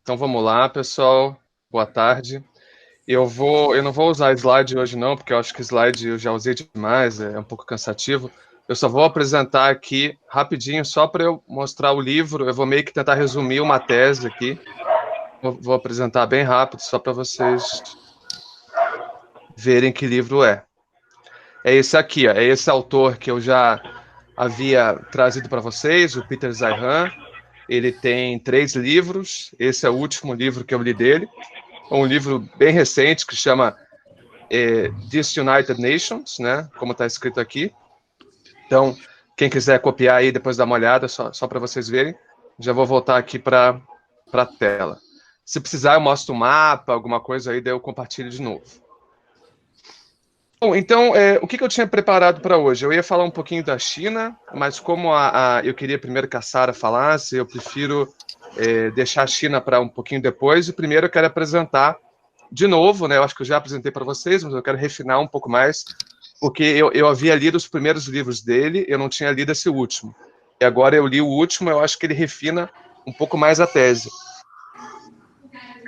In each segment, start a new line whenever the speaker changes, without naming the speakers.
Então vamos lá, pessoal. Boa tarde. Eu não vou usar slide hoje não, porque eu acho que slide eu já usei demais, é um pouco cansativo. Eu só vou apresentar aqui rapidinho, só para eu mostrar o livro. Eu vou meio que tentar resumir uma tese aqui. Vou apresentar bem rápido, só para vocês verem que livro é. É esse aqui, ó. É esse autor que eu já havia trazido para vocês, o Peter Zeihan. Ele tem 3 livros. Esse é o último livro que eu li dele. Um livro bem recente que chama Disunited Nations, né? Como está escrito aqui. Então, quem quiser copiar aí, depois dá uma olhada, só para vocês verem. Já vou voltar aqui para a tela. Se precisar, eu mostro o mapa, alguma coisa aí, daí eu compartilho de novo. Bom, então, o que eu tinha preparado para hoje? Eu ia falar um pouquinho da China, mas como eu queria primeiro que a Sara falasse, eu prefiro deixar a China para um pouquinho depois. E primeiro eu quero apresentar de novo, né? Eu acho que eu já apresentei para vocês, mas eu quero refinar um pouco mais, porque eu havia lido os primeiros livros dele, eu não tinha lido esse último. E agora eu li o último, eu acho que ele refina um pouco mais a tese.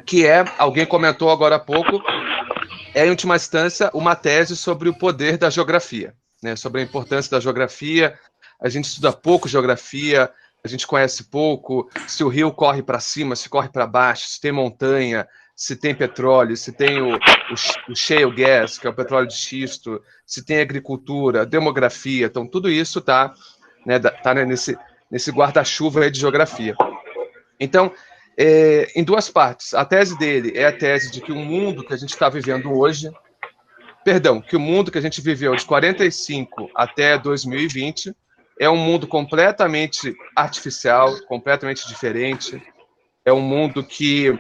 Que alguém comentou agora há pouco, em última instância, uma tese sobre o poder da geografia, né? Sobre a importância da geografia. A gente estuda pouco geografia, a gente conhece pouco se o rio corre para cima, se corre para baixo, se tem montanha, se tem petróleo, se tem o shale gas, que é o petróleo de xisto, se tem agricultura, demografia. Então, tudo isso está nesse guarda-chuva de geografia. Então, em 2 partes. A tese dele é a tese de que o mundo que a gente está vivendo hoje, que o mundo que a gente viveu de 45 até 2020 é um mundo completamente artificial, completamente diferente. É um mundo que,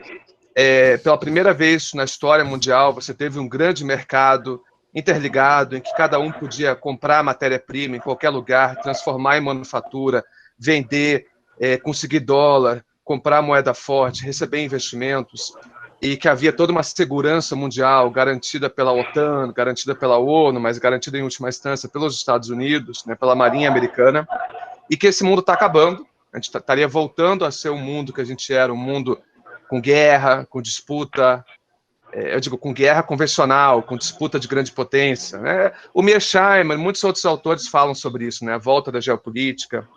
pela primeira vez na história mundial, você teve um grande mercado interligado, em que cada um podia comprar matéria-prima em qualquer lugar, transformar em manufatura, vender, conseguir dólar, comprar moeda forte, receber investimentos, e que havia toda uma segurança mundial garantida pela OTAN, garantida pela ONU, mas garantida em última instância pelos Estados Unidos, né, pela Marinha Americana, e que esse mundo está acabando. A gente estaria voltando a ser o mundo que a gente era, um mundo com guerra, com disputa, eu digo, com guerra convencional, com disputa de grande potência, né? O Mearsheimer, muitos outros autores falam sobre isso, né? A volta da geopolítica,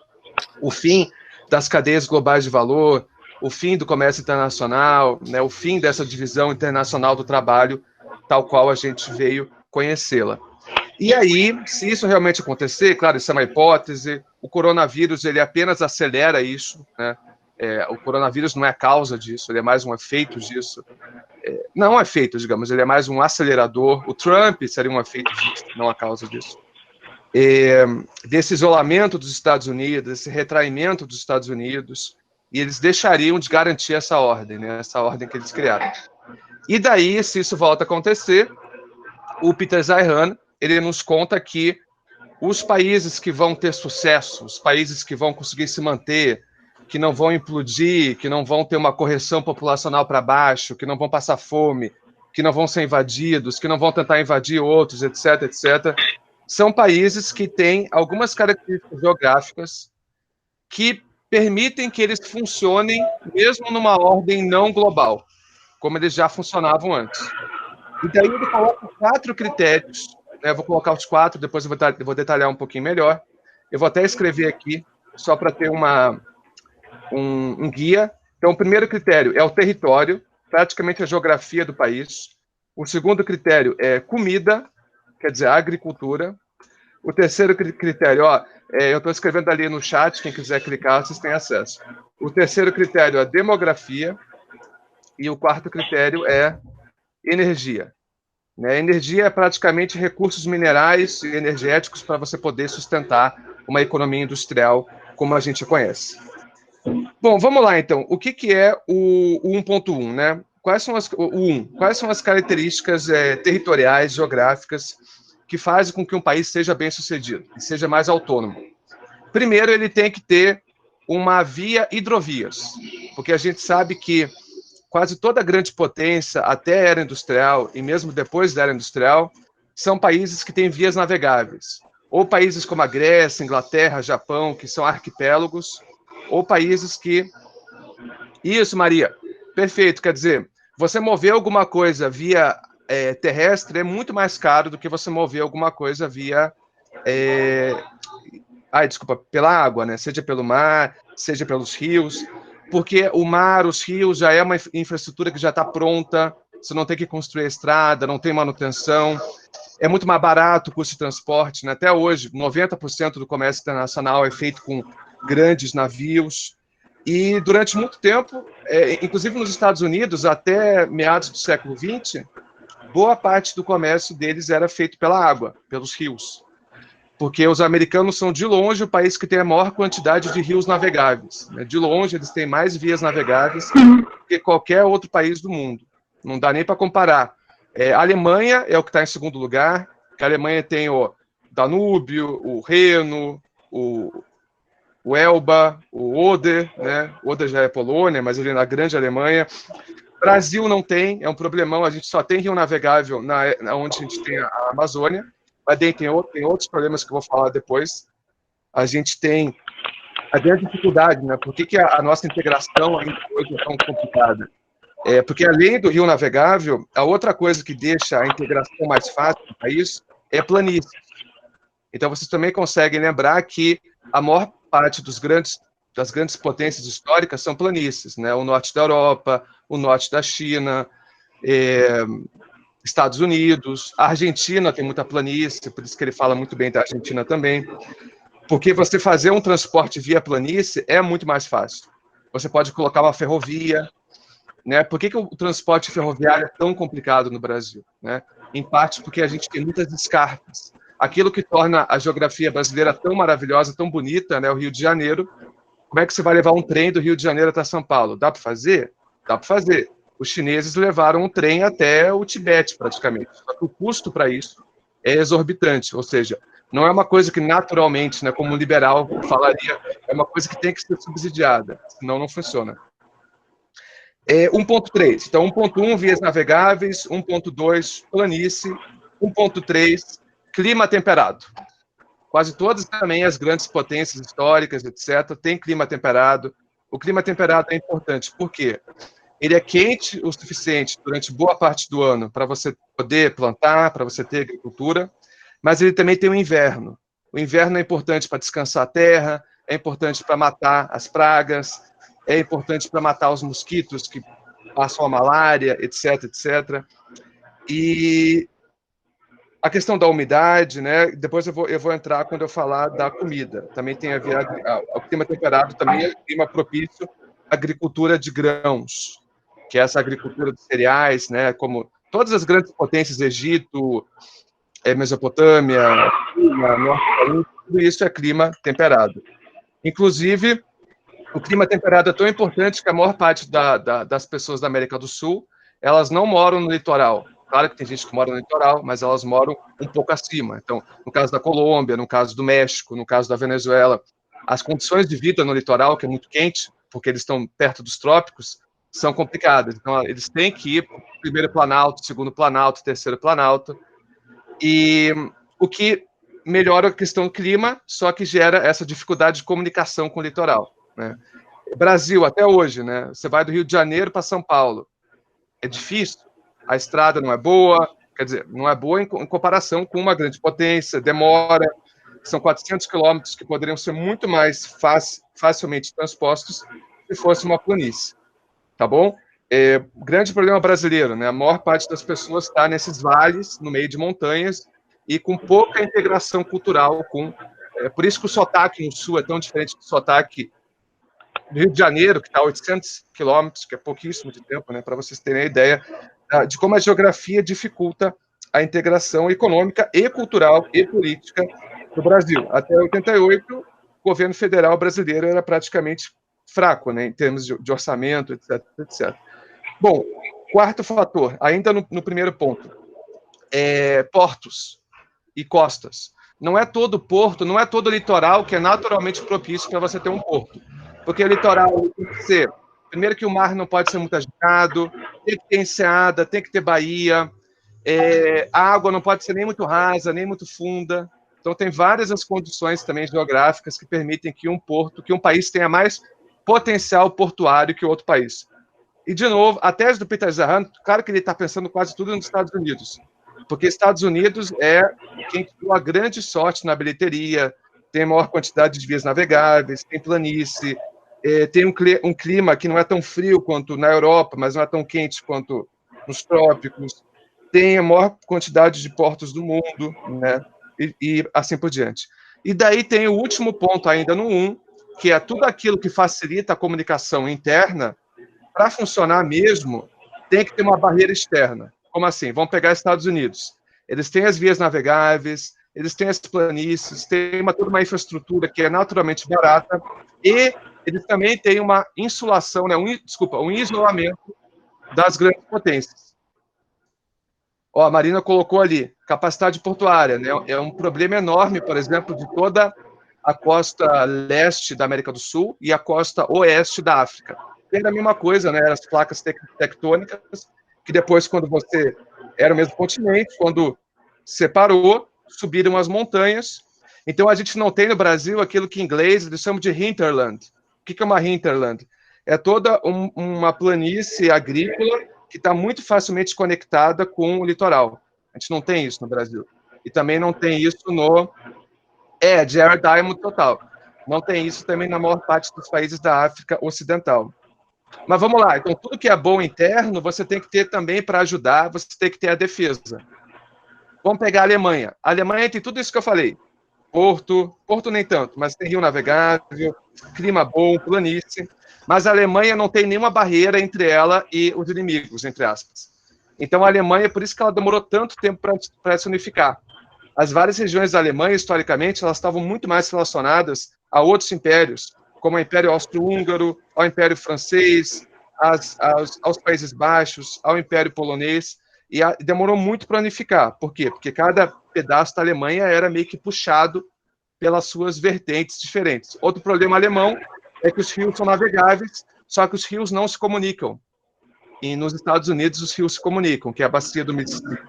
o fim das cadeias globais de valor, o fim do comércio internacional, né? O fim dessa divisão internacional do trabalho, tal qual a gente veio conhecê-la. E aí, se isso realmente acontecer, claro, isso é uma hipótese, o coronavírus ele apenas acelera isso, né? O coronavírus não é a causa disso, ele é mais um efeito disso. Não é efeito, digamos, ele é mais um acelerador. O Trump seria um efeito disso, não a causa disso. Desse isolamento dos Estados Unidos, esse retraimento dos Estados Unidos, e eles deixariam de garantir essa ordem, né? Essa ordem que eles criaram. E daí, se isso volta a acontecer, o Peter Zeihan, ele nos conta que os países que vão ter sucesso, os países que vão conseguir se manter, que não vão implodir, que não vão ter uma correção populacional para baixo, que não vão passar fome, que não vão ser invadidos, que não vão tentar invadir outros, etc., etc., são países que têm algumas características geográficas que permitem que eles funcionem mesmo numa ordem não global, como eles já funcionavam antes. E daí ele coloca 4 critérios, né? Eu vou colocar os 4, depois eu vou detalhar um pouquinho melhor. Eu vou até escrever aqui, só para ter um guia. Então, o primeiro critério é o território, praticamente a geografia do país. O segundo critério é comida, quer dizer, a agricultura. O terceiro critério, eu estou escrevendo ali no chat, quem quiser clicar, vocês têm acesso. O terceiro critério é demografia. E o quarto critério é energia. Né? Energia é praticamente recursos minerais e energéticos para você poder sustentar uma economia industrial como a gente conhece. Bom, vamos lá então. O que é o 1.1, né? Quais são as características territoriais, geográficas, que fazem com que um país seja bem sucedido e seja mais autônomo? Primeiro, ele tem que ter uma via hidrovias, porque a gente sabe que quase toda grande potência, até a era industrial e mesmo depois da era industrial, são países que têm vias navegáveis. Ou países como a Grécia, Inglaterra, Japão, que são arquipélagos, ou países que... Isso, Maria. Perfeito, quer dizer, você mover alguma coisa via terrestre é muito mais caro do que você mover alguma coisa via desculpa, pela água, né? Seja pelo mar, seja pelos rios, porque o mar, os rios já é uma infraestrutura que já está pronta, você não tem que construir a estrada, não tem manutenção, é muito mais barato o custo de transporte, né? Até hoje, 90% do comércio internacional é feito com grandes navios, e durante muito tempo, inclusive nos Estados Unidos, até meados do século XX, boa parte do comércio deles era feito pela água, pelos rios. Porque os americanos são, de longe, o país que tem a maior quantidade de rios navegáveis. Né? De longe, eles têm mais vias navegáveis que qualquer outro país do mundo. Não dá nem para comparar. A Alemanha é o que está em segundo lugar, que a Alemanha tem o Danúbio, o Reno, o Elba, o Oder, né? O Oder já é Polônia, mas ele é na grande Alemanha. Brasil não tem, é um problemão, a gente só tem rio navegável onde a gente tem a Amazônia, mas tem outros problemas que eu vou falar depois. A gente tem a grande dificuldade, né? Por que a nossa integração ainda hoje é tão complicada? Porque além do rio navegável, a outra coisa que deixa a integração mais fácil no país é planície. Então, vocês também conseguem lembrar que a maior parte das grandes potências históricas são planícies, né? O norte da Europa, o norte da China, Estados Unidos, a Argentina tem muita planície, por isso que ele fala muito bem da Argentina também, porque você fazer um transporte via planície é muito mais fácil. Você pode colocar uma ferrovia, né? Por que o transporte ferroviário é tão complicado no Brasil? Né? Em parte porque a gente tem muitas escarpas. Aquilo que torna a geografia brasileira tão maravilhosa, tão bonita, né? O Rio de Janeiro. Como é que você vai levar um trem do Rio de Janeiro até São Paulo? Dá para fazer? Dá para fazer. Os chineses levaram um trem até o Tibete, praticamente. Só que o custo para isso é exorbitante, ou seja, não é uma coisa que naturalmente, né, como um liberal falaria, é uma coisa que tem que ser subsidiada, senão não funciona. 1.3, então 1.1, vias navegáveis, 1.2, planície, 1.3, clima temperado. Quase todas também as grandes potências históricas, etc., têm clima temperado. O clima temperado é importante, por quê? Ele é quente o suficiente durante boa parte do ano para você poder plantar, para você ter agricultura, mas ele também tem o inverno. O inverno é importante para descansar a terra, é importante para matar as pragas, é importante para matar os mosquitos que passam a malária, etc., etc. E a questão da umidade, né? Depois eu vou entrar quando eu falar da comida. Também tem a ver o clima temperado, também é um clima propício à agricultura de grãos, que é essa agricultura de cereais, né? Como todas as grandes potências, Egito, Mesopotâmia, Norte, tudo isso é clima temperado. Inclusive, o clima temperado é tão importante que a maior parte das pessoas da América do Sul, elas não moram no litoral. Claro que tem gente que mora no litoral, mas elas moram um pouco acima. Então, no caso da Colômbia, no caso do México, no caso da Venezuela, as condições de vida no litoral, que é muito quente, porque eles estão perto dos trópicos, são complicadas. Então, eles têm que ir para o primeiro planalto, segundo planalto, terceiro planalto. E o que melhora a questão do clima, só que gera essa dificuldade de comunicação com o litoral. Né? Brasil, até hoje, né? Você vai do Rio de Janeiro para São Paulo. É difícil, a estrada não é boa, quer dizer, não é boa em comparação com uma grande potência, demora, são 400 quilômetros que poderiam ser muito mais facilmente transpostos se fosse uma planície, tá bom? Grande problema brasileiro, né? A maior parte das pessoas está nesses vales, no meio de montanhas, e com pouca integração cultural por isso que o sotaque no sul é tão diferente do sotaque do Rio de Janeiro, que está a 800 quilômetros, que é pouquíssimo de tempo, né, para vocês terem a ideia de como a geografia dificulta a integração econômica e cultural e política do Brasil. Até 88, o governo federal brasileiro era praticamente fraco, né, em termos de orçamento, etc, etc. Bom, quarto fator, ainda no primeiro ponto, portos e costas. Não é todo porto, não é todo litoral que é naturalmente propício para você ter um porto. Porque o litoral tem que ser, primeiro que o mar não pode ser muito agitado, tem que ter enseada, tem que ter baía, a água não pode ser nem muito rasa, nem muito funda. Então tem várias as condições também geográficas que permitem que um país tenha mais potencial portuário que outro país. E, de novo, a tese do Peter Zahan, claro que ele está pensando quase tudo nos Estados Unidos, porque Estados Unidos é quem tem a grande sorte na bilheteria, tem a maior quantidade de vias navegáveis, tem planície, tem um clima que não é tão frio quanto na Europa, mas não é tão quente quanto nos trópicos, tem a maior quantidade de portos do mundo, né? E assim por diante. E daí tem o último ponto ainda no 1, que é tudo aquilo que facilita a comunicação interna. Para funcionar mesmo, tem que ter uma barreira externa. Como assim? Vamos pegar Estados Unidos. Eles têm as vias navegáveis, eles têm as planícies, têm toda uma infraestrutura que é naturalmente barata, e eles também têm uma insulação, né, um isolamento das grandes potências. Ó, a Marina colocou ali, capacidade portuária, né? É um problema enorme, por exemplo, de toda a costa leste da América do Sul e a costa oeste da África. Era a mesma coisa, né? As placas tectônicas, que depois, quando você era o mesmo continente, quando separou, subiram as montanhas. Então, a gente não tem no Brasil aquilo que em inglês eles chamam de hinterland. O que é uma hinterland? É toda uma planície agrícola que está muito facilmente conectada com o litoral. A gente não tem isso no Brasil. E também não tem isso no... Jared Diamond total. Não tem isso também na maior parte dos países da África Ocidental. Mas vamos lá. Então, tudo que é bom interno, você tem que ter também para ajudar, você tem que ter a defesa. Vamos pegar a Alemanha. A Alemanha tem tudo isso que eu falei. Porto nem tanto, mas tem rio navegável, clima bom, planície. Mas a Alemanha não tem nenhuma barreira entre ela e os inimigos, entre aspas. Então, a Alemanha, por isso que ela demorou tanto tempo para se unificar. As várias regiões da Alemanha, historicamente, elas estavam muito mais relacionadas a outros impérios, como o Império Austro-Húngaro, ao Império Francês, aos Países Baixos, ao Império Polonês, e demorou muito para unificar. Por quê? Porque cada pedaço da Alemanha era meio que puxado pelas suas vertentes diferentes. Outro problema alemão é que os rios são navegáveis, só que os rios não se comunicam. E nos Estados Unidos os rios se comunicam, que é a bacia do Mississippi.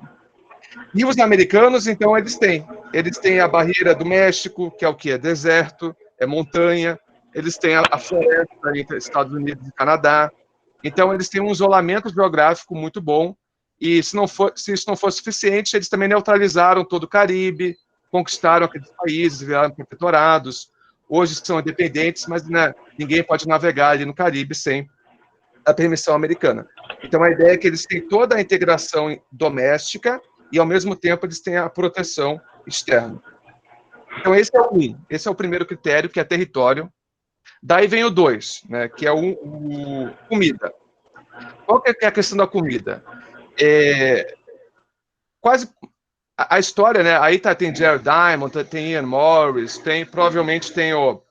E os americanos, então, eles têm a barreira do México, que é o que? É deserto, é montanha, eles têm a floresta entre Estados Unidos e Canadá. Então, eles têm um isolamento geográfico muito bom, e se isso não for suficiente, eles também neutralizaram todo o Caribe, conquistaram aqueles países, viraram protetorados. Hoje são independentes, mas né, ninguém pode navegar ali no Caribe sem a permissão americana. Então, a ideia é que eles têm toda a integração doméstica e, ao mesmo tempo, eles têm a proteção externa. Então, esse é o primeiro critério, que é território. Daí vem o 2, né, que é o comida. Qual que é a questão da comida? Quase a história, né? Aí tem Jared Diamond, tem Ian Morris, provavelmente tem o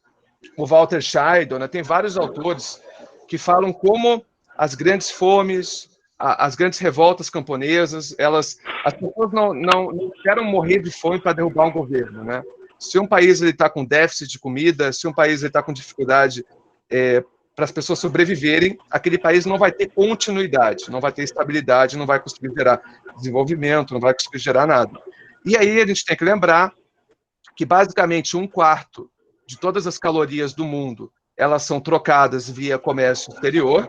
Walter Scheidel, né? Tem vários autores que falam como as grandes fomes, as grandes revoltas camponesas, as pessoas não querem morrer de fome para derrubar um governo, né? Se um país está com déficit de comida, se um país está com dificuldade para as pessoas sobreviverem, aquele país não vai ter continuidade, não vai ter estabilidade, não vai conseguir gerar desenvolvimento, não vai conseguir gerar nada. E aí a gente tem que lembrar que basicamente 1/4 de todas as calorias do mundo elas são trocadas via comércio exterior,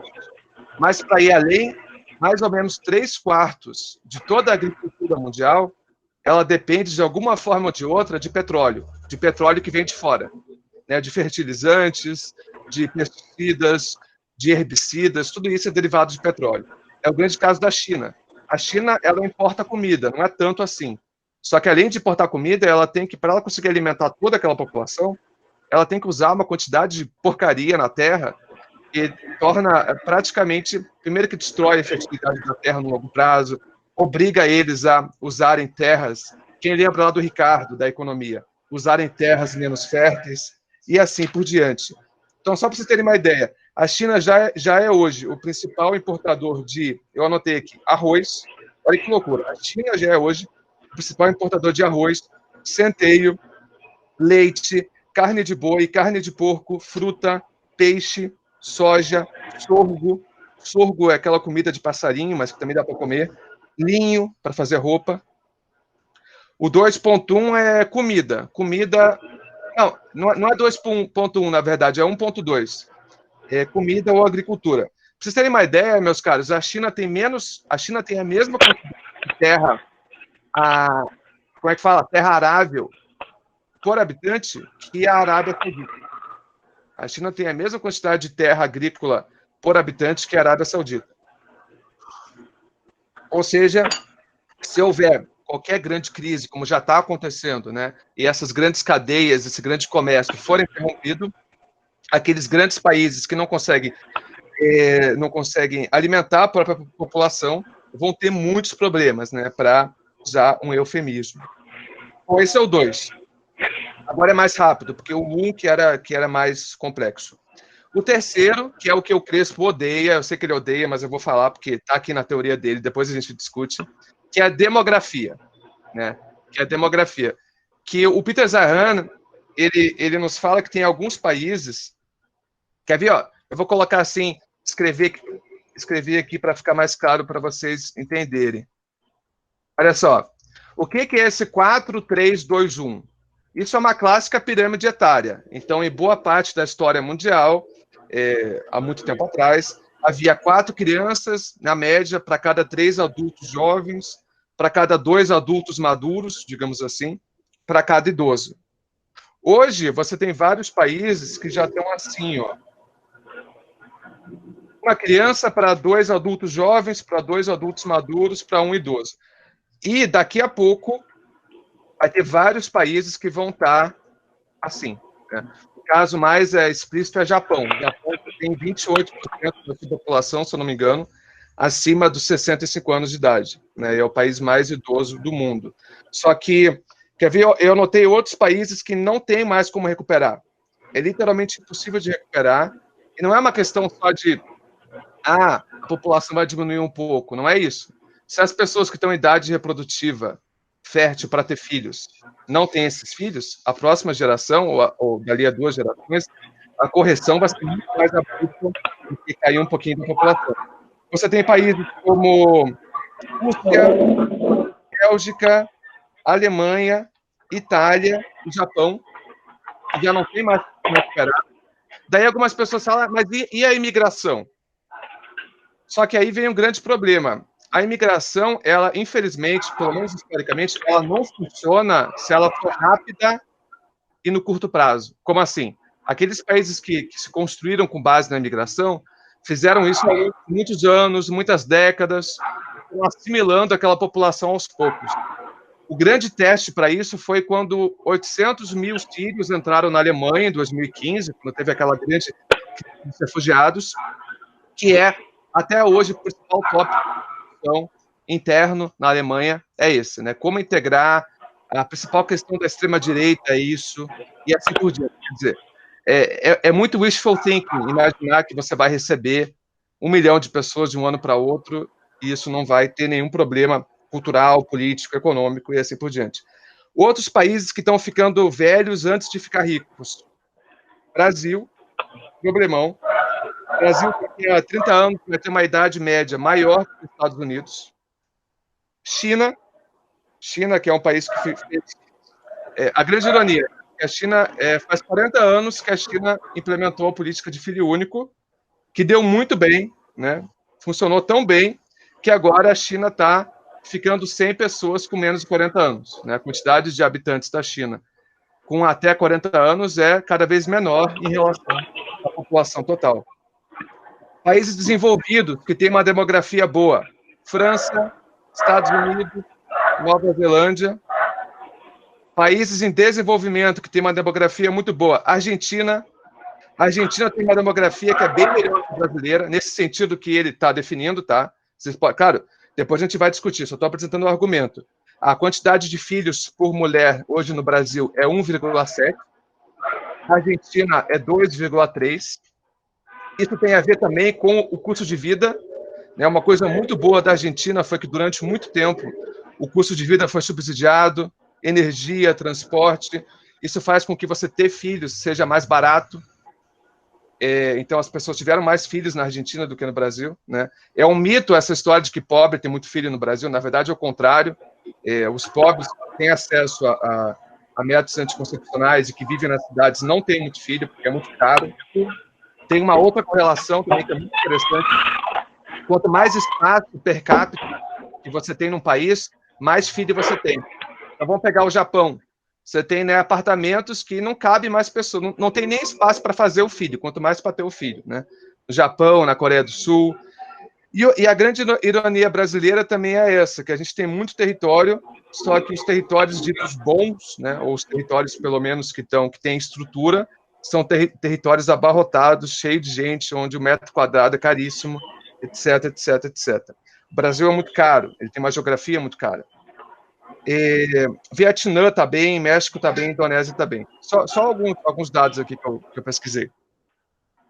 mas para ir além, mais ou menos 3/4 de toda a agricultura mundial, ela depende de alguma forma ou de outra de petróleo que vem de fora, né, de fertilizantes, de pesticidas, de herbicidas, tudo isso é derivado de petróleo. É o grande caso da China. A China, ela importa comida, não é tanto assim. Só que além de importar comida, ela tem que, para ela conseguir alimentar toda aquela população, ela tem que usar uma quantidade de porcaria na terra que torna praticamente, primeiro que destrói a fertilidade da terra no longo prazo, obriga eles a usarem terras, quem lembra lá do Ricardo, da economia, usarem terras menos férteis, e assim por diante. Então, só para vocês terem uma ideia, a China já é hoje o principal importador de, eu anotei aqui, arroz, olha que loucura, a China já é hoje o principal importador de arroz, centeio, leite, carne de boi, carne de porco, fruta, peixe, soja, sorgo. Sorgo é aquela comida de passarinho, mas que também dá para comer. Linho, para fazer roupa. O 2.1 é comida. Comida... Não é 2.1, na verdade, é 1.2. É comida ou agricultura. Para vocês terem uma ideia, meus caros, a China tem a mesma quantidade de terra, como é que fala? Terra arável por habitante que a Arábia Saudita. A China tem a mesma quantidade de terra agrícola por habitante que a Arábia Saudita. Ou seja, se houver qualquer grande crise, como já está acontecendo, né, e essas grandes cadeias, esse grande comércio forem interrompidos, aqueles grandes países que não conseguem alimentar a própria população vão ter muitos problemas, né, para usar um eufemismo. Bom, esse é o 2. Agora é mais rápido, porque o 1 que era mais complexo. O terceiro, que é o que o Crespo odeia, eu sei que ele odeia, mas eu vou falar porque está aqui na teoria dele, depois a gente discute, que é a demografia, né? Que é a demografia. Que o Peter Zeihan, ele nos fala que tem alguns países... Quer ver? Ó, eu vou colocar assim, escrever aqui para ficar mais claro para vocês entenderem. Olha só, o que é esse 4, 3, 2, 1? Isso é uma clássica pirâmide etária. Então, em boa parte da história mundial, há muito tempo atrás, havia 4 crianças, na média, para cada 3 adultos jovens, para cada 2 adultos maduros, digamos assim, para cada idoso. Hoje, você tem vários países que já estão assim, ó. Uma criança para 2 adultos jovens, para 2 adultos maduros, para 1 idoso. E, daqui a pouco, vai ter vários países que vão estar assim, né? O caso mais explícito é Japão. O Japão tem 28% da sua população, se eu não me engano, acima dos 65 anos de idade, né? É o país mais idoso do mundo. Só que, quer ver, eu notei outros países que não tem mais como recuperar. É literalmente impossível de recuperar. E não é uma questão só de a população vai diminuir um pouco, não é isso. Se as pessoas que estão em idade reprodutiva fértil para ter filhos não têm esses filhos, a próxima geração, ou dali a 2 gerações, a correção vai ser muito mais abrupta do que cair um pouquinho da população. Você tem países como Rússia, Bélgica, Alemanha, Itália e Japão, que já não tem mais como recuperar. Daí algumas pessoas falam, mas e a imigração? Só que aí vem um grande problema. A imigração, ela, infelizmente, pelo menos historicamente, ela não funciona se ela for rápida e no curto prazo. Como assim? Aqueles países que se construíram com base na imigração fizeram isso há muitos anos, muitas décadas, assimilando aquela população aos poucos. O grande teste para isso foi quando 800 mil sírios entraram na Alemanha em 2015, quando teve aquela grande crise de refugiados, que é, até hoje, o principal tópico interno na Alemanha é esse, né? Como integrar a principal questão da extrema-direita é isso, e assim por diante. Quer dizer, é muito wishful thinking imaginar que você vai receber 1 milhão de pessoas de um ano para outro e isso não vai ter nenhum problema cultural, político, econômico e assim por diante. Outros países que estão ficando velhos antes de ficar ricos. Brasil, problemão. Brasil, que há 30 anos, vai ter uma idade média maior que os Estados Unidos. China, que é um país que fez... a grande ironia, a China faz 40 anos que a China implementou a política de filho único, que deu muito bem, né? Funcionou tão bem, que agora a China está ficando 100 pessoas com menos de 40 anos. Né? A quantidade de habitantes da China com até 40 anos é cada vez menor em relação à população total. Países desenvolvidos, que têm uma demografia boa. França, Estados Unidos, Nova Zelândia. Países em desenvolvimento, que têm uma demografia muito boa. Argentina. A Argentina tem uma demografia que é bem melhor que a brasileira, nesse sentido que ele está definindo, tá? Claro, depois a gente vai discutir, só estou apresentando um argumento. A quantidade de filhos por mulher hoje no Brasil é 1,7. A Argentina é 2,3. Isso tem a ver também com o custo de vida. Né? Uma coisa muito boa da Argentina foi que, durante muito tempo, o custo de vida foi subsidiado, energia, transporte. Isso faz com que você ter filhos seja mais barato. Então, as pessoas tiveram mais filhos na Argentina do que no Brasil. Né? É um mito essa história de que pobre tem muito filho no Brasil. Na verdade, é o contrário. Os pobres têm acesso a métodos anticoncepcionais e que vivem nas cidades não têm muito filho, porque é muito caro. tem uma outra correlação também que é muito interessante. Quanto mais espaço per capita que você tem num país, mais filho você tem. Então vamos pegar o Japão. Você tem, né, apartamentos que não cabe mais pessoas, não tem nem espaço para fazer o filho, quanto mais para ter o filho, né? No Japão, na Coreia do Sul. E a grande ironia brasileira também é essa, que a gente tem muito território, só que os territórios ditos bons, né, ou os territórios, pelo menos, que têm estrutura, são territórios abarrotados, cheios de gente, onde o metro quadrado é caríssimo, etc, etc, etc. O Brasil é muito caro, ele tem uma geografia muito cara. Vietnã está bem, México está bem, Indonésia está bem. Só alguns dados aqui que eu pesquisei.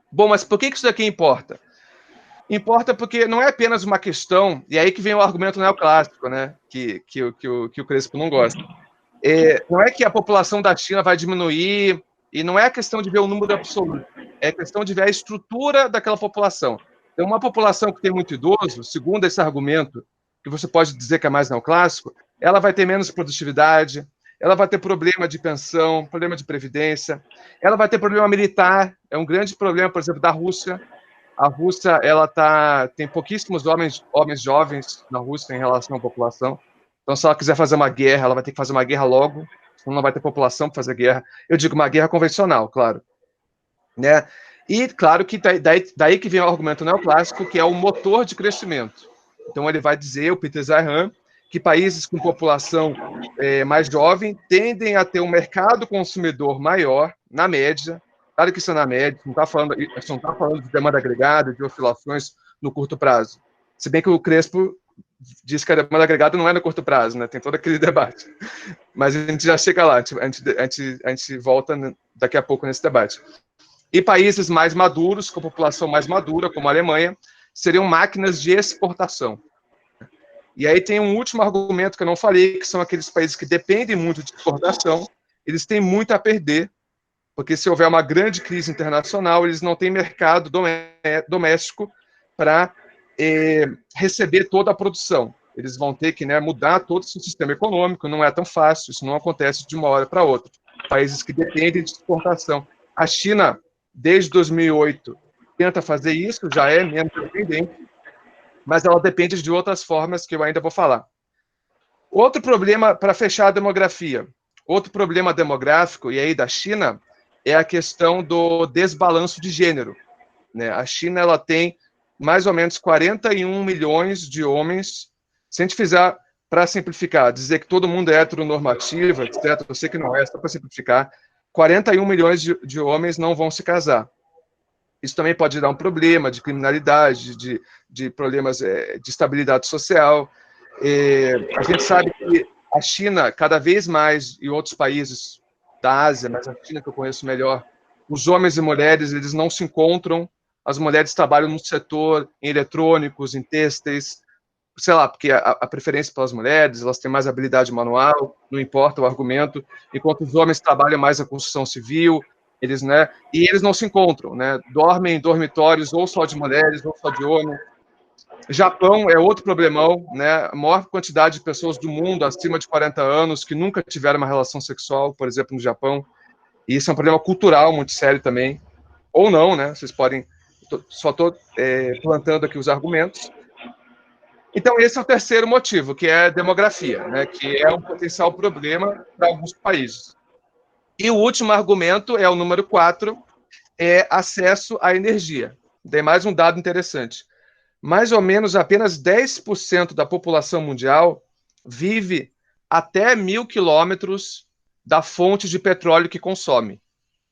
Bom, mas por que isso daqui importa? Importa porque não é apenas uma questão, e aí que vem o argumento neoclássico, né, que o Crespo não gosta. Não é que a população da China vai diminuir, e não é a questão de ver o número absoluto, é a questão de ver a estrutura daquela população. Então, uma população que tem muito idoso, segundo esse argumento, que você pode dizer que é mais neoclássico, ela vai ter menos produtividade, ela vai ter problema de pensão, problema de previdência, ela vai ter problema militar, é um grande problema, por exemplo, da Rússia. A Rússia, ela tem pouquíssimos homens jovens na Rússia em relação à população. Então, se ela quiser fazer uma guerra, ela vai ter que fazer uma guerra logo, senão não vai ter população para fazer guerra. Eu digo uma guerra convencional, claro. Né? E, claro, que daí que vem o argumento neoclássico, que é o motor de crescimento. Então, ele vai dizer, o Peter Zeihan, que países com população mais jovem tendem a ter um mercado consumidor maior, na média. Claro que isso é na média, não está falando de demanda agregada, de oscilações no curto prazo. Se bem que o Crespo diz que a demanda agregada não é no curto prazo, né? Tem todo aquele debate. Mas a gente já chega lá, a gente volta daqui a pouco nesse debate. E países mais maduros, com população mais madura, como a Alemanha, seriam máquinas de exportação. E aí tem um último argumento que eu não falei, que são aqueles países que dependem muito de exportação, eles têm muito a perder, porque se houver uma grande crise internacional, eles não têm mercado doméstico para receber toda a produção. Eles vão ter que, né, mudar todo o seu sistema econômico, não é tão fácil, isso não acontece de uma hora para outra. Países que dependem de exportação. A China, desde 2008, tenta fazer isso, já é menos dependente, mas ela depende de outras formas que eu ainda vou falar. Outro problema, para fechar a demografia, outro problema demográfico, e aí da China, é a questão do desbalanço de gênero. Né? A China ela tem mais ou menos 41 milhões de homens. Se a gente fizer, para simplificar, dizer que todo mundo é heteronormativo, etc., eu sei que não é, só para simplificar, 41 milhões de homens não vão se casar. Isso também pode dar um problema de criminalidade, de problemas de estabilidade social. A gente sabe que a China, cada vez mais, e outros países da Ásia, mas a China que eu conheço melhor, os homens e mulheres, eles não se encontram, as mulheres trabalham no setor, em eletrônicos, em têxteis, sei lá, porque a preferência pelas mulheres, elas têm mais habilidade manual, não importa o argumento, enquanto os homens trabalham mais na construção civil, eles, né, e eles não se encontram, né, dormem em dormitórios ou só de mulheres ou só de homens. Japão é outro problemão, né, a maior quantidade de pessoas do mundo acima de 40 anos que nunca tiveram uma relação sexual, por exemplo, no Japão, e isso é um problema cultural muito sério também, ou não, né, vocês podem, só estou plantando aqui os argumentos. Então, esse é o terceiro motivo, que é a demografia, né, que é um potencial problema para alguns países. E o último argumento é o número 4, é acesso à energia. Tem mais um dado interessante. Mais ou menos apenas 10% da população mundial vive até 1.000 quilômetros da fonte de petróleo que consome.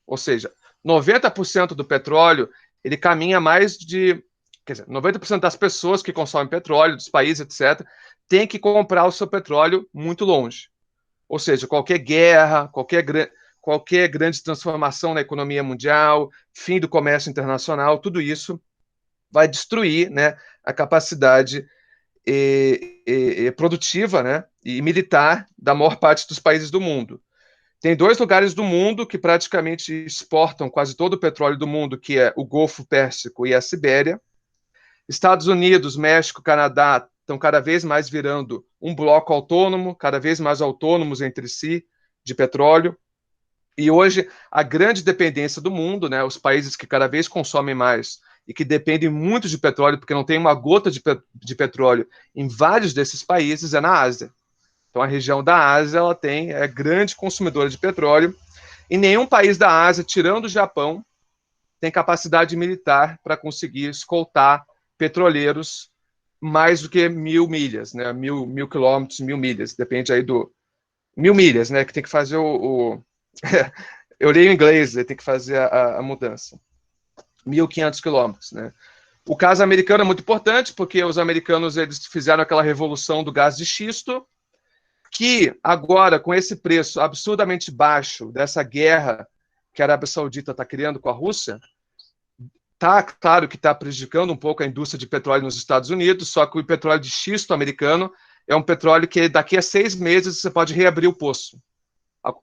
Ou seja, 90% do petróleo, ele caminha mais de... Quer dizer, 90% das pessoas que consomem petróleo, dos países, etc., tem que comprar o seu petróleo muito longe. Ou seja, qualquer guerra, qualquer grande transformação na economia mundial, fim do comércio internacional, tudo isso vai destruir, né, a capacidade produtiva, né, e militar da maior parte dos países do mundo. Tem 2 lugares do mundo que praticamente exportam quase todo o petróleo do mundo, que é o Golfo Pérsico e a Sibéria. Estados Unidos, México, Canadá estão cada vez mais virando um bloco autônomo, cada vez mais autônomos entre si, de petróleo. E hoje, a grande dependência do mundo, né, os países que cada vez consomem mais e que dependem muito de petróleo, porque não tem uma gota de petróleo em vários desses países, é na Ásia. Então, a região da Ásia ela é grande consumidora de petróleo, e nenhum país da Ásia, tirando o Japão, tem capacidade militar para conseguir escoltar petroleiros mais do que 1.000 milhas, né? Mil quilômetros, 1.000 milhas, depende aí do 1.000 milhas, né? Que tem que fazer eu leio em inglês, tem que fazer a mudança. 1.500 quilômetros, né? O caso americano é muito importante porque os americanos eles fizeram aquela revolução do gás de xisto, que agora, com esse preço absurdamente baixo dessa guerra que a Arábia Saudita está criando com a Rússia, tá claro que está prejudicando um pouco a indústria de petróleo nos Estados Unidos, só que o petróleo de xisto americano é um petróleo que daqui a 6 meses você pode reabrir o poço.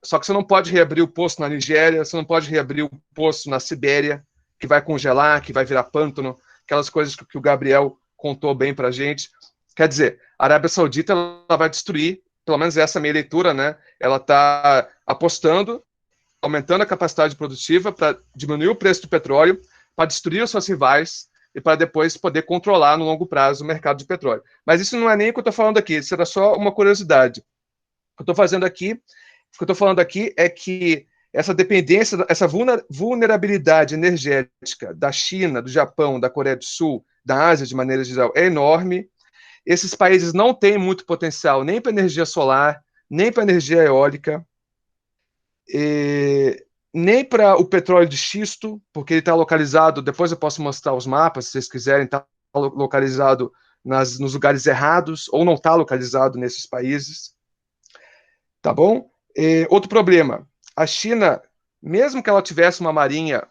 Só que você não pode reabrir o poço na Nigéria, você não pode reabrir o poço na Sibéria, que vai congelar, que vai virar pântano, aquelas coisas que o Gabriel contou bem para a gente. Quer dizer, a Arábia Saudita ela vai destruir, pelo menos essa é a minha leitura, né? Ela está apostando, aumentando a capacidade produtiva para diminuir o preço do petróleo, para destruir os seus rivais e para depois poder controlar no longo prazo o mercado de petróleo. Mas isso não é nem o que eu estou falando aqui, isso era só uma curiosidade. O que eu estou falando aqui é que essa dependência, essa vulnerabilidade energética da China, do Japão, da Coreia do Sul, da Ásia de maneira geral, é enorme. Esses países não têm muito potencial nem para energia solar, nem para energia eólica, nem para o petróleo de xisto, porque ele está localizado, depois eu posso mostrar os mapas, se vocês quiserem, está localizado nos lugares errados, ou não está localizado nesses países. Tá bom? Outro problema, a China, mesmo que ela tivesse uma marinha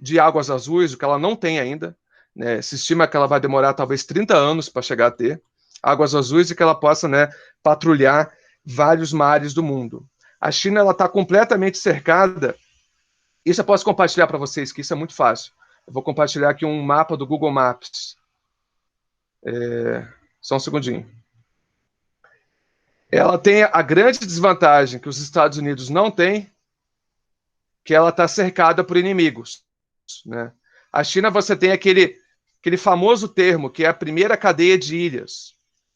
de águas azuis, o que ela não tem ainda, né, se estima que ela vai demorar talvez 30 anos para chegar a ter águas azuis e que ela possa, né, patrulhar vários mares do mundo. A China está completamente cercada. Isso eu posso compartilhar para vocês, que isso é muito fácil. Eu vou compartilhar aqui um mapa do Google Maps. Só um segundinho. Ela tem a grande desvantagem que os Estados Unidos não têm, que ela está cercada por inimigos, né? A China, você tem aquele famoso termo, que é a primeira cadeia de ilhas.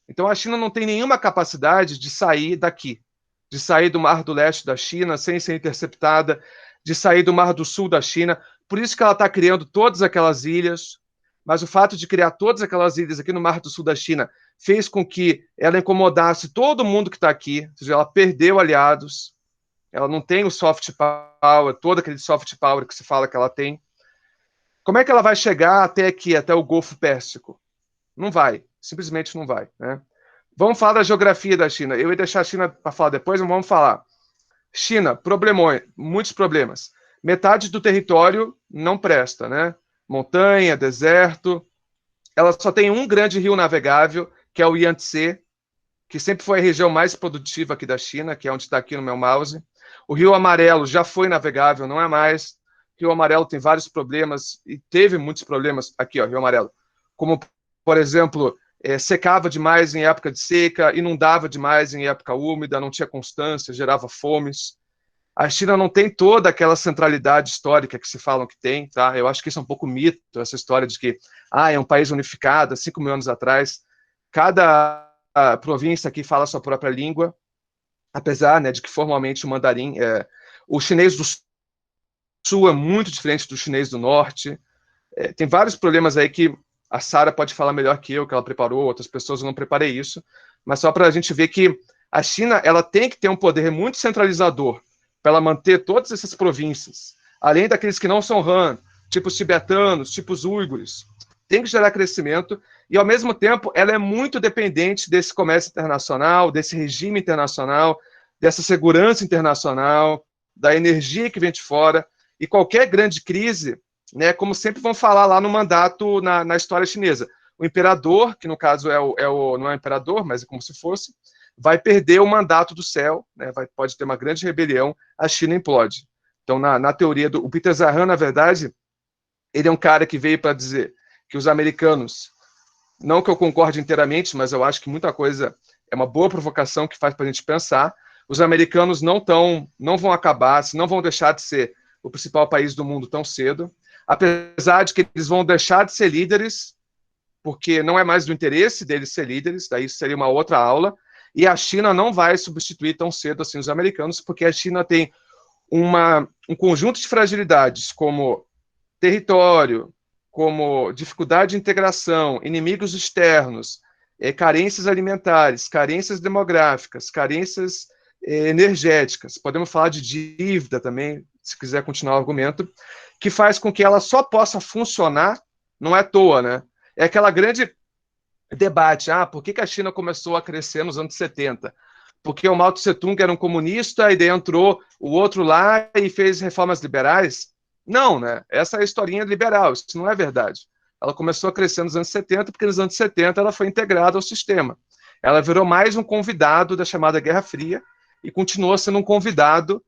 Então, a China não tem nenhuma capacidade de sair daqui, de sair do Mar do Leste da China sem ser interceptada, de sair do Mar do Sul da China. Por isso que ela está criando todas aquelas ilhas. Mas o fato de criar todas aquelas ilhas aqui no Mar do Sul da China fez com que ela incomodasse todo mundo que está aqui, ou seja, ela perdeu aliados, ela não tem o soft power, todo aquele soft power que se fala que ela tem. Como é que ela vai chegar até aqui, até o Golfo Pérsico? Não vai, simplesmente não vai, né? Vamos falar da geografia da China. Eu ia deixar a China para falar depois, mas vamos falar. China, problemões, muitos problemas. Metade do território não presta, né? Montanha, deserto. Ela só tem um grande rio navegável, que é o Yangtze, que sempre foi a região mais produtiva aqui da China, que é onde está aqui no meu mouse. O Rio Amarelo já foi navegável, não é mais. O Rio Amarelo tem vários problemas, e teve muitos problemas aqui, ó, Rio Amarelo. Como, por exemplo, secava demais em época de seca, inundava demais em época úmida, não tinha constância, gerava fomes. A China não tem toda aquela centralidade histórica que se falam que tem, tá? Eu acho que isso é um pouco mito, essa história de que é um país unificado, 5.000 anos atrás. Cada província aqui fala a sua própria língua, apesar, né, de que formalmente o mandarim o chinês do sul é muito diferente do chinês do norte. Tem vários problemas aí que a Sara pode falar melhor que eu, que ela preparou, outras pessoas eu não preparei isso, mas só para a gente ver que a China ela tem que ter um poder muito centralizador para ela manter todas essas províncias, além daqueles que não são Han, tipo os tibetanos, tipo os uigures. Tem que gerar crescimento e, ao mesmo tempo, ela é muito dependente desse comércio internacional, desse regime internacional, dessa segurança internacional, da energia que vem de fora. E qualquer grande crise, né, como sempre vão falar lá no mandato, na história chinesa, o imperador, que no caso não é o imperador, mas é como se fosse, vai perder o mandato do céu, né, pode ter uma grande rebelião, a China implode. Então, na teoria do Peter Zahan, na verdade, ele é um cara que veio para dizer que os americanos, não que eu concorde inteiramente, mas eu acho que muita coisa é uma boa provocação que faz para a gente pensar, Os americanos não vão acabar, não vão deixar de ser o principal país do mundo tão cedo, apesar de que eles vão deixar de ser líderes, porque não é mais do interesse deles ser líderes, daí seria uma outra aula, e a China não vai substituir tão cedo assim os americanos, porque a China tem um conjunto de fragilidades, como território, como dificuldade de integração, inimigos externos, carências alimentares, carências demográficas, carências energéticas, podemos falar de dívida também, se quiser continuar o argumento, que faz com que ela só possa funcionar, não é à toa, né? É aquela grande debate, por que a China começou a crescer nos anos 70? Porque o Mao Tse Tung era um comunista e daí entrou o outro lá e fez reformas liberais? Não, né? Essa é a historinha liberal, isso não é verdade. Ela começou a crescer nos anos 70, porque nos anos 70 ela foi integrada ao sistema. Ela virou mais um convidado da chamada Guerra Fria e continuou sendo um convidado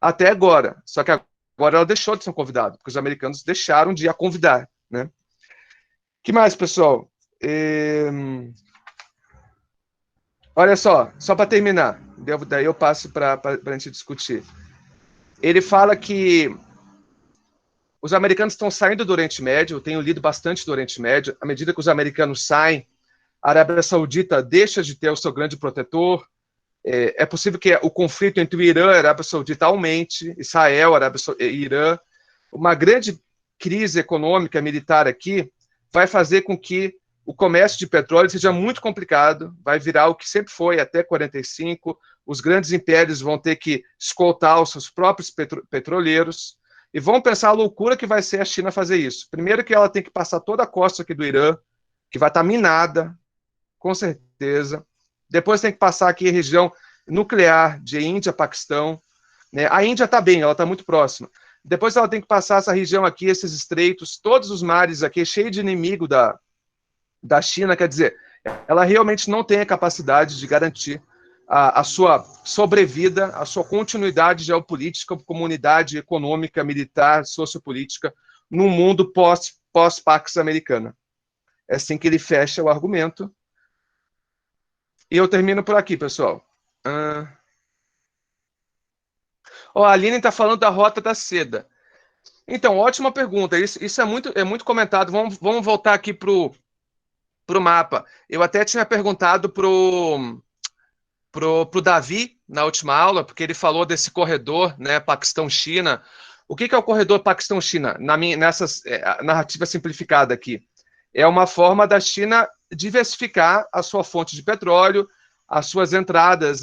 até agora. Só que agora ela deixou de ser um convidado, porque os americanos deixaram de a convidar, né? Que mais, pessoal? Olha só para terminar, daí eu passo para a gente discutir. Ele fala que os americanos estão saindo do Oriente Médio, eu tenho lido bastante do Oriente Médio, à medida que os americanos saem, a Arábia Saudita deixa de ter o seu grande protetor, é possível que o conflito entre o Irã e a Arábia Saudita aumente, Israel, Arábia Saudita e Irã. Uma grande crise econômica, militar aqui, vai fazer com que o comércio de petróleo seja muito complicado, vai virar o que sempre foi até 45, os grandes impérios vão ter que escoltar os seus próprios petroleiros, e vão pensar a loucura que vai ser a China fazer isso. Primeiro que ela tem que passar toda a costa aqui do Irã, que vai estar minada, com certeza. Depois tem que passar aqui a região nuclear de Índia, Paquistão, né? A Índia está bem, ela está muito próxima. Depois ela tem que passar essa região aqui, esses estreitos, todos os mares aqui, cheio de inimigo da China, quer dizer, ela realmente não tem a capacidade de garantir a sua sobrevida, a sua continuidade geopolítica, comunidade econômica, militar, sociopolítica, num mundo pós-Pax Americana. É assim que ele fecha o argumento. E eu termino por aqui, pessoal. A Aline está falando da Rota da Seda. Então, ótima pergunta. Isso é muito comentado. Vamos voltar aqui para o mapa. Eu até tinha perguntado pro Davi na última aula, porque ele falou desse corredor, né, Paquistão-China. O que é o corredor Paquistão-China? Nessa narrativa simplificada aqui. É uma forma da China diversificar a sua fonte de petróleo, as suas entradas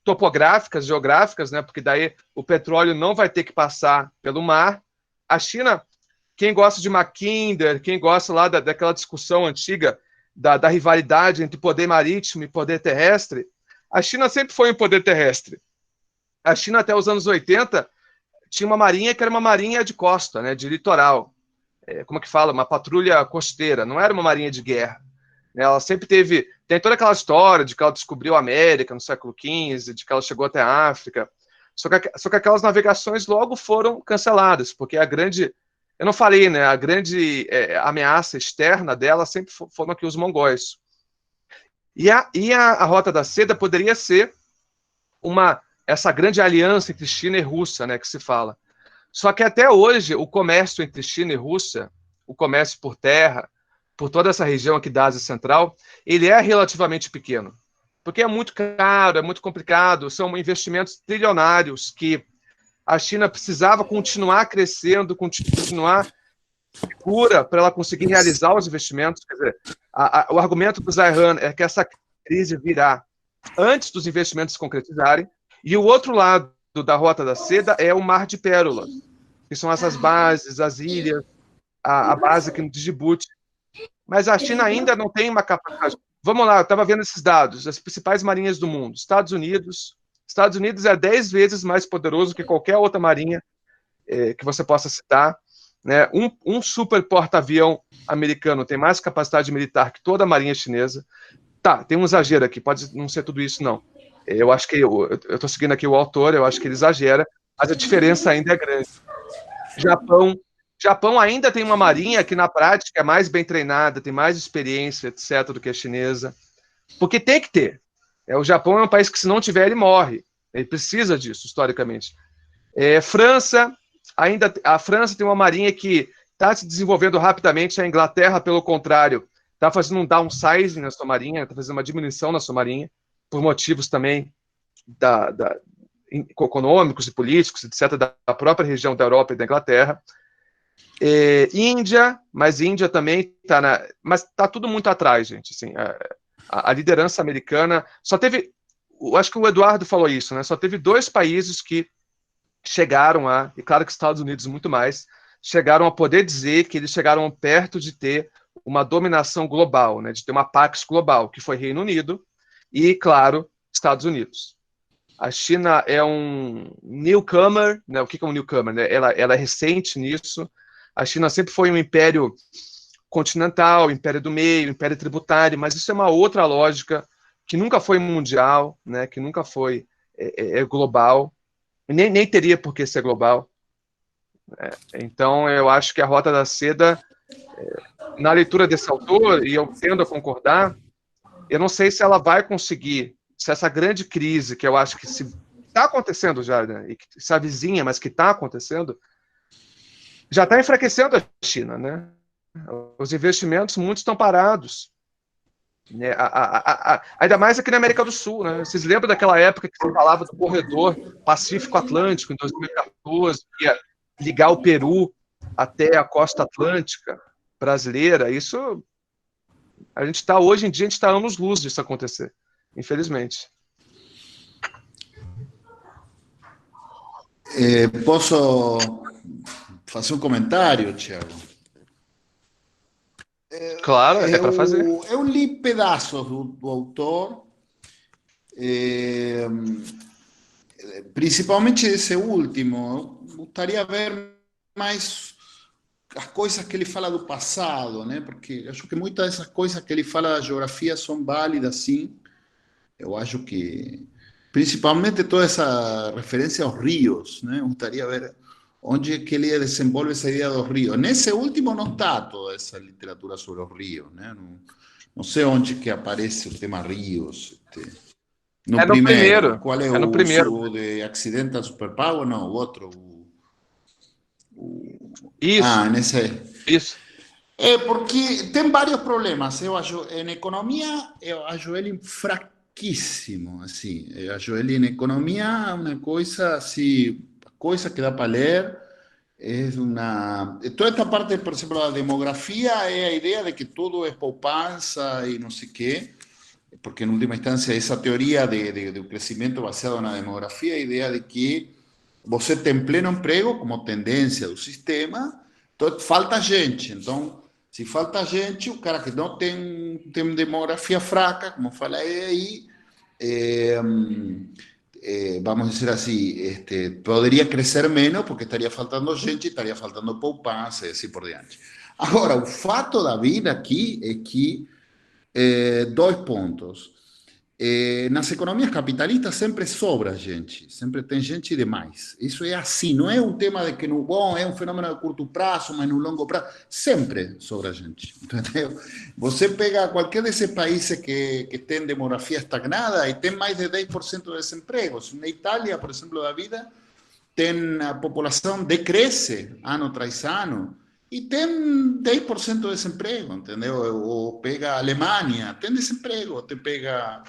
topográficas, geográficas, né, porque daí o petróleo não vai ter que passar pelo mar. A China, quem gosta de Mackinder, quem gosta lá daquela discussão antiga da rivalidade entre poder marítimo e poder terrestre, a China sempre foi um poder terrestre. A China, até os anos 80, tinha uma marinha que era uma marinha de costa, né, de litoral. Como é que fala? Uma patrulha costeira, não era uma marinha de guerra. Ela sempre teve... Tem toda aquela história de que ela descobriu a América no século XV, de que ela chegou até a África. Só que aquelas navegações logo foram canceladas, porque a grande... Eu não falei, né? A grande ameaça externa dela sempre foram aqui os mongóis. E a Rota da Seda poderia ser essa grande aliança entre China e Rússia, né, que se fala. Só que até hoje, o comércio entre China e Rússia, o comércio por terra, por toda essa região aqui da Ásia Central, ele é relativamente pequeno. Porque é muito caro, é muito complicado, são investimentos trilionários que a China precisava continuar crescendo, continuar segura para ela conseguir realizar os investimentos. Quer dizer, o argumento do Zaihan é que essa crise virá antes dos investimentos se concretizarem, e o outro lado da Rota da Seda é o Mar de Pérolas, que são essas bases, as ilhas, a base aqui no Djibouti. Mas a China ainda não tem uma capacidade. Vamos lá, eu estava vendo esses dados, as principais marinhas do mundo. Estados Unidos é 10 vezes mais poderoso que qualquer outra marinha que você possa citar. Né? Um super porta-avião americano tem mais capacidade militar que toda a marinha chinesa. Tá, tem um exagero aqui, pode não ser tudo isso, não. Eu acho que eu estou seguindo aqui o autor, eu acho que ele exagera, mas a diferença ainda é grande. Japão ainda tem uma marinha que, na prática, é mais bem treinada, tem mais experiência, etc., do que a chinesa. Porque tem que ter. O Japão é um país que, se não tiver, ele morre. Ele precisa disso, historicamente. França, a França tem uma marinha que está se desenvolvendo rapidamente. A Inglaterra, pelo contrário, está fazendo um downsizing na sua marinha, está fazendo uma diminuição na sua marinha, por motivos também econômicos e políticos, etc., da própria região da Europa e da Inglaterra. Índia, mas Índia também está mas está tudo muito atrás, gente. Assim, a liderança americana só teve, acho que o Eduardo falou isso, né? Só teve 2 países que chegaram e claro que Estados Unidos muito mais, chegaram a poder dizer que eles chegaram perto de ter uma dominação global, né? De ter uma Pax global, que foi Reino Unido e, claro, Estados Unidos. A China é um newcomer, né? O que é um newcomer? Né? Ela é recente nisso. A China sempre foi um império continental, império do meio, império tributário, mas isso é uma outra lógica que nunca foi mundial, né? Que nunca foi global, nem teria por que ser global. Então, eu acho que a Rota da Seda, na leitura desse autor, e eu tendo a concordar, eu não sei se ela vai conseguir, se essa grande crise, que eu acho que está acontecendo já, né, e que se avizinha, mas que está acontecendo, já está enfraquecendo a China, né? Os investimentos, muitos estão parados. Né? Ainda mais aqui na América do Sul, né? Vocês lembram daquela época que se falava do corredor Pacífico-Atlântico, em 2014, que ia ligar o Peru até a costa atlântica brasileira? Isso, hoje em dia, a gente está anos-luz disso acontecer, infelizmente.
Posso fazer um comentário, Thiago?
Claro, é para fazer.
Eu li pedaços do autor, principalmente esse último. Eu gostaria de ver mais as coisas que ele fala do passado, né? Porque acho que muitas dessas coisas que ele fala da geografia são válidas, sim. Eu acho que, principalmente toda essa referência aos rios, né? Eu gostaria de ver onde é que ele desenvolve essa ideia dos rios. Nesse último não está toda essa literatura sobre os rios, né? Não sei onde que aparece o tema rios. No
No
primeiro,
primeiro.
qual é
No
o
primeiro.
de Accidental Superpower? Não, o outro.
Isso,
nesse.
isso.
Porque tem vários problemas. Eu acho, em economia, eu acho ele fraquíssimo. Assim. Eu acho ele em economia uma coisa assim, coisa que dá para ler. É uma... Toda esta parte, por exemplo, da demografia é a ideia de que tudo é poupança e não sei o quê. Porque, en última instancia, esa teoría de un crecimiento basado en la demografía, idea de que você tem pleno emprego como tendência do sistema, então falta gente. Então, se falta gente, o cara que não tem demografia fraca, como falei aí, vamos dizer assim, poderia crescer menos porque estaria faltando gente, estaria faltando poupança e assim por diante. Agora, o fato da vida aqui é que 2 pontos. Nas economias capitalistas sempre sobra gente, sempre tem gente demais. Isso é assim, não é um tema de que no bom é um fenômeno de curto prazo, mas no longo prazo sempre sobra gente, entendeu? Você pega qualquer desses países que tem demografia estagnada e tem mais de 10% de desemprego. Na Itália, por exemplo, da vida, tem a população decresce ano tras ano e tem 10% de desemprego, entendeu? Ou pega a Alemanha, tem desemprego, te pega...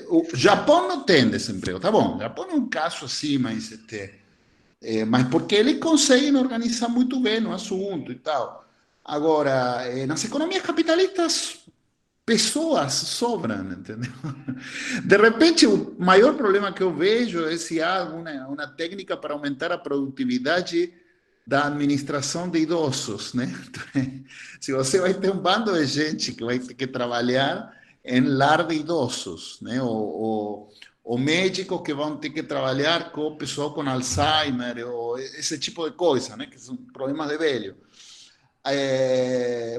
o Japão não tem desemprego, tá bom, o Japão é um caso assim, mas porque eles conseguem organizar muito bem o assunto e tal. Agora, nas economias capitalistas, pessoas sobram, entendeu? De repente, o maior problema que eu vejo é se há uma técnica para aumentar a produtividade da administração de idosos, né? Se você vai ter um bando de gente que vai ter que trabalhar em lar de idosos, né? Ou médicos que vão ter que trabalhar com o pessoal com Alzheimer, ou esse tipo de coisa, né? Que são problemas de velho.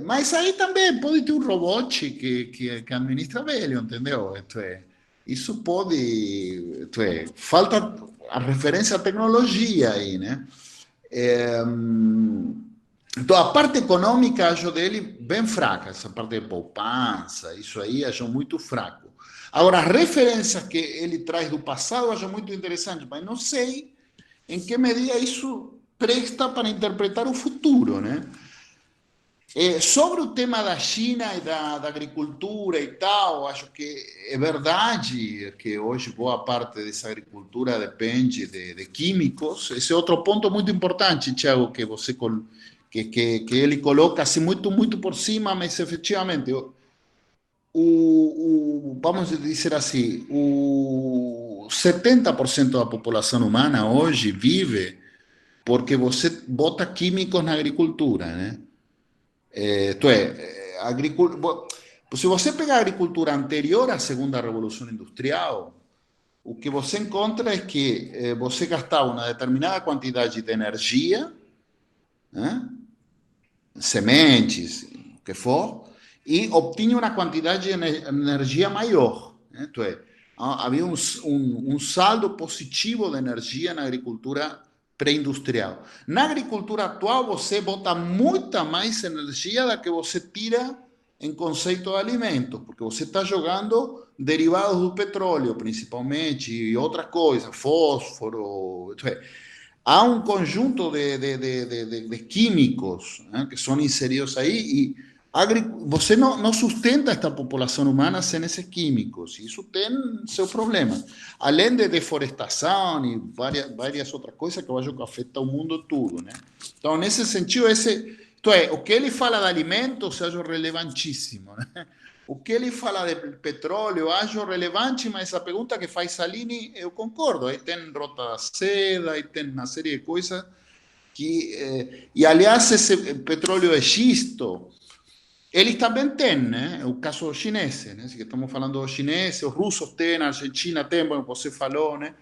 Mas aí também pode ter um robô que administra velho, entendeu? Isso pode. Falta a referência à tecnologia aí, né? Então, a parte econômica, acho dele bem fraca, essa parte de poupança, isso aí, acho muito fraco. Agora, as referências que ele traz do passado eu acho muito interessante, mas não sei em que medida isso presta para interpretar o futuro, né? Sobre o tema da China e da agricultura e tal, acho que é verdade que hoje boa parte dessa agricultura depende de químicos. Esse é outro ponto muito importante, Thiago, que você que ele coloca assim muito por cima, mas efetivamente vamos dizer assim, o 70% da população humana hoje vive porque você bota químicos na agricultura, né? Se você pegar a agricultura anterior à segunda revolução industrial, o que você encontra é que você gastava uma determinada quantidade de energia, né? Sementes, o que for, e obtinha uma quantidade de energia maior. Né? Então, havia um saldo positivo de energia na agricultura pré-industrial. Na agricultura atual, você bota muita mais energia da que você tira em conceito de alimentos, porque você está jogando derivados do petróleo, principalmente, e outras coisas, fósforo. Há um conjunto de químicos, né, que são inseridos aí e você não sustenta esta população humana sem esses químicos. Isso tem seu problema. Além de deforestação e várias outras coisas que eu acho que afetam o mundo todo. Né? Então, nesse sentido, o que ele fala de alimentos eu acho relevantíssimo. Né? O que ele fala de petróleo eu acho relevante, mas a pergunta que faz Salini, eu concordo. Aí tem Rota da Seda, aí tem uma série de coisas que... e, aliás, esse petróleo de xisto, eles também têm, né? O caso chinês, né? Que estamos falando dos chineses, os russos têm, a Argentina tem, como você falou, né?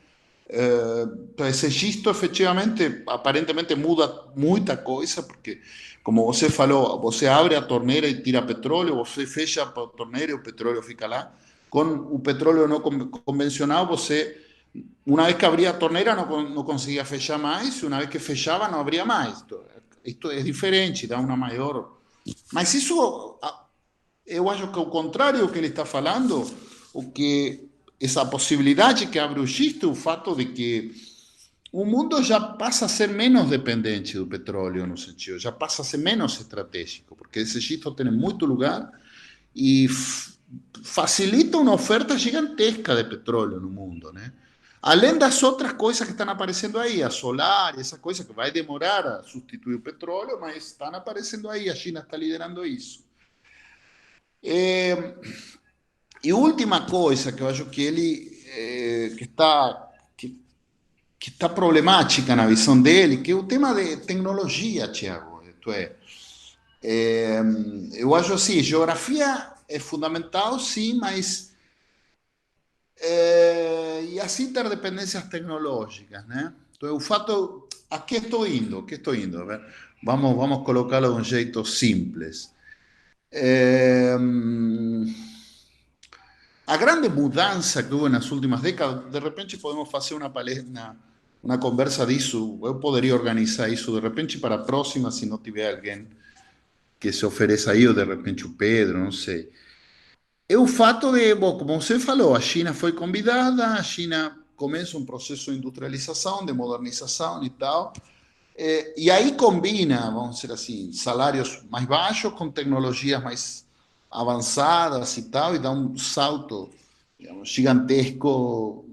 Esse xisto, efetivamente, aparentemente muda muita coisa, porque, como você falou, você abre a torneira e tira petróleo, você fecha a torneira e o petróleo fica lá. Com o petróleo não convencional, você, uma vez que abria a torneira, não conseguia fechar mais, e uma vez que fechava, não abria mais. Isto é diferente, dá uma maior... Mas isso, eu acho que ao contrário do que ele está falando, o que essa possibilidade que abre o xisto, o fato de que o mundo já passa a ser menos dependente do petróleo, no sentido, já passa a ser menos estratégico, porque esse xisto tem muito lugar e facilita uma oferta gigantesca de petróleo no mundo, né? Além das outras coisas que estão aparecendo aí, a solar, essa coisa que vai demorar a substituir o petróleo, mas estão aparecendo aí, a China está liderando isso. E última coisa que eu acho que ele que está problemática na visão dele, que é o tema de tecnologia, Tiago. Eu acho assim, geografia é fundamental, sim, mas e as interdependências tecnológicas, né? Então, o fato, a que estou indo? A ver, vamos colocá-lo de um jeito simples. A grande mudança que houve nas últimas décadas, de repente podemos fazer uma palestra, uma conversa disso, eu poderia organizar isso de repente para a próxima, se não tiver alguém que se ofereça aí, ou de repente o Pedro, não sei. É o fato de, bom, como você falou, a China foi convidada, a China começa um processo de industrialização, de modernização e tal, e aí combina, vamos dizer assim, salários mais baixos com tecnologias mais avançadas e tal, e dá um salto, digamos, gigantesco,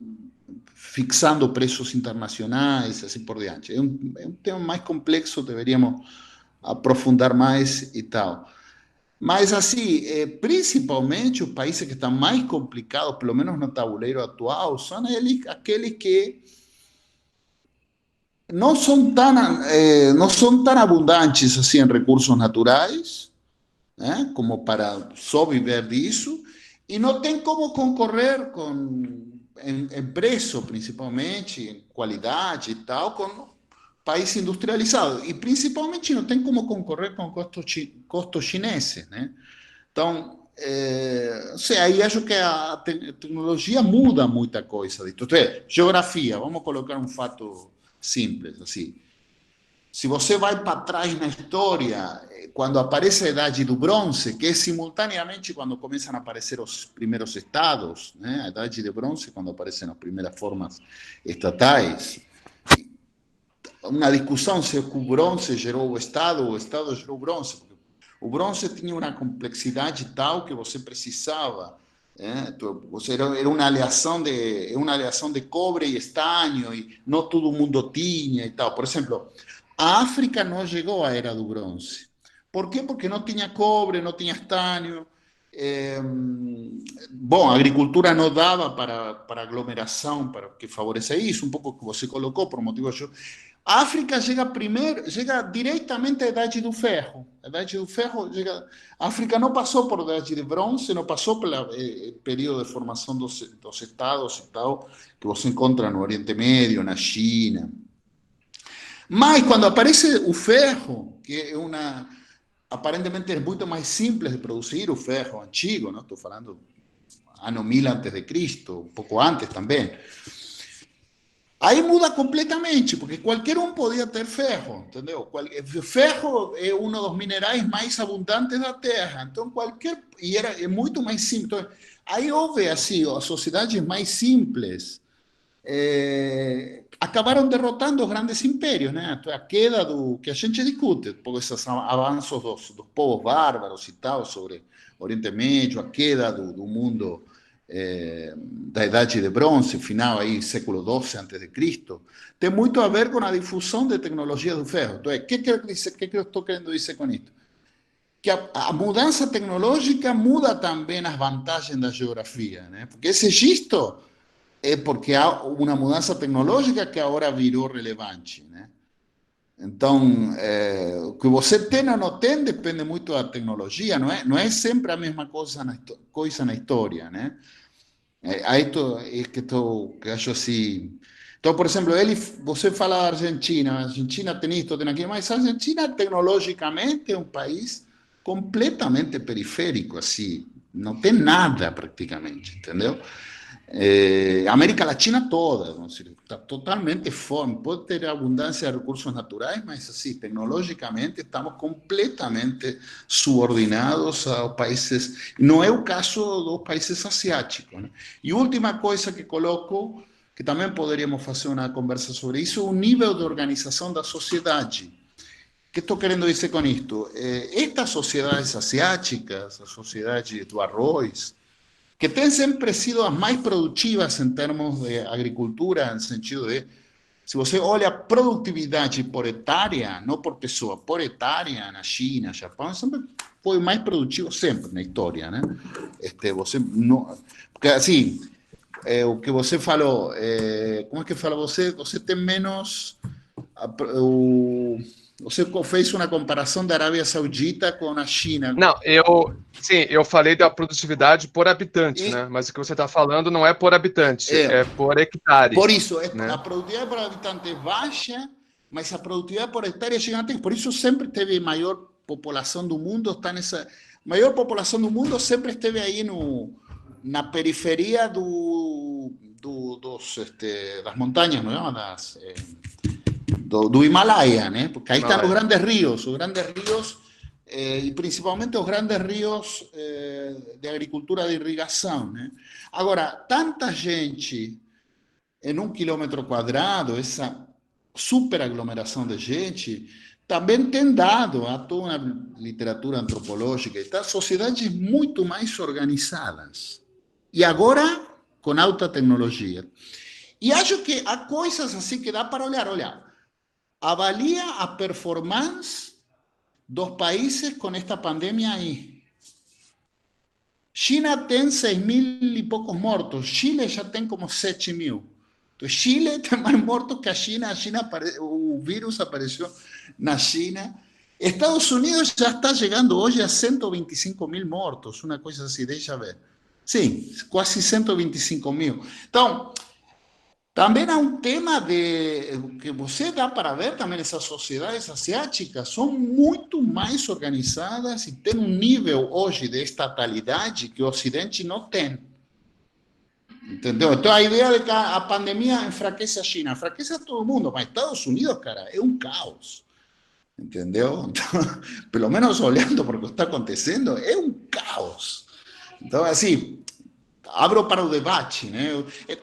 fixando preços internacionais, assim por diante. É um tema mais complexo, deveríamos aprofundar mais e tal. Mas, assim, principalmente os países que estão mais complicados, pelo menos no tabuleiro atual, são aqueles que não são tão abundantes assim em recursos naturais, né, como para só viver disso, e não tem como concorrer em preço, principalmente, em qualidade e tal, com países industrializados. E principalmente não tem como concorrer com custos chineses, né? Então, aí acho que a tecnologia muda muita coisa. Então, geografia, vamos colocar um fato simples, assim. se você vai para trás na história, quando aparece a Idade do Bronze, que é simultaneamente quando começam a aparecer os primeiros estados, né? A Idade do Bronze, quando aparecem as primeiras formas estatais, uma discussão se o bronze gerou o Estado gerou o bronze. O bronze tinha uma complexidade tal que você precisava. Era uma aleação de cobre e estanho, e não todo mundo tinha e tal. Por exemplo, a África não chegou à era do bronze. Por quê? Porque não tinha cobre, não tinha estanho. Bom, a agricultura não dava para aglomeração, para que favoreça isso, um pouco que você colocou, por motivos. A África chega diretamente à Idade do Ferro. A Idade do Ferro chega. A África não passou por Idade de Bronze, não passou pelo período de formação dos estados e tal, que você encontra no Oriente Médio, na China. Mas quando aparece o ferro, que é aparentemente é muito mais simples de produzir, o ferro antigo, não estou falando ano 1000 antes de Cristo, um pouco antes também. Aí muda completamente, porque qualquer um podia ter ferro, entendeu? Ferro é um dos minerais mais abundantes da Terra, então é muito mais simples. Então, aí houve assim, as sociedades mais simples acabaram derrotando os grandes impérios, né? A queda do que a gente discute, por esses avanços dos povos bárbaros e tal sobre Oriente Médio, a queda do mundo da Idade de Bronze, final aí século XII antes de Cristo, tem muito a ver com a difusão de tecnologia do ferro. Então, o que eu estou querendo dizer com isso? Que a mudança tecnológica muda também as vantagens da geografia, né? Porque esse gisto é porque há uma mudança tecnológica que agora virou relevante, né? Então, o que você tem ou não tem depende muito da tecnologia, não é sempre a mesma coisa na história, né? Aí que acho assim. Então, por exemplo, você fala da Argentina, a Argentina tem isto, tem aquilo, mas a Argentina tecnologicamente é um país completamente periférico, assim, não tem nada praticamente, entendeu? América Latina toda, está totalmente fome, pode ter abundância de recursos naturais, mas assim, tecnologicamente estamos completamente subordinados aos países, não é o caso dos países asiáticos, né? E última coisa que coloco, que também poderíamos fazer uma conversa sobre isso, é o nível de organização da sociedade. O que estou querendo dizer com isto? Estas sociedades asiáticas, a sociedade do arroz, que têm sempre sido as mais produtivas em termos de agricultura, no sentido de, se você olha a produtividade por hectare, não por pessoa, por hectare, na China, Japão, sempre foi mais produtivo, sempre na história, né? Você não, porque assim, o que você falou, como é que fala você? Você tem menos. Você fez uma comparação da Arábia Saudita com a China.
Não, eu falei da produtividade por habitante, né? Mas o que você está falando não é por habitante, é por hectare.
Por isso,
né?
A produtividade por habitante é baixa, mas a produtividade por hectare é gigante. Por isso sempre teve maior população do mundo, está nessa maior população do mundo sempre esteve aí na periferia das montanhas, não é? Do Himalaia, né? Porque aí estão os grandes rios e principalmente os grandes rios de agricultura de irrigação, né? Agora, tanta gente em 1 quilômetro quadrado, essa super aglomeração de gente, também tem dado a toda uma literatura antropológica e tal, sociedades muito mais organizadas. E agora, com alta tecnologia. E acho que há coisas assim que dá para olhar. Olha, avalia a performance dos países com esta pandemia aí. China tem 6.000 e poucos mortos, Chile já tem como 7.000. Então, Chile tem mais mortos que a China. O vírus apareceu na China. Estados Unidos já está chegando hoje a 125.000 mortos, uma coisa assim, deixa ver. Sim, quase 125.000. Então, também há um tema que você dá para ver também, essas sociedades asiáticas são muito mais organizadas e têm um nível hoje de estatalidade que o Ocidente não tem. Entendeu? Então a ideia de que a pandemia enfraquece a China, enfraquece a todo mundo, mas Estados Unidos, cara, é um caos. entendeu? Então, pelo menos olhando para o que está acontecendo, é um caos. Então, assim, abro para o debate, né?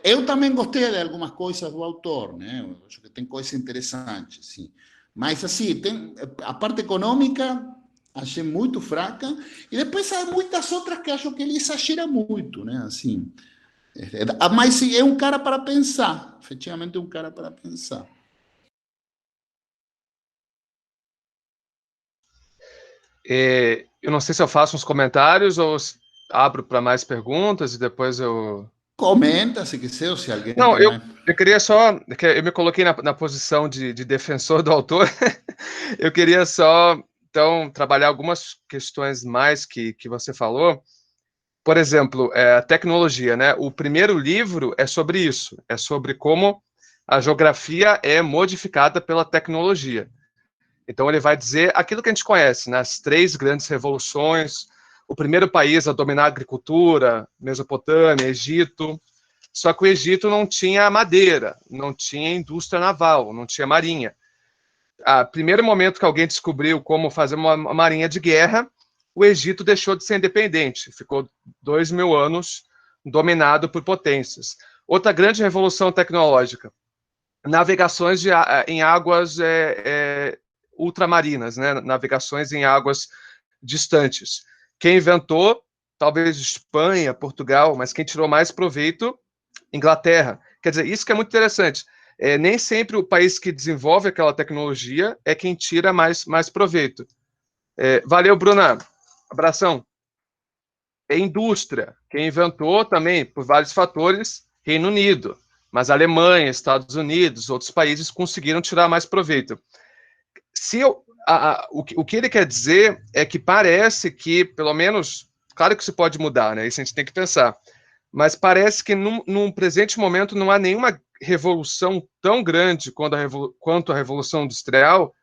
Eu também gostei de algumas coisas do autor, né? Eu acho que tem coisas interessantes, sim. Mas, assim, tem, a parte econômica achei muito fraca, e depois há muitas outras que acho que ele exagera muito, né? Assim, mas sim, é um cara para pensar, efetivamente é um cara para pensar.
Eu não sei se eu faço uns comentários ou abro para mais perguntas e depois eu.
Comenta se quiser, ou se alguém
Não,
tem mais.
eu queria só. Eu me coloquei na posição de defensor do autor. Eu queria só, então, trabalhar algumas questões mais que você falou. Por exemplo, a tecnologia, né? O primeiro livro é sobre isso, é sobre como a geografia é modificada pela tecnologia. Então, ele vai dizer aquilo que a gente conhece, né? As três grandes revoluções, o primeiro país a dominar a agricultura, Mesopotâmia, Egito. Só que o Egito não tinha madeira, não tinha indústria naval, não tinha marinha. O primeiro momento que alguém descobriu como fazer uma marinha de guerra, o Egito deixou de ser independente, ficou 2.000 anos dominado por potências. Outra grande revolução tecnológica, navegações em águas ultramarinas, né? Navegações em águas distantes. Quem inventou, talvez Espanha, Portugal, mas quem tirou mais proveito, Inglaterra. Quer dizer, isso que é muito interessante. Nem sempre o país que desenvolve aquela tecnologia é quem tira mais proveito. Valeu, Bruna. Abração. É indústria. Quem inventou também, por vários fatores, Reino Unido. Mas Alemanha, Estados Unidos, outros países conseguiram tirar mais proveito. Se eu, o que ele quer dizer é que parece que, pelo menos, claro que isso pode mudar, né? Isso a gente tem que pensar. Mas parece que num presente momento não há nenhuma revolução tão grande quanto a Revolução Industrial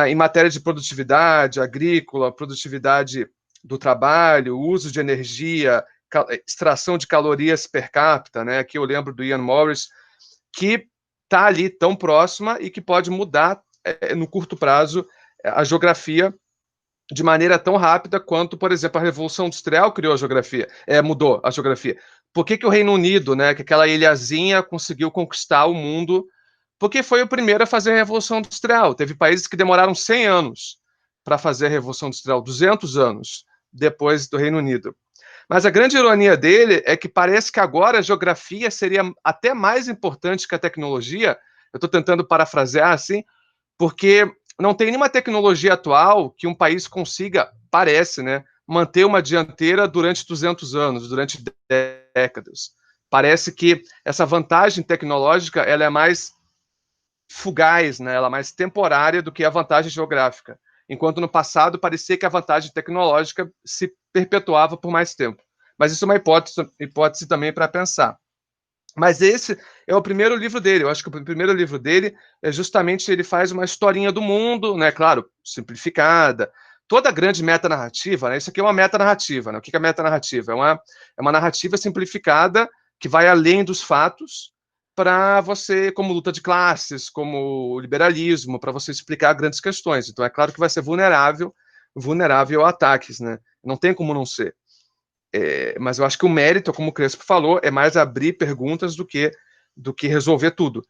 em matéria de produtividade agrícola, produtividade do trabalho, uso de energia, extração de calorias per capita, né? Aqui eu lembro do Ian Morris, que está ali tão próxima e que pode mudar no curto prazo a geografia de maneira tão rápida quanto, por exemplo, a Revolução Industrial criou a geografia, mudou a geografia. Por que o Reino Unido, né, que aquela ilhazinha conseguiu conquistar o mundo? Porque foi o primeiro a fazer a Revolução Industrial. Teve países que demoraram 100 anos para fazer a Revolução Industrial, 200 anos depois do Reino Unido. Mas a grande ironia dele é que parece que agora a geografia seria até mais importante que a tecnologia. Eu estou tentando parafrasear assim, porque não tem nenhuma tecnologia atual que um país consiga, parece, né, manter uma dianteira durante 200 anos, durante décadas. Parece que essa vantagem tecnológica ela é mais fugaz, né, ela é mais temporária do que a vantagem geográfica. Enquanto no passado parecia que a vantagem tecnológica se perpetuava por mais tempo. Mas isso é uma hipótese também para pensar. Mas esse é o primeiro livro dele. Eu acho que o primeiro livro dele é justamente ele faz uma historinha do mundo, né? Claro, simplificada. Toda grande metanarrativa, né? Isso aqui é uma metanarrativa, né? O que é metanarrativa? É uma narrativa simplificada que vai além dos fatos para você, como luta de classes, como liberalismo, para você explicar grandes questões. Então, é claro que vai ser vulnerável a ataques, né? Não tem como não ser. Mas eu acho que o mérito, como o Crespo falou, é mais abrir perguntas do que resolver tudo.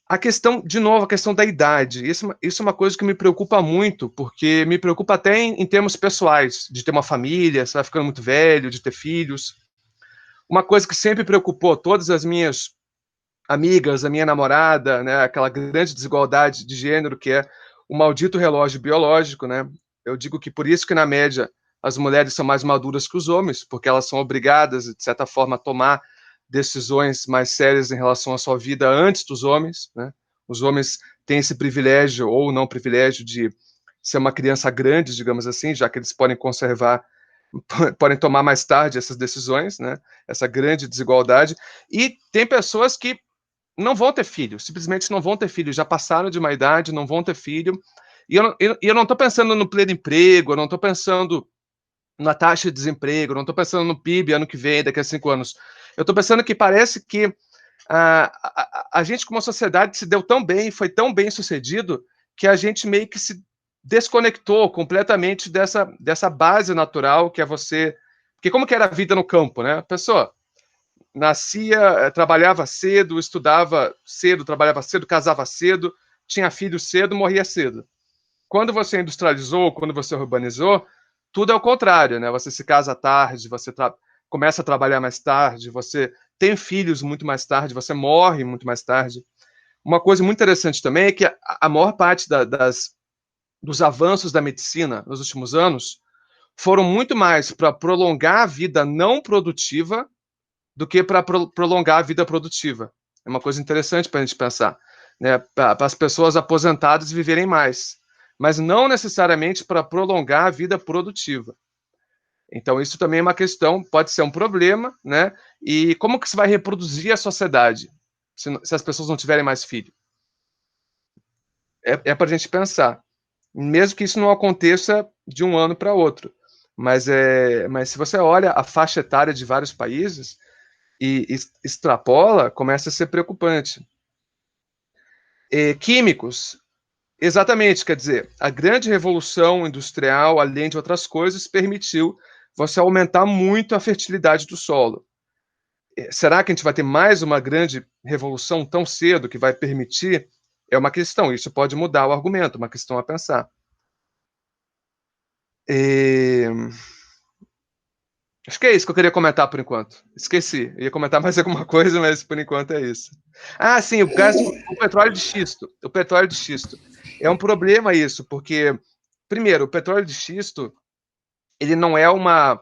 A questão, de novo, a questão da idade. Isso é uma coisa que me preocupa muito, porque me preocupa até em termos pessoais, de ter uma família, você vai ficando muito velho, de ter filhos. Uma coisa que sempre preocupou todas as minhas amigas, a minha namorada, né, aquela grande desigualdade de gênero que é o maldito relógio biológico, né? Eu digo que por isso que, na média, as mulheres são mais maduras que os homens, porque elas são obrigadas, de certa forma, a tomar decisões mais sérias em relação à sua vida antes dos homens, né? Os homens têm esse privilégio ou não privilégio de ser uma criança grande, digamos assim, já que eles podem conservar, podem tomar mais tarde essas decisões, né? Essa grande desigualdade. E tem pessoas que não vão ter filho, simplesmente não vão ter filho, já passaram de uma idade, não vão ter filho. E eu não estou pensando no pleno emprego, eu não estou pensando na taxa de desemprego, eu não estou pensando no PIB ano que vem, daqui a 5 anos. Eu estou pensando que parece que a gente, como sociedade, se deu tão bem, foi tão bem sucedido, que a gente meio que se desconectou completamente dessa base natural que é você... Porque como que era a vida no campo, né? A pessoa nascia, trabalhava cedo, estudava cedo, trabalhava cedo, casava cedo, tinha filho cedo, morria cedo. Quando você industrializou, quando você urbanizou, tudo é o contrário, né? Você se casa tarde, você começa a trabalhar mais tarde, você tem filhos muito mais tarde, você morre muito mais tarde. Uma coisa muito interessante também é que a maior parte dos avanços da medicina nos últimos anos foram muito mais para prolongar a vida não produtiva do que para prolongar a vida produtiva. É uma coisa interessante para a gente pensar, né? Para as pessoas aposentadas viverem mais, mas não necessariamente para prolongar a vida produtiva. Então, isso também é uma questão, pode ser um problema, né? E como que se vai reproduzir a sociedade se as pessoas não tiverem mais filho? É para a gente pensar. Mesmo que isso não aconteça de um ano para outro. Mas se você olha a faixa etária de vários países e extrapola, começa a ser preocupante. Químicos, exatamente, quer dizer, a grande revolução industrial, além de outras coisas, permitiu você aumentar muito a fertilidade do solo. Será que a gente vai ter mais uma grande revolução tão cedo que vai permitir? É uma questão, isso pode mudar o argumento, uma questão a pensar. Acho que é isso que eu queria comentar por enquanto. Esqueci. Eu ia comentar mais alguma coisa, mas por enquanto é isso. Ah, sim, o petróleo de xisto. O petróleo de xisto. É um problema isso, porque, primeiro, o petróleo de xisto, ele não é uma.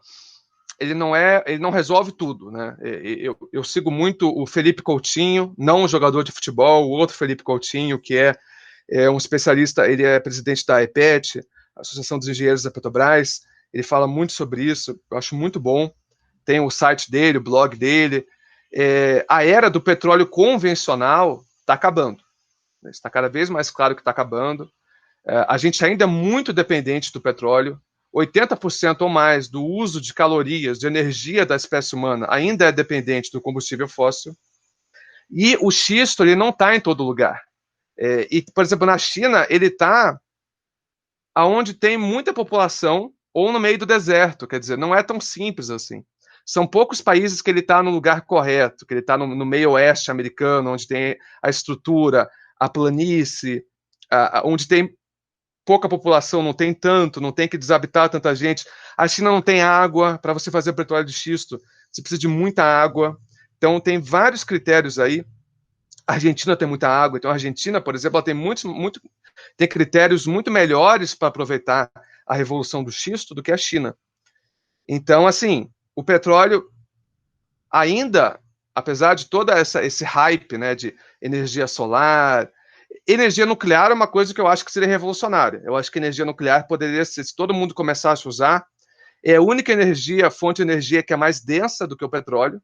Ele não resolve tudo, né? Eu sigo muito o Felipe Coutinho, não um jogador de futebol, o outro Felipe Coutinho, que é um especialista, ele é presidente da AEPET, Associação dos Engenheiros da Petrobras. Ele fala muito sobre isso, eu acho muito bom. Tem o site dele, o blog dele. A era do petróleo convencional está acabando. Está cada vez mais claro que está acabando. A gente ainda é muito dependente do petróleo. 80% ou mais do uso de calorias, de energia da espécie humana ainda é dependente do combustível fóssil. E o xisto ele não está em todo lugar. E, por exemplo, na China, ele está onde tem muita população ou no meio do deserto, quer dizer, não é tão simples assim. São poucos países que ele está no lugar correto, que ele está no meio oeste americano, onde tem a estrutura, a planície, onde tem pouca população, não tem tanto, não tem que desabitar tanta gente. A China não tem água, para você fazer petróleo de xisto, você precisa de muita água. Então, tem vários critérios aí. A Argentina tem muita água, então a Argentina, por exemplo, ela tem tem critérios muito melhores para aproveitar a revolução do xisto do que a China. Então, assim, o petróleo ainda, apesar de toda esse hype, né, de energia solar, energia nuclear é uma coisa que eu acho que seria revolucionária. Eu acho que energia nuclear poderia ser, se todo mundo começasse a usar, é a única energia, fonte de energia que é mais densa do que o petróleo.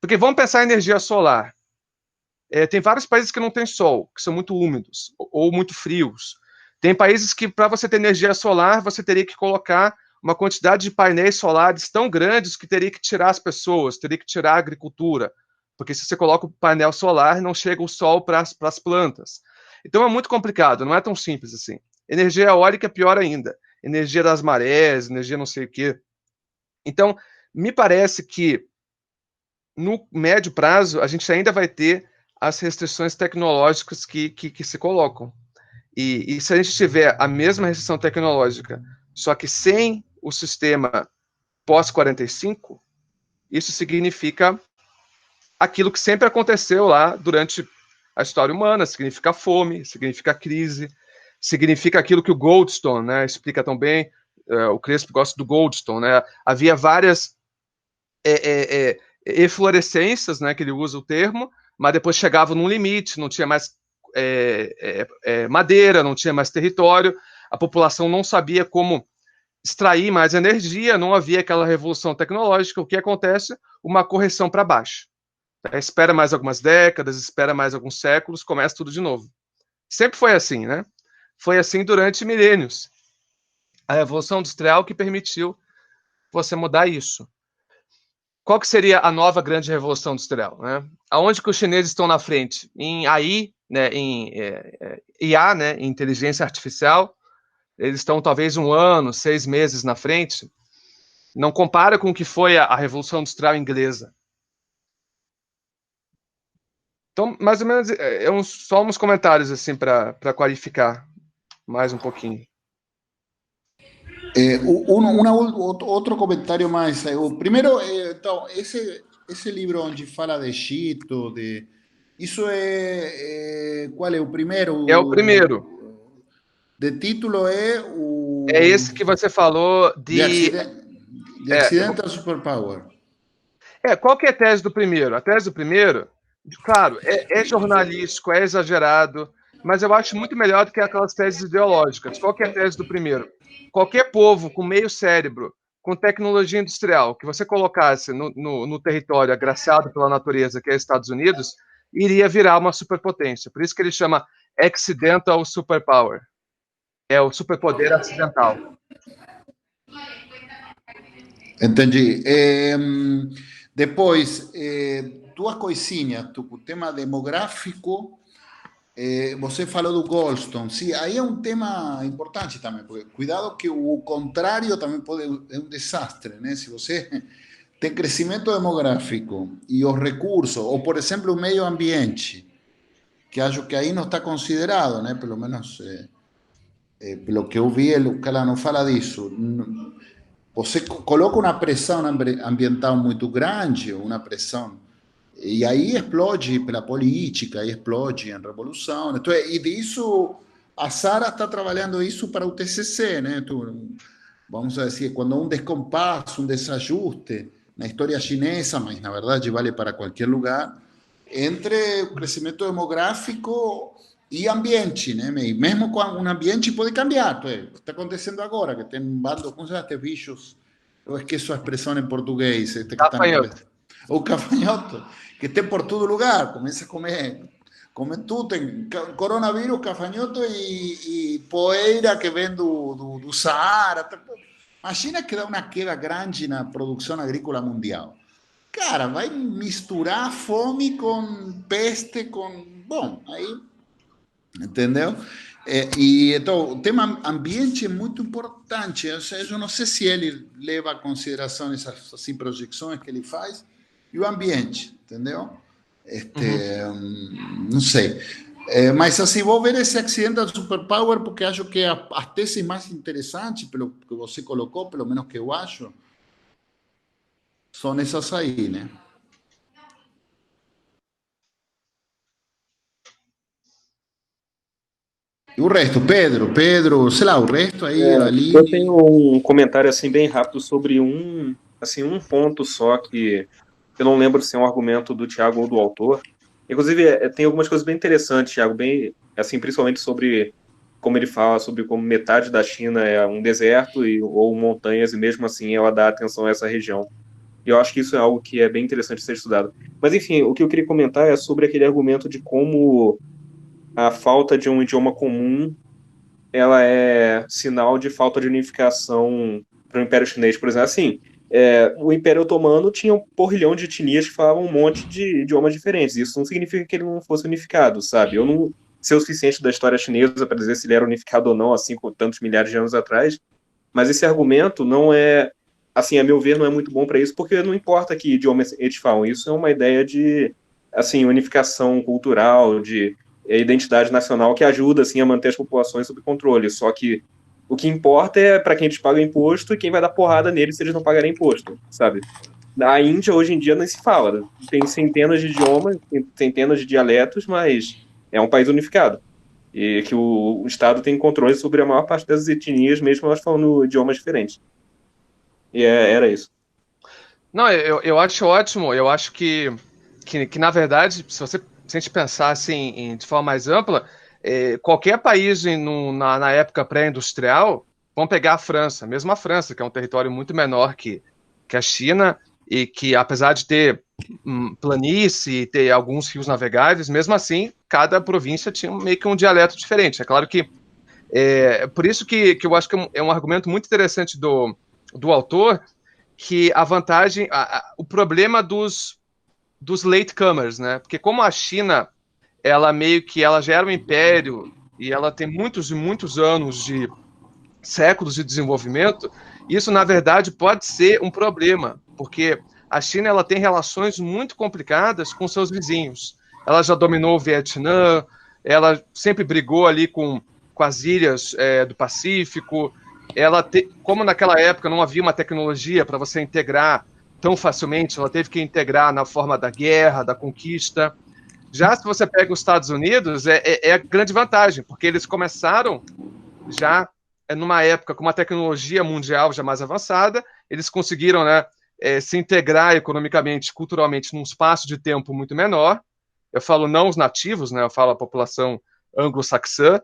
Porque vamos pensar em energia solar. Tem vários países que não têm sol, que são muito úmidos ou muito frios. Tem países que, para você ter energia solar, você teria que colocar uma quantidade de painéis solares tão grandes que teria que tirar as pessoas, teria que tirar a agricultura. Porque se você coloca o painel solar, não chega o sol para as plantas. Então é muito complicado, não é tão simples assim. Energia eólica é pior ainda. Energia das marés, energia não sei o quê. Então, me parece que no médio prazo, a gente ainda vai ter as restrições tecnológicas que se colocam. E se a gente tiver a mesma restrição tecnológica, só que sem o sistema pós-45, isso significa aquilo que sempre aconteceu lá durante a história humana, significa fome, significa crise, significa aquilo que o Goldstone, né, explica tão bem, o Crespo gosta do Goldstone, né, havia várias eflorescências, né, que ele usa o termo, mas depois chegava num limite, não tinha mais madeira, não tinha mais território, a população não sabia como extrair mais energia, não havia aquela revolução tecnológica. O que acontece? Uma correção para baixo. Espera mais algumas décadas, espera mais alguns séculos, começa tudo de novo. Sempre foi assim, né? Foi assim durante milênios. A Revolução Industrial que permitiu você mudar isso. Qual que seria a nova grande revolução industrial, né? Aonde que os chineses estão na frente? Aí, né, em IA, né, em inteligência artificial. Eles estão talvez 1 ano, 6 meses na frente. Não compara com o que foi a Revolução Industrial Inglesa. Então, mais ou menos, só uns comentários assim para qualificar mais um pouquinho.
Outro comentário mais. Primeiro, então, esse livro onde fala de Egito, isso qual é o primeiro?
É o primeiro.
De título é
É esse que você falou
de Accidental Superpower.
Qual que é a tese do primeiro? A tese do primeiro, claro, é jornalístico, é exagerado, mas eu acho muito melhor do que aquelas teses ideológicas. Qual que é a tese do primeiro? Qualquer povo com meio cérebro, com tecnologia industrial, que você colocasse no território agraciado pela natureza, que é Estados Unidos, iria virar uma superpotência. Por isso que ele chama Accidental Superpower. É o superpoder acidental.
Entendi. Depois, duas coisinhas. O tema demográfico, você falou do Goldstone. Sim, aí é um tema importante também, porque cuidado que o contrário também é um desastre, né? Se você tem crescimento demográfico e os recursos, ou por exemplo o meio ambiente, que acho que aí não está considerado, né? Pelo menos pelo que eu vi, o cara não fala disso. Você coloca uma pressão ambiental muito grande, uma pressão, e aí explode pela política, aí explode em revolução. Então, e disso, a Sara está trabalhando isso para o TCC, né? Vamos dizer, quando um descompasso, um desajuste na história chinesa, mas na verdade vale para qualquer lugar, entre o crescimento demográfico e ambiente, né? E mesmo com um ambiente pode cambiar. Está acontecendo agora, que tem um bando, como se chama estes bichos? Eu esqueço a expressão em português. Este que
Gafanhoto.
o gafanhoto, que tem por todo lugar, começa a comer. Come tudo, tem coronavírus, gafanhoto e poeira que vem do Saara. Imagina que dá uma queda grande na produção agrícola mundial. Cara, vai misturar fome com peste, com... Bom, aí... Entendeu? Então, o tema ambiente é muito importante. Ou seja, eu não sei se ele leva em consideração essas assim, projeções que ele faz. E o ambiente, entendeu? Não sei. Mas assim, vou ver esse Accidental Superpower porque acho que as teses mais interessantes, pelo que você colocou, pelo menos que eu acho, são essas aí, né? E o resto, Pedro, sei lá, o resto aí, a
Eu tenho
Aline.
um comentário assim bem rápido sobre um ponto só que eu não lembro se é um argumento do Thiago ou do autor. Inclusive, tem algumas coisas bem interessantes, Thiago, bem assim, principalmente sobre como ele fala sobre como metade da China é um deserto ou montanhas e mesmo assim ela dá atenção a essa região. E eu acho que isso é algo que é bem interessante ser estudado. Mas enfim, o que eu queria comentar é sobre aquele argumento de como a falta de um idioma comum ela é sinal de falta de unificação para o Império Chinês, por exemplo. Assim, o Império Otomano tinha um porrilhão de etnias que falavam um monte de idiomas diferentes. Isso não significa que ele não fosse unificado, sabe? Eu não sei o suficiente da história chinesa para dizer se ele era unificado ou não, assim, com tantos milhares de anos atrás, mas esse argumento não é, assim, a meu ver, não é muito bom para isso, porque não importa que idioma eles falam, isso é uma ideia de, assim, unificação cultural, de identidade nacional que ajuda, assim, a manter as populações sob controle, só que o que importa é para quem eles pagam imposto e quem vai dar porrada neles se eles não pagarem imposto, sabe? Na Índia, hoje em dia, nem se fala. Tem centenas de idiomas, tem centenas de dialetos, mas é um país unificado. E que o Estado tem controle sobre a maior parte das etnias, mesmo elas falando idiomas diferentes. E era isso.
Não, eu acho ótimo. Eu acho que na verdade, se a gente pensar assim, de forma mais ampla, qualquer país na época pré-industrial, vamos pegar a França, mesmo a França, que é um território muito menor que a China, e que apesar de ter planície e ter alguns rios navegáveis, mesmo assim, cada província tinha meio que um dialeto diferente. É claro que por isso que eu acho que é um argumento muito interessante do autor, que a vantagem, o problema dos latecomers, né? Porque como a China ela meio que ela já era um império e ela tem muitos e muitos anos de séculos de desenvolvimento, isso na verdade pode ser um problema, porque a China ela tem relações muito complicadas com seus vizinhos. Ela já dominou o Vietnã, ela sempre brigou ali com as ilhas do Pacífico. Como naquela época não havia uma tecnologia para você integrar tão facilmente, ela teve que integrar na forma da guerra, da conquista. Já se você pega os Estados Unidos, é grande vantagem, porque eles começaram já numa época com uma tecnologia mundial já mais avançada, eles conseguiram, né, se integrar economicamente, culturalmente, num espaço de tempo muito menor. Eu falo não os nativos, né, eu falo a população anglo-saxã,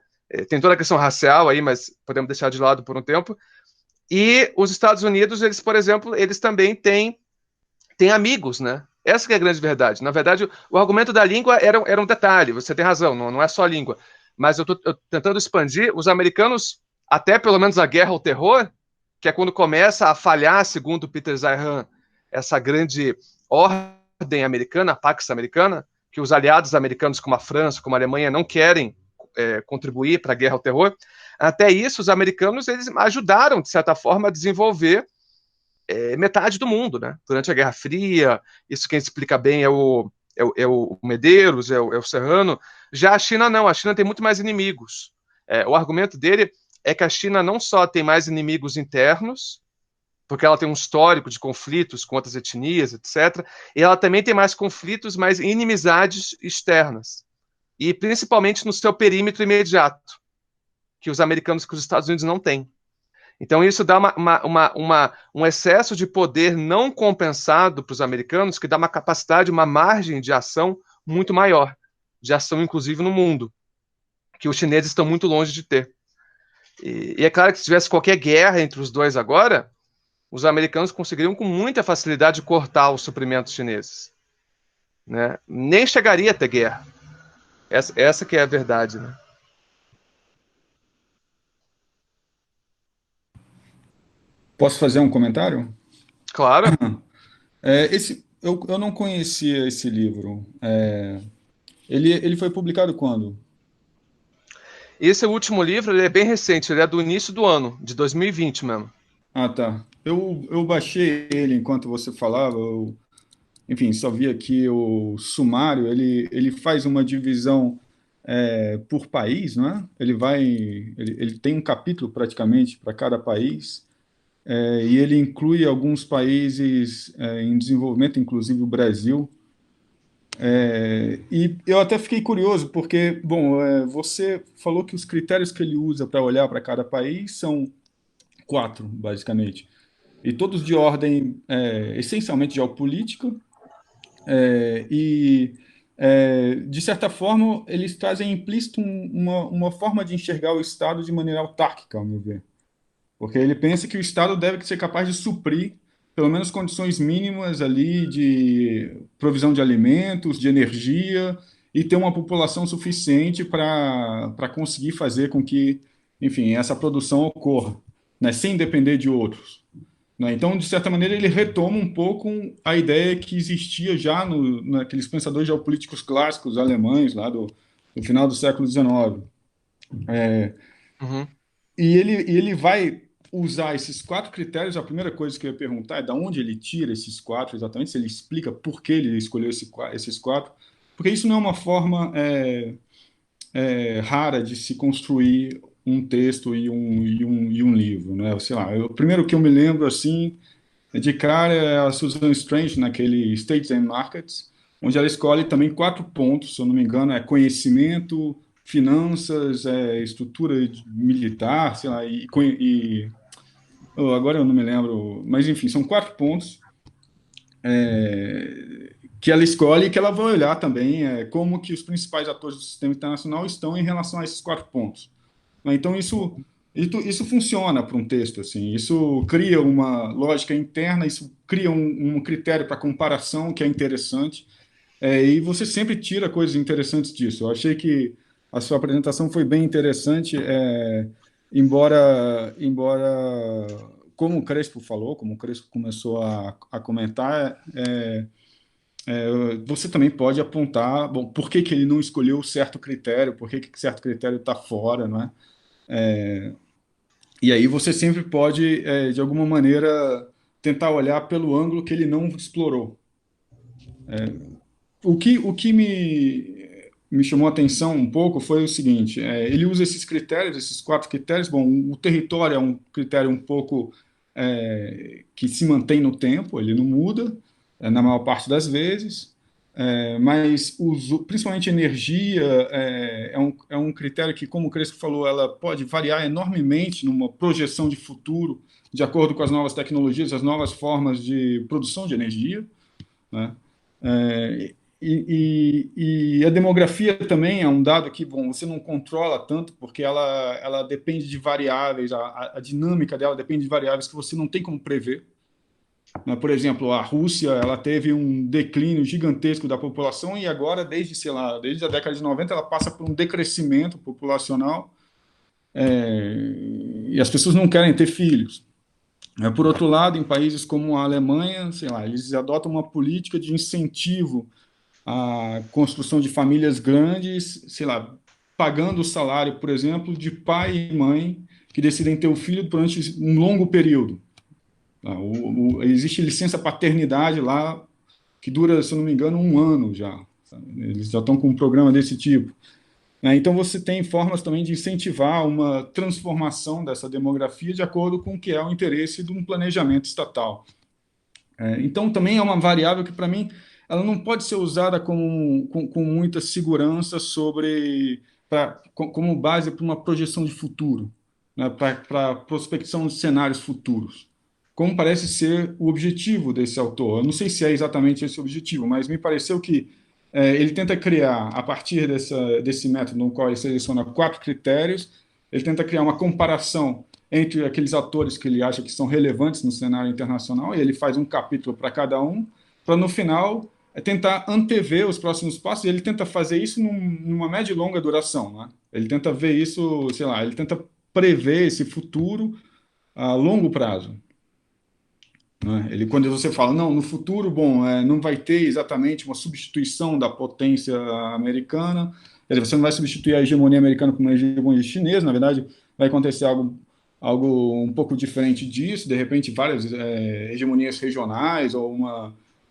tem toda a questão racial aí, mas podemos deixar de lado por um tempo. E os Estados Unidos, eles, por exemplo, eles também têm amigos, né? Essa que é a grande verdade. Na verdade, o argumento da língua era um detalhe, você tem razão, não é só a língua. Mas eu estou tentando expandir. Os americanos, até pelo menos a guerra ao terror, que é quando começa a falhar, segundo Peter Zeihan, essa grande ordem americana, a Pax Americana, que os aliados americanos como a França, como a Alemanha, não querem contribuir para a guerra ao terror. Até isso, os americanos eles ajudaram, de certa forma, a desenvolver metade do mundo, né? Durante a Guerra Fria, isso quem explica bem é o Medeiros, é o Serrano. Já a China não, a China tem muito mais inimigos. O argumento dele é que a China não só tem mais inimigos internos, porque ela tem um histórico de conflitos com outras etnias, etc., e ela também tem mais conflitos, mais inimizades externas. E principalmente no seu perímetro imediato, que os americanos, que os Estados Unidos não têm. Então, isso dá um excesso de poder não compensado para os americanos, que dá uma capacidade, uma margem de ação muito maior, de ação inclusive no mundo, que os chineses estão muito longe de ter. E é claro que se tivesse qualquer guerra entre os dois agora, os americanos conseguiriam com muita facilidade cortar os suprimentos chineses. Né? Nem chegaria a ter guerra. Essa que é a verdade. Né?
Posso fazer um comentário?
Claro.
Eu não conhecia esse livro. Ele foi publicado quando?
Esse último livro ele é bem recente, ele é do início do ano, de 2020 mesmo.
Ah, tá. Eu baixei ele enquanto você falava. Enfim, só vi aqui o sumário. Ele faz uma divisão por país, não é? Ele tem um capítulo praticamente para cada país. E ele inclui alguns países em desenvolvimento, inclusive o Brasil. E eu até fiquei curioso, porque, bom, você falou que os critérios que ele usa para olhar para cada país são 4, basicamente. E todos de ordem essencialmente geopolítica, de certa forma, eles trazem implícito uma forma de enxergar o Estado de maneira autárquica, ao meu ver. Porque ele pensa que o Estado deve ser capaz de suprir pelo menos condições mínimas ali de provisão de alimentos, de energia, e ter uma população suficiente para conseguir fazer com que, enfim, essa produção ocorra, né, sem depender de outros. Né? Então, de certa maneira, ele retoma um pouco a ideia que existia já naqueles pensadores geopolíticos clássicos alemães, lá do final do século XIX.
Uhum.
E ele vai usar esses 4 critérios. A primeira coisa que eu ia perguntar é de onde ele tira esses 4, exatamente, se ele explica por que ele escolheu esses 4, porque isso não é uma forma rara de se construir um texto e um livro, né? Sei lá, o primeiro que eu me lembro assim de cara é a Susan Strange naquele States and Markets, onde ela escolhe também 4 pontos, se eu não me engano, é conhecimento, finanças, estrutura militar, sei lá, agora eu não me lembro, mas enfim, são 4 pontos que ela escolhe e que ela vai olhar também como que os principais atores do sistema internacional estão em relação a esses 4 pontos. Então, isso funciona para um texto, assim, isso cria uma lógica interna, isso cria um critério para comparação que é interessante, e você sempre tira coisas interessantes disso. Eu achei que a sua apresentação foi bem interessante, embora, como o Crespo falou, como o Crespo começou a comentar, você também pode apontar, bom, por que que ele não escolheu certo critério, por que que certo critério está fora, não é? E aí você sempre pode, de alguma maneira, tentar olhar pelo ângulo que ele não explorou. O que me chamou a atenção um pouco foi o seguinte: ele usa esses critérios, esses 4 critérios. Bom, o território é um critério um pouco que se mantém no tempo, ele não muda na maior parte das vezes. Mas principalmente energia é um critério que, como o Crespo falou, ela pode variar enormemente numa projeção de futuro, de acordo com as novas tecnologias, as novas formas de produção de energia, né? É, e a demografia também é um dado que, bom, você não controla tanto, porque ela depende de variáveis, a dinâmica dela depende de variáveis que você não tem como prever, né? Por exemplo, a Rússia, ela teve um declínio gigantesco da população e agora, desde, sei lá, desde a década de 90, ela passa por um decrescimento populacional, e as pessoas não querem ter filhos. Por outro lado, em países como a Alemanha, sei lá, eles adotam uma política de incentivo à construção de famílias grandes, sei lá, pagando o salário, por exemplo, de pai e mãe que decidem ter o filho durante um longo período. Existe licença paternidade lá que dura, se eu não me engano, 1 ano já. Sabe? Eles já estão com um programa desse tipo. Então, você tem formas também de incentivar uma transformação dessa demografia de acordo com o que é o interesse de um planejamento estatal. Então, também é uma variável que, para mim, ela não pode ser usada com muita segurança como base para uma projeção de futuro, né, para prospecção de cenários futuros, como parece ser o objetivo desse autor. Eu não sei se é exatamente esse o objetivo, mas me pareceu que ele tenta criar, a partir desse método no qual ele seleciona 4 critérios, ele tenta criar uma comparação entre aqueles atores que ele acha que são relevantes no cenário internacional, e ele faz um capítulo para cada um, para no final tentar antever os próximos passos, e ele tenta fazer isso numa média e longa duração, né? Ele tenta ver isso, sei lá, ele tenta prever esse futuro a longo prazo, né? Quando você fala, não, no futuro, bom, não vai ter exatamente uma substituição da potência americana, quer dizer, você não vai substituir a hegemonia americana por uma hegemonia chinesa, na verdade, vai acontecer algo um pouco diferente disso, de repente várias hegemonias regionais ou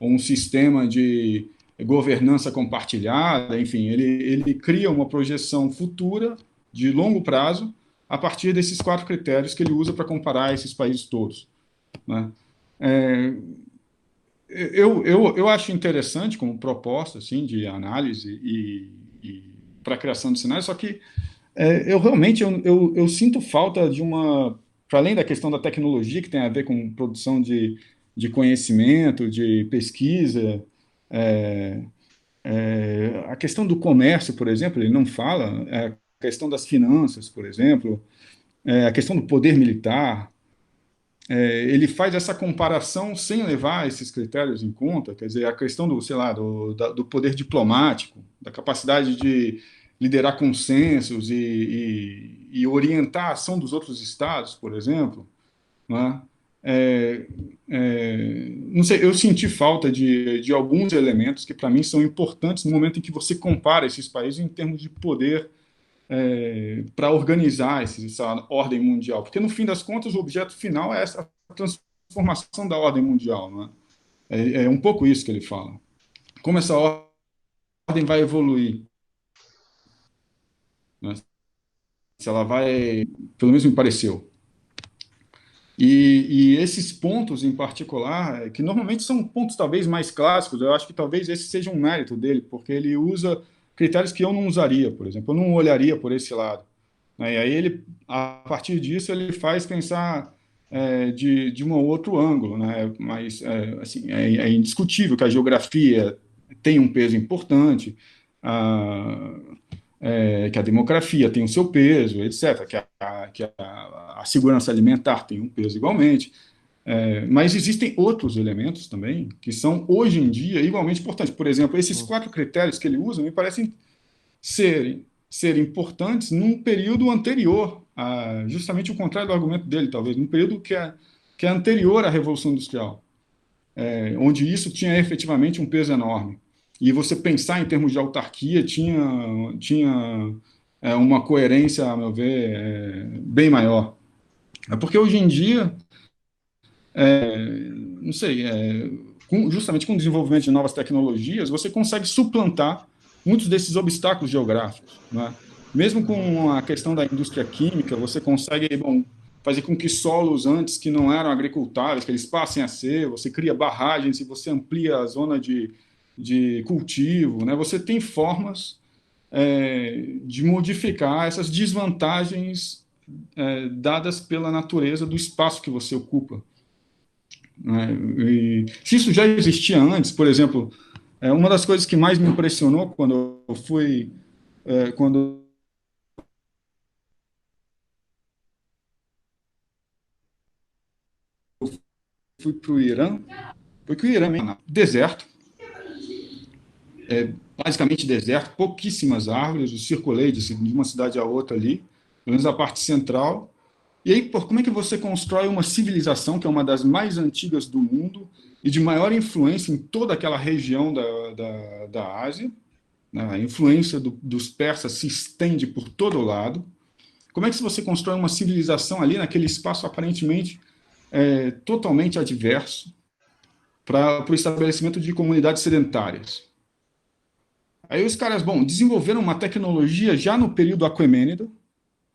um sistema de governança compartilhada, enfim, ele cria uma projeção futura de longo prazo a partir desses 4 critérios que ele usa para comparar esses países todos, né? Eu acho interessante como proposta assim, de análise e para a criação de cenários, só que eu realmente eu sinto falta de para além da questão da tecnologia, que tem a ver com produção de conhecimento, de pesquisa, a questão do comércio, por exemplo, ele não fala, a questão das finanças, por exemplo, a questão do poder militar. Ele faz essa comparação sem levar esses critérios em conta, quer dizer, a questão do, sei lá, do poder diplomático, da capacidade de liderar consensos e orientar a ação dos outros estados, por exemplo, né? Não sei, eu senti falta de alguns elementos que, para mim, são importantes no momento em que você compara esses países em termos de poder para organizar essa ordem mundial, porque no fim das contas o objeto final é essa transformação da ordem mundial, né? É um pouco isso que ele fala. Como essa ordem vai evoluir, né? Se ela vai, pelo menos me pareceu. E esses pontos em particular, que normalmente são pontos talvez mais clássicos, eu acho que talvez esse seja um mérito dele, porque ele usa critérios que eu não usaria, por exemplo, eu não olharia por esse lado, né? E aí ele, a partir disso, ele faz pensar de um outro ângulo, né? Mas assim, é indiscutível que a geografia tem um peso importante, que a demografia tem o seu peso, etc., que a segurança alimentar tem um peso igualmente, mas existem outros elementos também que são, hoje em dia, igualmente importantes. Por exemplo, esses 4 critérios que ele usa me parecem ser importantes num período anterior, justamente o contrário do argumento dele, talvez, num período que é anterior à Revolução Industrial. onde isso tinha efetivamente um peso enorme. E você pensar em termos de autarquia tinha uma coerência, a meu ver, bem maior. Porque hoje em dia, não sei, justamente com o desenvolvimento de novas tecnologias, você consegue suplantar muitos desses obstáculos geográficos, né? Mesmo com a questão da indústria química, você consegue, bom, fazer com que solos antes que não eram agricultáveis, que eles passem a ser, você cria barragens e você amplia a zona de cultivo, né? Você tem formas de modificar essas desvantagens dadas pela natureza do espaço que você ocupa, né? E se isso já existia antes, por exemplo, uma das coisas que mais me impressionou quando eu fui para o Irã, foi que o Irã é deserto, basicamente deserto, pouquíssimas árvores, eu circulei de uma cidade a outra ali, pelo menos a parte central. E aí, como é que você constrói uma civilização que é uma das mais antigas do mundo e de maior influência em toda aquela região da Ásia, né? A influência dos persas se estende por todo lado. Como é que você constrói uma civilização ali naquele espaço aparentemente totalmente adverso para o estabelecimento de comunidades sedentárias? Aí os caras, bom, desenvolveram uma tecnologia já no período aquemênido,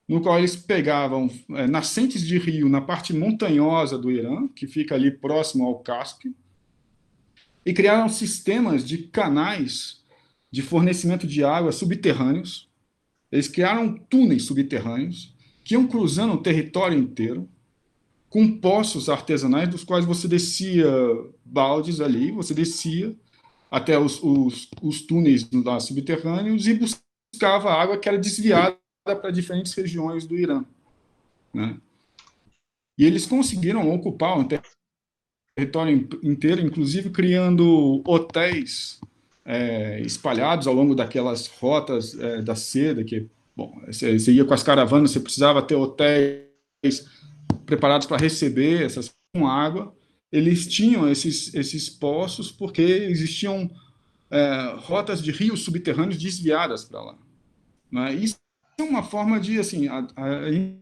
no qual eles pegavam nascentes de rio na parte montanhosa do Irã, que fica ali próximo ao Cáspio, e criaram sistemas de canais de fornecimento de água subterrâneos. Eles criaram túneis subterrâneos que iam cruzando o território inteiro, com poços artesanais, dos quais você descia baldes ali, você descia até os túneis lá subterrâneos e buscava água que era desviada para diferentes regiões do Irã, né? E eles conseguiram ocupar o território inteiro, inclusive criando hotéis espalhados ao longo daquelas rotas da seda, que, bom, você ia com as caravanas, você precisava ter hotéis preparados para receber essas com água. Eles tinham esses poços porque existiam rotas de rios subterrâneos desviadas para lá, né? Isso é uma forma de, assim, a gente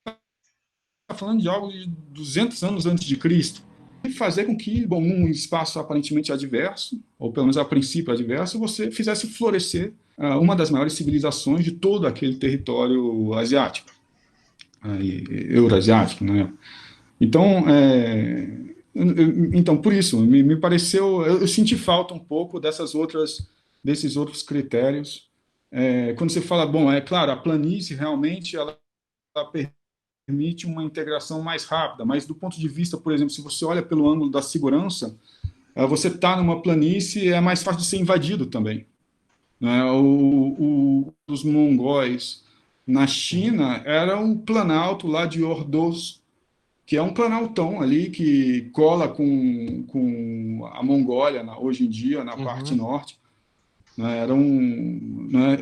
está falando de algo de 200 anos antes de Cristo, e fazer com que, bom, um espaço aparentemente adverso, ou pelo menos a princípio adverso, você fizesse florescer uma das maiores civilizações de todo aquele território asiático, euroasiático, né? Então, então por isso, me pareceu, eu senti falta um pouco desses outros critérios. Quando você fala, bom, é claro, a planície realmente ela permite uma integração mais rápida, mas do ponto de vista, por exemplo, se você olha pelo ângulo da segurança, você está numa planície, é mais fácil de ser invadido também, né? Os mongóis na China era um planalto lá de Ordos, que é um planaltão ali que cola com a Mongólia hoje em dia, na parte norte. Né? Né,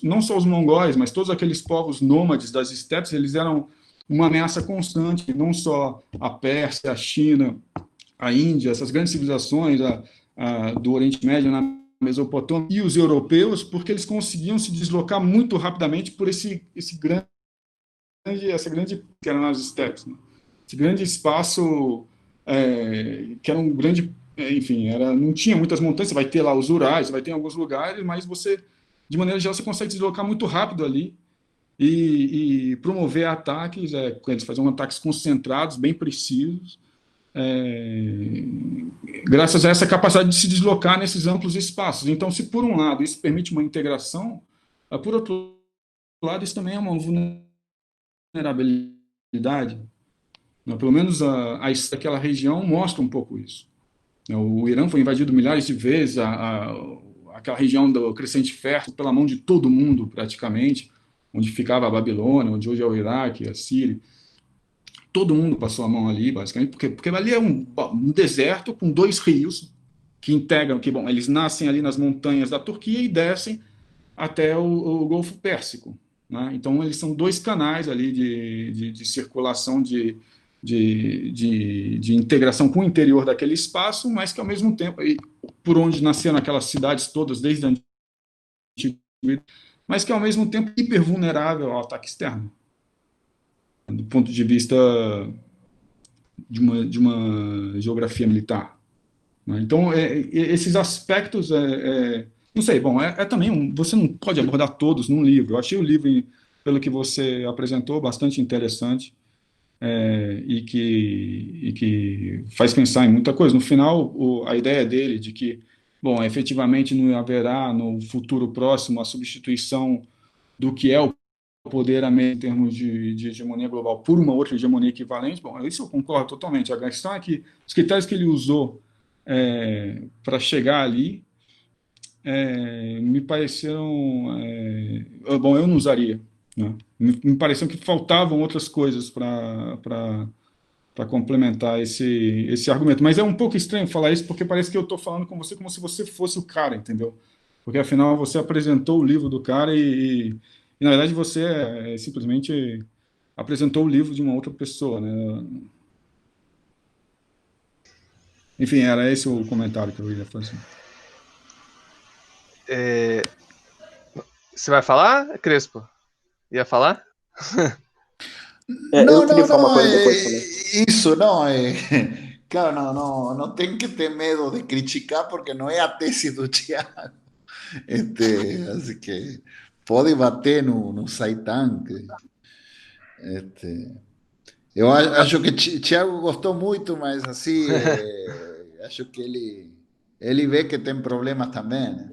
não só os mongóis, mas todos aqueles povos nômades das estepes, eles eram uma ameaça constante, não só a Pérsia, a China, a Índia, essas grandes civilizações do Oriente Médio, na Mesopotâmia, e os europeus, porque eles conseguiam se deslocar muito rapidamente por essa grande que era nas estepes, né? Esse grande espaço que era um grande, enfim, não tinha muitas montanhas. Você vai ter lá os Urais, vai ter em alguns lugares, mas você, de maneira geral, você consegue se deslocar muito rápido ali e promover ataques. Eles faziam ataques concentrados, bem precisos, graças a essa capacidade de se deslocar nesses amplos espaços. Então, se por um lado isso permite uma integração, por outro lado isso também é uma vulnerabilidade. Pelo menos aquela região mostra um pouco isso. O Irã foi invadido milhares de vezes, aquela região do Crescente Fértil, pela mão de todo mundo, praticamente, onde ficava a Babilônia, onde hoje é o Iraque, a Síria. Todo mundo passou a mão ali, basicamente, porque ali é um deserto com dois rios que integram, bom, eles nascem ali nas montanhas da Turquia e descem até o Golfo Pérsico, né? Então, eles são dois canais ali de circulação, de integração com o interior daquele espaço, mas que, ao mesmo tempo, por onde nasceram aquelas cidades todas desde a antiguidade, mas que, ao mesmo tempo, hipervulnerável ao ataque externo, do ponto de vista de uma geografia militar, né? Então, esses aspectos, não sei, bom, também você não pode abordar todos num livro. Eu achei o livro, pelo que você apresentou, bastante interessante, e que faz pensar em muita coisa. No final, a ideia dele de que, bom, efetivamente não haverá no futuro próximo a substituição do que é o poder em termos de hegemonia global por uma outra hegemonia equivalente, bom, isso eu concordo totalmente. A questão é que os critérios que ele usou para chegar ali me pareceram... bom, eu não usaria, né? Me pareceu que faltavam outras coisas para complementar esse argumento. Mas é um pouco estranho falar isso, porque parece que eu estou falando com você como se você fosse o cara, entendeu? Porque, afinal, você apresentou o livro do cara e na verdade, você simplesmente apresentou o livro de uma outra pessoa, né? Enfim, era esse o comentário que eu ia fazer.
Você vai falar, Crespo? Ia falar?
Eu
No,
queria
no,
falar uma
no,
coisa depois também.
eso no, claro, no tengo que ter medo de criticar porque no es a tesis do Thiago. Así que pode bater no Saitan. Este, eu acho que Thiago gostou muito, mas assim, acho que ele vê que tem problemas também, né?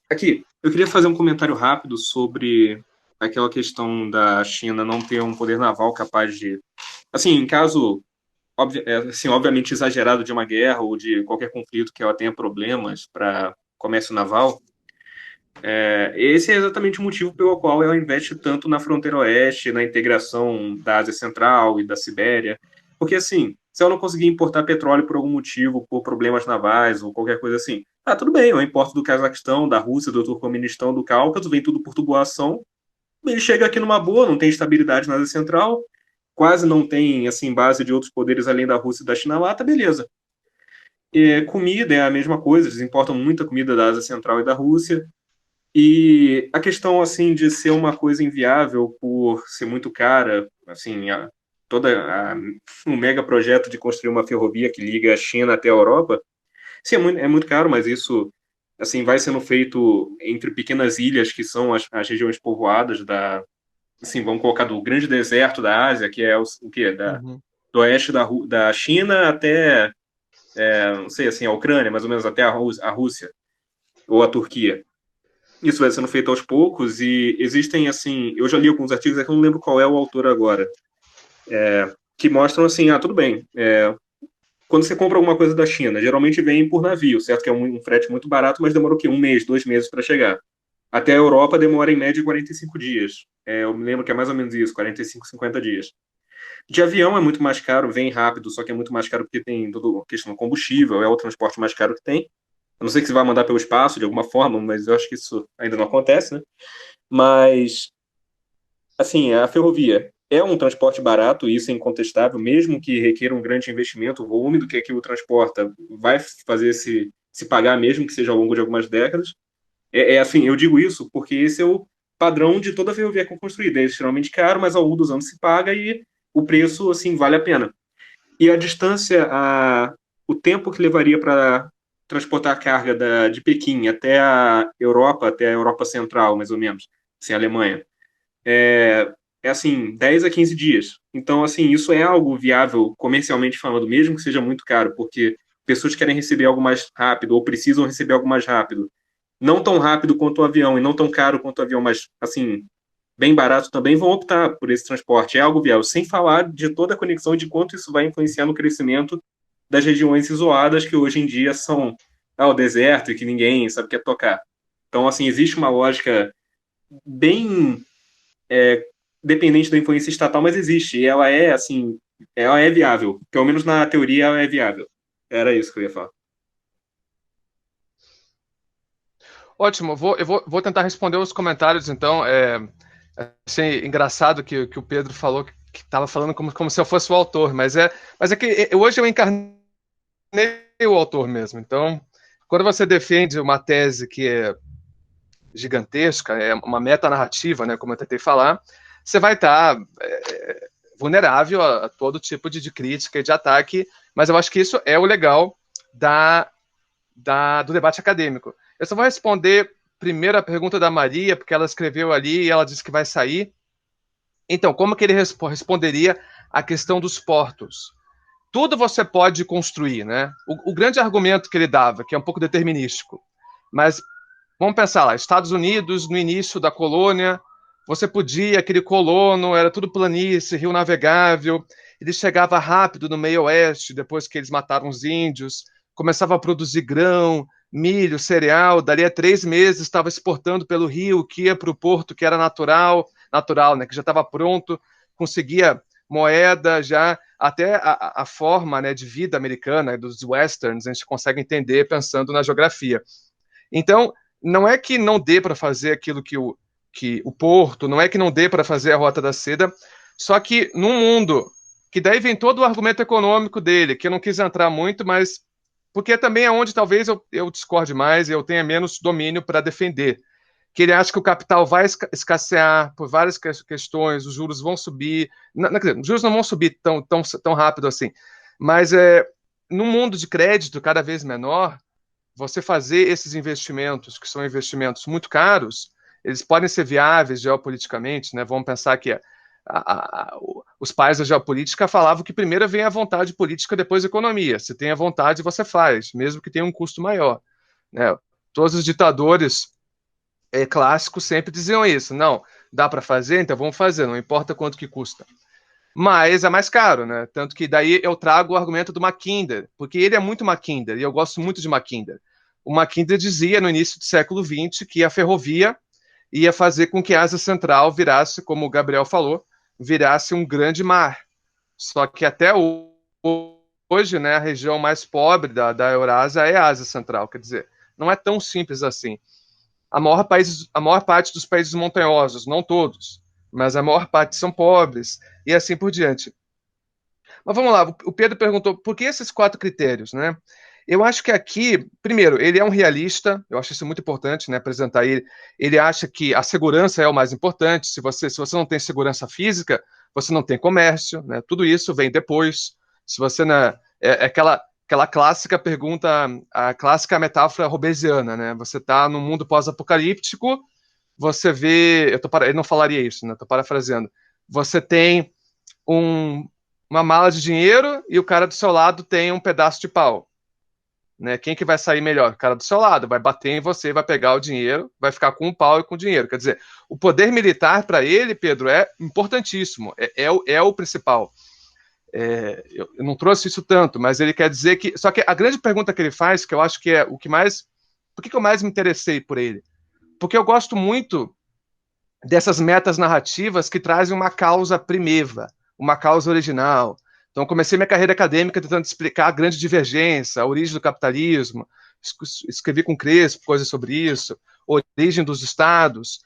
Aqui, eu queria fazer um comentário rápido sobre aquela questão da China não ter um poder naval capaz de... Assim, em caso, assim, obviamente exagerado de uma guerra ou de qualquer conflito que ela tenha problemas para comércio naval, esse é exatamente o motivo pelo qual ela investe tanto na fronteira oeste, na integração da Ásia Central e da Sibéria. Porque, assim, se ela não conseguir importar petróleo por algum motivo, por problemas navais ou qualquer coisa assim, tudo bem, eu importo do Cazaquistão, da Rússia, do Turcomenistão, do Cáucaso, vem tudo por tubulação, ele chega aqui numa boa, não tem estabilidade na Ásia Central, quase não tem, assim, base de outros poderes além da Rússia e da China lá, tá beleza. Comida é a mesma coisa, eles importam muita comida da Ásia Central e da Rússia, e a questão, assim, de ser uma coisa inviável por ser muito cara, assim, o mega projeto de construir uma ferrovia que liga a China até a Europa, sim, é muito caro, mas isso, assim, vai sendo feito entre pequenas ilhas que são as regiões povoadas assim, vamos colocar do grande deserto da Ásia, que é o quê?
Uhum.
Do oeste da China até, não sei, assim, a Ucrânia, mais ou menos até a Rússia ou a Turquia. Isso vai sendo feito aos poucos e existem, assim, eu já li alguns artigos, é que eu não lembro qual é o autor agora, que mostram assim, tudo bem, quando você compra alguma coisa da China, geralmente vem por navio, certo? Que é um frete muito barato, mas demora o quê? 1 mês, 2 meses para chegar. Até a Europa demora em média 45 dias. Eu me lembro que é mais ou menos isso, 45, 50 dias. De avião é muito mais caro, vem rápido, só que é muito mais caro porque tem toda a questão do combustível, é o transporte mais caro que tem. Eu não sei se você vai mandar pelo espaço de alguma forma, mas eu acho que isso ainda não acontece, né? Mas, assim, a ferrovia é um transporte barato, isso é incontestável, mesmo que requer um grande investimento, o volume do que aquilo transporta vai fazer se pagar, mesmo que seja ao longo de algumas décadas. Assim, eu digo isso porque esse é o padrão de toda ferrovia que é construída. É extremamente caro, mas ao longo dos anos se paga e o preço, assim, vale a pena. E a distância, o tempo que levaria para transportar a carga de Pequim até a Europa Central, mais ou menos, assim, a Alemanha, assim, 10 a 15 dias. Então, assim, isso é algo viável comercialmente falando, mesmo que seja muito caro, porque pessoas querem receber algo mais rápido ou precisam receber algo mais rápido. Não tão rápido quanto o avião e não tão caro quanto o avião, mas, assim, bem barato também, vão optar por esse transporte. É algo viável, sem falar de toda a conexão e de quanto isso vai influenciar no crescimento das regiões isoladas que hoje em dia são o deserto e que ninguém sabe o que é tocar. Então, assim, existe uma lógica bem dependente da influência estatal, mas existe. E ela é, assim, ela é viável. Pelo menos na teoria ela é viável. Era isso que eu ia falar.
Ótimo, eu vou tentar responder os comentários, então. Achei engraçado que o Pedro falou que estava falando como se eu fosse o autor, mas é que hoje eu encarnei o autor mesmo. Então, quando você defende uma tese que é gigantesca, é uma metanarrativa, né, como eu tentei falar, você vai estar vulnerável a todo tipo de crítica e de ataque, mas eu acho que isso é o legal do debate acadêmico. Eu só vou responder primeiro a pergunta da Maria, porque ela escreveu ali e ela disse que vai sair. Então, como que ele responderia à questão dos portos? Tudo você pode construir, né? O grande argumento que ele dava, que é um pouco determinístico, mas vamos pensar lá, Estados Unidos, no início da colônia, você podia, aquele colono, era tudo planície, rio navegável, ele chegava rápido no meio oeste, depois que eles mataram os índios, começava a produzir grão, milho, cereal, dali a 3 meses estava exportando pelo rio, que ia para o porto, que era natural, né, que já estava pronto, conseguia moeda já, até a forma, né, de vida americana, dos westerns, a gente consegue entender pensando na geografia. Então, não é que não dê para fazer aquilo que o porto, não é que não dê para fazer a Rota da Seda, só que num mundo, que daí vem todo o argumento econômico dele, que eu não quis entrar muito, mas porque também é onde talvez eu discorde mais e eu tenha menos domínio para defender, que ele acha que o capital vai escassear por várias questões, os juros vão subir, quer dizer, os juros não vão subir tão rápido assim, mas num mundo de crédito cada vez menor, você fazer esses investimentos, que são investimentos muito caros, eles podem ser viáveis geopoliticamente, né? Vamos pensar que os pais da geopolítica falavam que primeiro vem a vontade política, depois a economia. Se tem a vontade, você faz, mesmo que tenha um custo maior, né? Todos os ditadores clássicos sempre diziam isso. Não, dá para fazer, então vamos fazer, não importa quanto que custa. Mas é mais caro, né? Tanto que daí eu trago o argumento do Mackinder, porque ele é muito Mackinder, e eu gosto muito de Mackinder. O Mackinder dizia no início do século XX que a ferrovia ia fazer com que a Ásia Central virasse, como o Gabriel falou, virasse um grande mar. Só que até hoje, né, a região mais pobre da Eurásia é a Ásia Central, quer dizer, não é tão simples assim. A maior parte dos países montanhosos, não todos, mas a maior parte são pobres, e assim por diante. Mas vamos lá, o Pedro perguntou, por que esses 4 critérios, né? Eu acho que aqui, primeiro, ele é um realista, eu acho isso muito importante, né, apresentar ele. Ele acha que a segurança é o mais importante, se você não tem segurança física, você não tem comércio, né, tudo isso vem depois. Se você não, é aquela clássica pergunta, a clássica metáfora robesiana, né, você está num mundo pós-apocalíptico, você vê, ele não falaria isso, né, estou parafraseando, você tem uma mala de dinheiro e o cara do seu lado tem um pedaço de pau. Né? Quem que vai sair melhor? O cara do seu lado, vai bater em você, vai pegar o dinheiro, vai ficar com o pau e com o dinheiro. Quer dizer, o poder militar para ele, Pedro, é importantíssimo, é o principal. Eu não trouxe isso tanto, mas ele quer dizer que... Só que a grande pergunta que ele faz, que eu acho que é o que mais... Por que eu mais me interessei por ele? Porque eu gosto muito dessas metas narrativas que trazem uma causa primeva, uma causa original. Então, comecei minha carreira acadêmica tentando explicar a grande divergência, a origem do capitalismo, escrevi com Crespo coisas sobre isso, origem dos estados.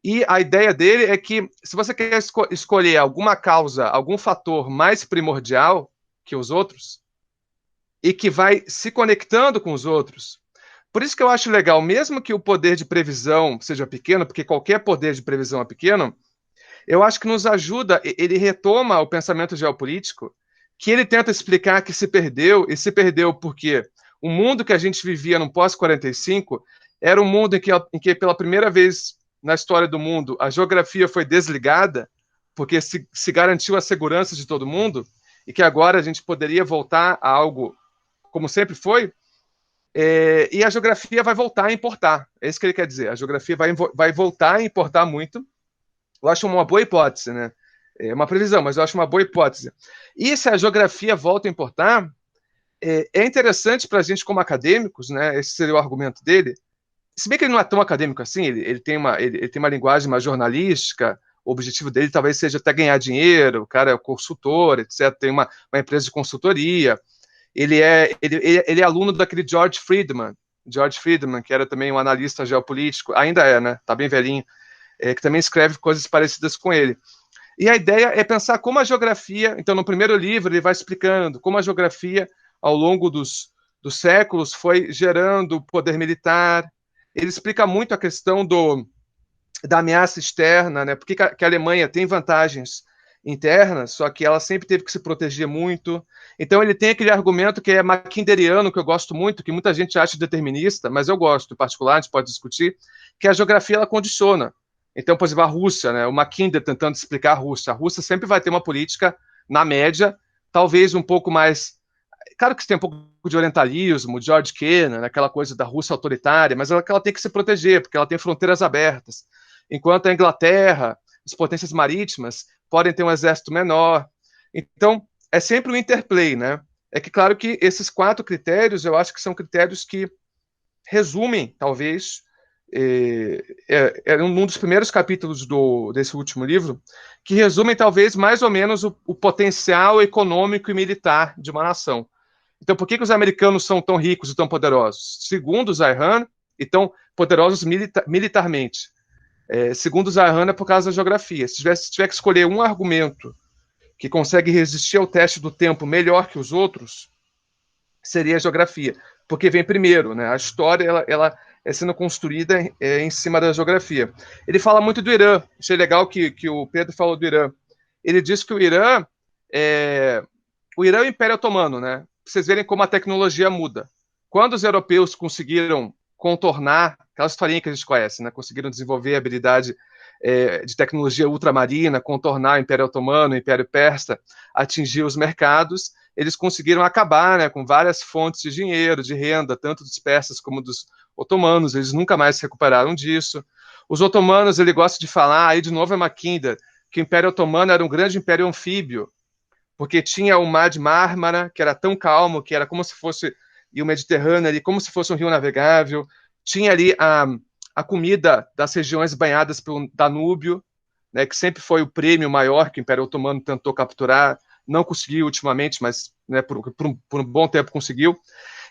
E a ideia dele é que, se você quer escolher alguma causa, algum fator mais primordial que os outros, e que vai se conectando com os outros, por isso que eu acho legal, mesmo que o poder de previsão seja pequeno, porque qualquer poder de previsão é pequeno, eu acho que nos ajuda, ele retoma o pensamento geopolítico, que ele tenta explicar que se perdeu, e se perdeu porque o mundo que a gente vivia no pós-45 era um mundo em que pela primeira vez na história do mundo, a geografia foi desligada, porque se garantiu a segurança de todo mundo, e que agora a gente poderia voltar a algo como sempre foi, e a geografia vai voltar a importar. É isso que ele quer dizer. A geografia vai voltar a importar muito. Eu acho uma boa hipótese, né? É uma previsão, mas eu acho uma boa hipótese. E se a geografia volta a importar, é interessante para a gente como acadêmicos, né? Esse seria o argumento dele. Se bem que ele não é tão acadêmico assim, ele tem uma linguagem mais jornalística, o objetivo dele talvez seja até ganhar dinheiro, o cara é consultor, etc., tem uma empresa de consultoria, ele é aluno daquele George Friedman, George Friedman, que era também um analista geopolítico, ainda é, né? Tá bem velhinho, que também escreve coisas parecidas com ele. E a ideia é pensar como a geografia, então no primeiro livro ele vai explicando como a geografia, ao longo dos séculos, foi gerando poder militar. Ele explica muito a questão da ameaça externa, né? Porque que a Alemanha tem vantagens internas, só que ela sempre teve que se proteger muito. Então ele tem aquele argumento que é mackinderiano, que eu gosto muito, que muita gente acha determinista, mas eu gosto, em particular, a gente pode discutir, que a geografia ela condiciona. Então, por exemplo, a Rússia, né? O Mackinder tentando explicar a Rússia sempre vai ter uma política, na média, talvez um pouco mais... Claro que tem um pouco de orientalismo, George Kennan, aquela coisa da Rússia autoritária, mas ela tem que se proteger, porque ela tem fronteiras abertas. Enquanto a Inglaterra, as potências marítimas, podem ter um exército menor. Então, é sempre um interplay, né? É que, claro que esses 4 critérios, eu acho que são critérios que resumem, talvez, um dos primeiros capítulos desse último livro, que resumem, talvez, mais ou menos o potencial econômico e militar de uma nação. Então, por que os americanos são tão ricos e tão poderosos? Segundo Zaihan, e tão poderosos militarmente. Segundo Zaihan, é por causa da geografia. Se tiver que escolher um argumento que consegue resistir ao teste do tempo melhor que os outros, seria a geografia, porque vem primeiro, né? A história ela é sendo construída em cima da geografia. Ele fala muito do Irã. Achei legal que o Pedro falou do Irã. Ele diz que o Irã é o Império Otomano, né? Pra vocês verem como a tecnologia muda. Quando os europeus conseguiram contornar aquela historinha que a gente conhece, né? Conseguiram desenvolver a habilidade de tecnologia ultramarina, contornar o Império Otomano, o Império Persa, atingir os mercados, eles conseguiram acabar, né, com várias fontes de dinheiro, de renda, tanto dos persas como dos otomanos. Eles nunca mais se recuperaram disso. Os otomanos, ele gosta de falar, aí de novo é Mackinder, que o Império Otomano era um grande império anfíbio, porque tinha o Mar de Mármara, que era tão calmo, que era como se fosse, e o Mediterrâneo ali, como se fosse um rio navegável. Tinha ali a comida das regiões banhadas pelo Danúbio, né, que sempre foi o prêmio maior que o Império Otomano tentou capturar. Não conseguiu ultimamente, mas, né, por um bom tempo conseguiu.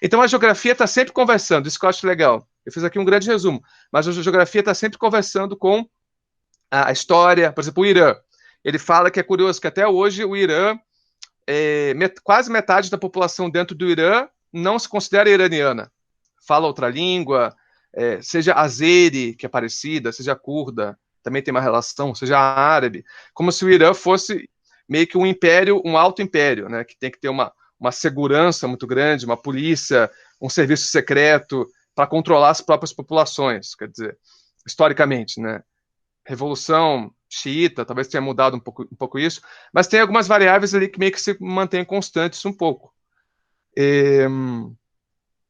Então a geografia está sempre conversando, isso que eu acho legal. Eu fiz aqui um grande resumo, mas a geografia está sempre conversando com a história. Por exemplo, o Irã. Ele fala que é curioso que até hoje o Irã, quase metade da população dentro do Irã não se considera iraniana. Fala outra língua, seja azeri, que é parecida, seja curda, também tem uma relação, seja árabe, como se o Irã fosse meio que um império, um alto império, né, que tem que ter uma segurança muito grande, uma polícia, um serviço secreto para controlar as próprias populações. Quer dizer, historicamente, né, Revolução xiita talvez tenha mudado um pouco isso, mas tem algumas variáveis ali que meio que se mantêm constantes um pouco.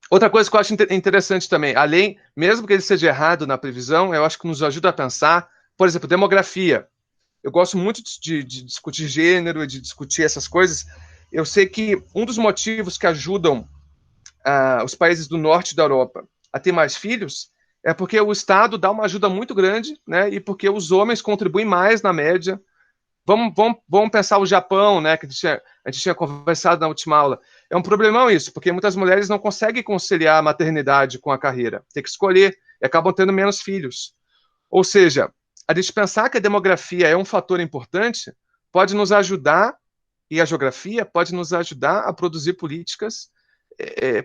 Outra coisa que eu acho interessante também, além, mesmo que ele seja errado na previsão, eu acho que nos ajuda a pensar, por exemplo, demografia. Eu gosto muito de discutir gênero e de discutir essas coisas. Eu sei que um dos motivos que ajudam os países do norte da Europa a ter mais filhos é porque o Estado dá uma ajuda muito grande, né? E porque os homens contribuem mais na média. Vamos pensar o Japão, né? Que a gente tinha conversado na última aula. É um problemão isso, porque muitas mulheres não conseguem conciliar a maternidade com a carreira. Tem que escolher e acabam tendo menos filhos. Ou seja, a gente pensar que a demografia é um fator importante pode nos ajudar, e a geografia pode nos ajudar a produzir políticas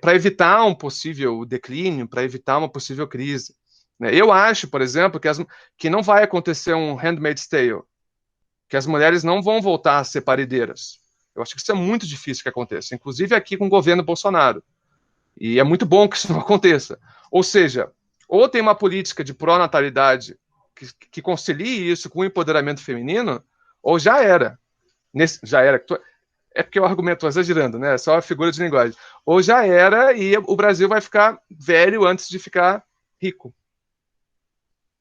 para evitar um possível declínio, para evitar uma possível crise. Eu acho, por exemplo, que não vai acontecer um Handmaid's Tale, que as mulheres não vão voltar a ser parideiras. Eu acho que isso é muito difícil que aconteça, inclusive aqui com o governo Bolsonaro. E é muito bom que isso não aconteça. Ou seja, ou tem uma política de pró-natalidade que concilie isso com o empoderamento feminino, ou já era. Já era. É porque o argumento, estou exagerando, né? É só a figura de linguagem. Ou já era e o Brasil vai ficar velho antes de ficar rico.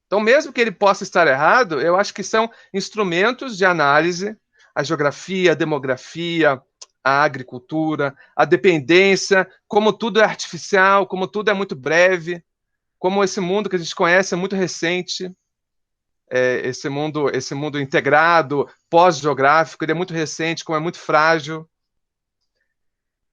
Então, mesmo que ele possa estar errado, eu acho que são instrumentos de análise, a geografia, a demografia, a agricultura, a dependência, como tudo é artificial, como tudo é muito breve, como esse mundo que a gente conhece é muito recente, esse mundo integrado, pós-geográfico, ele é muito recente, como é muito frágil.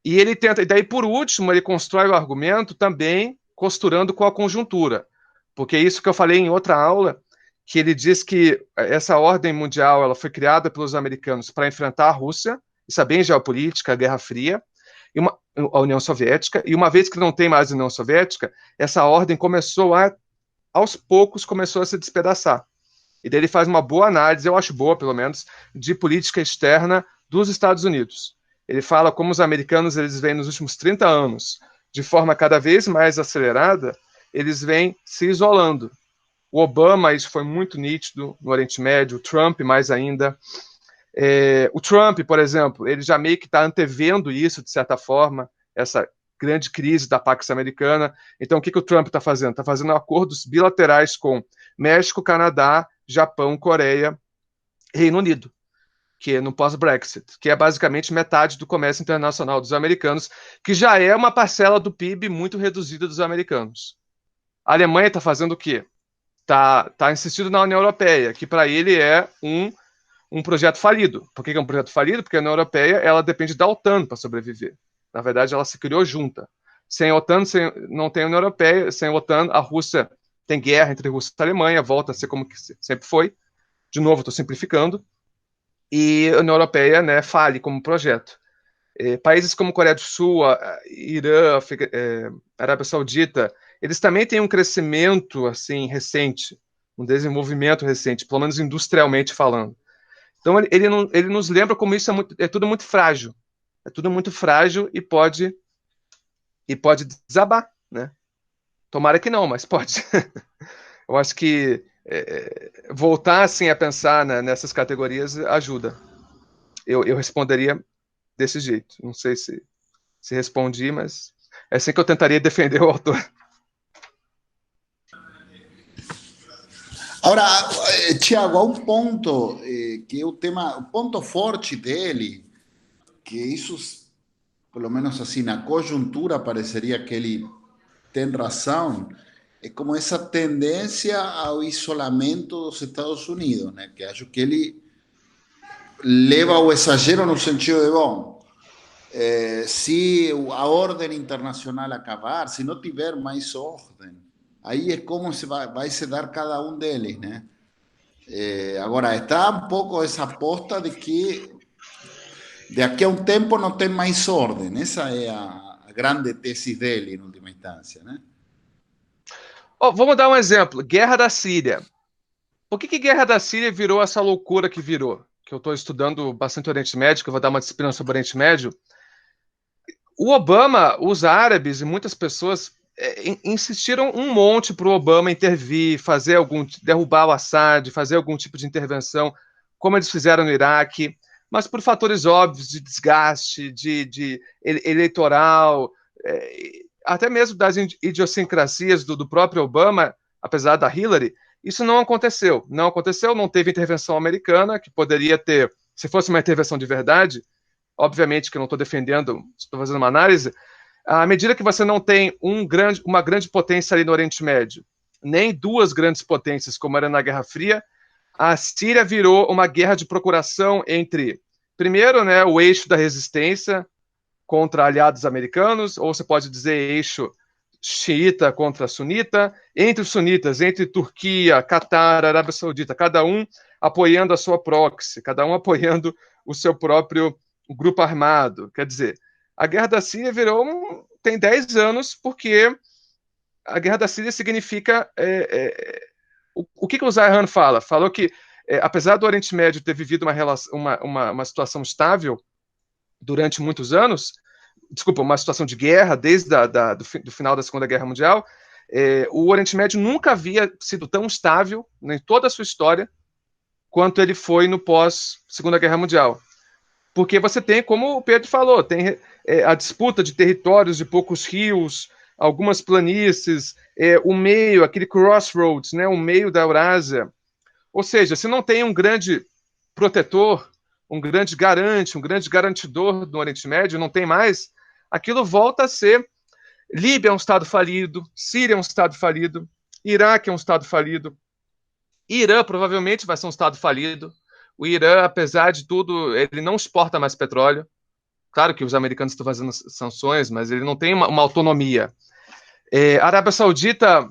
E ele tenta, e daí por último, ele constrói o argumento também costurando com a conjuntura, porque é isso que eu falei em outra aula, que ele diz que essa ordem mundial ela foi criada pelos americanos para enfrentar a Rússia, isso é bem geopolítica, a Guerra Fria, a União Soviética, e uma vez que não tem mais a União Soviética, essa ordem aos poucos, começou a se despedaçar. E daí ele faz uma boa análise, eu acho boa, pelo menos, de política externa dos Estados Unidos. Ele fala como os americanos, eles vêm nos últimos 30 anos, de forma cada vez mais acelerada, eles vêm se isolando. O Obama, isso foi muito nítido no Oriente Médio, o Trump mais ainda. O Trump, por exemplo, ele já meio que está antevendo isso, de certa forma, essa grande crise da Pax Americana. Então, o que o Trump está fazendo? Está fazendo acordos bilaterais com México, Canadá, Japão, Coreia, Reino Unido, que é no pós-Brexit, que é basicamente metade do comércio internacional dos americanos, que já é uma parcela do PIB muito reduzida dos americanos. A Alemanha está fazendo o quê? Está insistindo na União Europeia, que para ele é um projeto falido. Por que é um projeto falido? Porque a União Europeia ela depende da OTAN para sobreviver. Na verdade, ela se criou junta. Sem a OTAN, não tem a União Europeia. Sem a OTAN, a Rússia tem guerra entre Rússia e Alemanha, volta a ser como que sempre foi. De novo, estou simplificando. E a União Europeia, né, fale como projeto. Países como Coreia do Sul, Irã, Arábia Saudita, eles também têm um crescimento assim recente, um desenvolvimento recente, pelo menos industrialmente falando. Então ele nos lembra como isso é tudo muito frágil. É tudo muito frágil e pode desabar, né? Tomara que não, mas pode. Eu acho que voltar assim a pensar, né, nessas categorias ajuda. Eu responderia desse jeito. Não sei se respondi, mas é assim que eu tentaria defender o autor.
Agora, Tiago, há um ponto que é o ponto forte dele, que isso, pelo menos assim, na conjuntura, pareceria que ele tem razão, é como essa tendência ao isolamento dos Estados Unidos, né? Que acho que ele leva ao exagero no sentido de, bom, se a ordem internacional acabar, se não tiver mais ordem, aí é como vai se dar cada um deles, né? Agora, está um pouco essa aposta de que daqui a um tempo não tem mais ordem. Essa é a grande tese dele, em última instância, né?
Vamos dar um exemplo. Guerra da Síria. Por que Guerra da Síria virou essa loucura que virou? Que eu estou estudando bastante Oriente Médio, que eu vou dar uma disciplina sobre o Oriente Médio. O Obama, os árabes e muitas pessoas insistiram um monte para o Obama intervir, derrubar o Assad, fazer algum tipo de intervenção, como eles fizeram no Iraque, mas por fatores óbvios de desgaste, de eleitoral, até mesmo das idiosincrasias do próprio Obama, apesar da Hillary, isso não aconteceu. Não teve intervenção americana, que poderia ter, se fosse uma intervenção de verdade, obviamente que eu não estou defendendo, estou fazendo uma análise, à medida que você não tem uma grande potência ali no Oriente Médio, nem duas grandes potências, como era na Guerra Fria, a Síria virou uma guerra de procuração entre, primeiro, né, o eixo da resistência contra aliados americanos, ou você pode dizer eixo xiita contra sunita, entre os sunitas, entre Turquia, Catar, Arábia Saudita, cada um apoiando a sua proxy, cada um apoiando o seu próprio grupo armado. Quer dizer, a Guerra da Síria tem 10 anos, porque a Guerra da Síria significa... o que o Zayhan fala? Falou que, apesar do Oriente Médio ter vivido uma situação estável durante muitos anos, uma situação de guerra desde do final da Segunda Guerra Mundial, o Oriente Médio nunca havia sido tão estável, em toda a sua história, quanto ele foi no pós-Segunda Guerra Mundial. Porque você tem, como o Pedro falou, tem a disputa de territórios, de poucos rios, algumas planícies, o meio, aquele crossroads, né, o meio da Eurásia. Ou seja, se não tem um grande protetor, um grande garante, um grande garantidor do Oriente Médio, não tem mais, aquilo volta a ser... Líbia é um estado falido, Síria é um estado falido, Iraque é um estado falido, Irã provavelmente vai ser um estado falido. O Irã, apesar de tudo, ele não exporta mais petróleo. Claro que os americanos estão fazendo sanções, mas ele não tem uma autonomia. A Arábia Saudita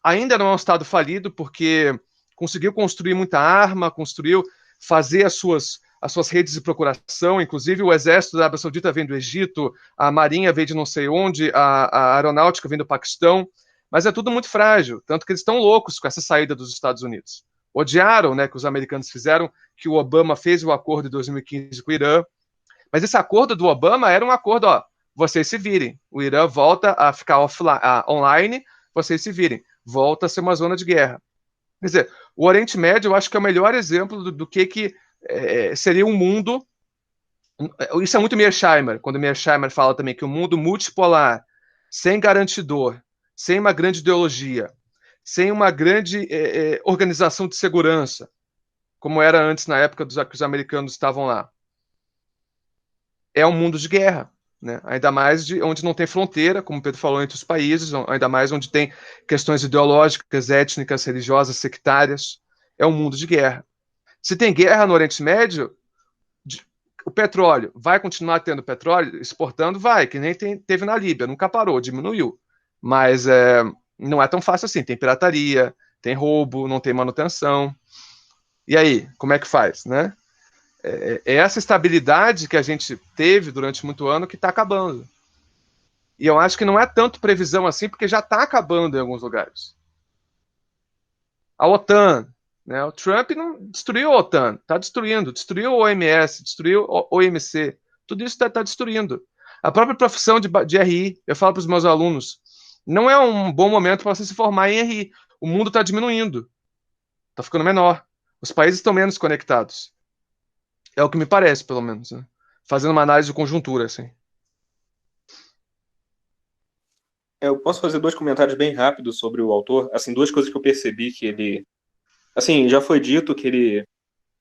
ainda não é um Estado falido, porque conseguiu construir muita arma, conseguiu fazer as suas redes de procuração, inclusive o exército da Arábia Saudita vem do Egito, a marinha vem de não sei onde, a aeronáutica vem do Paquistão, mas é tudo muito frágil, tanto que eles estão loucos com essa saída dos Estados Unidos. Odiaram, né, que os americanos fizeram, que o Obama fez o acordo de 2015 com o Irã, mas esse acordo do Obama era um acordo, ó, vocês se virem, o Irã volta a ficar offline, online, vocês se virem, volta a ser uma zona de guerra. Quer dizer, o Oriente Médio eu acho que é o melhor exemplo do que seria um mundo. Isso é muito Mearsheimer, quando Mearsheimer fala também que o mundo multipolar, sem garantidor, sem uma grande ideologia, sem uma grande organização de segurança, como era antes na época que os americanos estavam lá, é um mundo de guerra. Né? Ainda mais onde não tem fronteira, como o Pedro falou, entre os países, ainda mais onde tem questões ideológicas, étnicas, religiosas, sectárias. É um mundo de guerra. Se tem guerra no Oriente Médio, o petróleo, vai continuar tendo petróleo? Exportando? Vai, que nem teve na Líbia, nunca parou, diminuiu. Mas não é tão fácil assim. Tem pirataria, tem roubo, não tem manutenção. E aí, como é que faz, né? É essa estabilidade que a gente teve durante muito ano que está acabando. E eu acho que não é tanto previsão assim, porque já está acabando em alguns lugares. A OTAN, né? O Trump não destruiu a OTAN, está destruindo, destruiu o OMS, destruiu o OMC, tudo isso está destruindo. A própria profissão de RI, eu falo para os meus alunos, não é um bom momento para você se formar em RI. O mundo está diminuindo, está ficando menor. Os países estão menos conectados. É o que me parece, pelo menos, né? Fazendo uma análise de conjuntura, assim.
Eu posso fazer 2 comentários bem rápidos sobre o autor. Assim, 2 coisas que eu percebi que ele... Assim, já foi dito que ele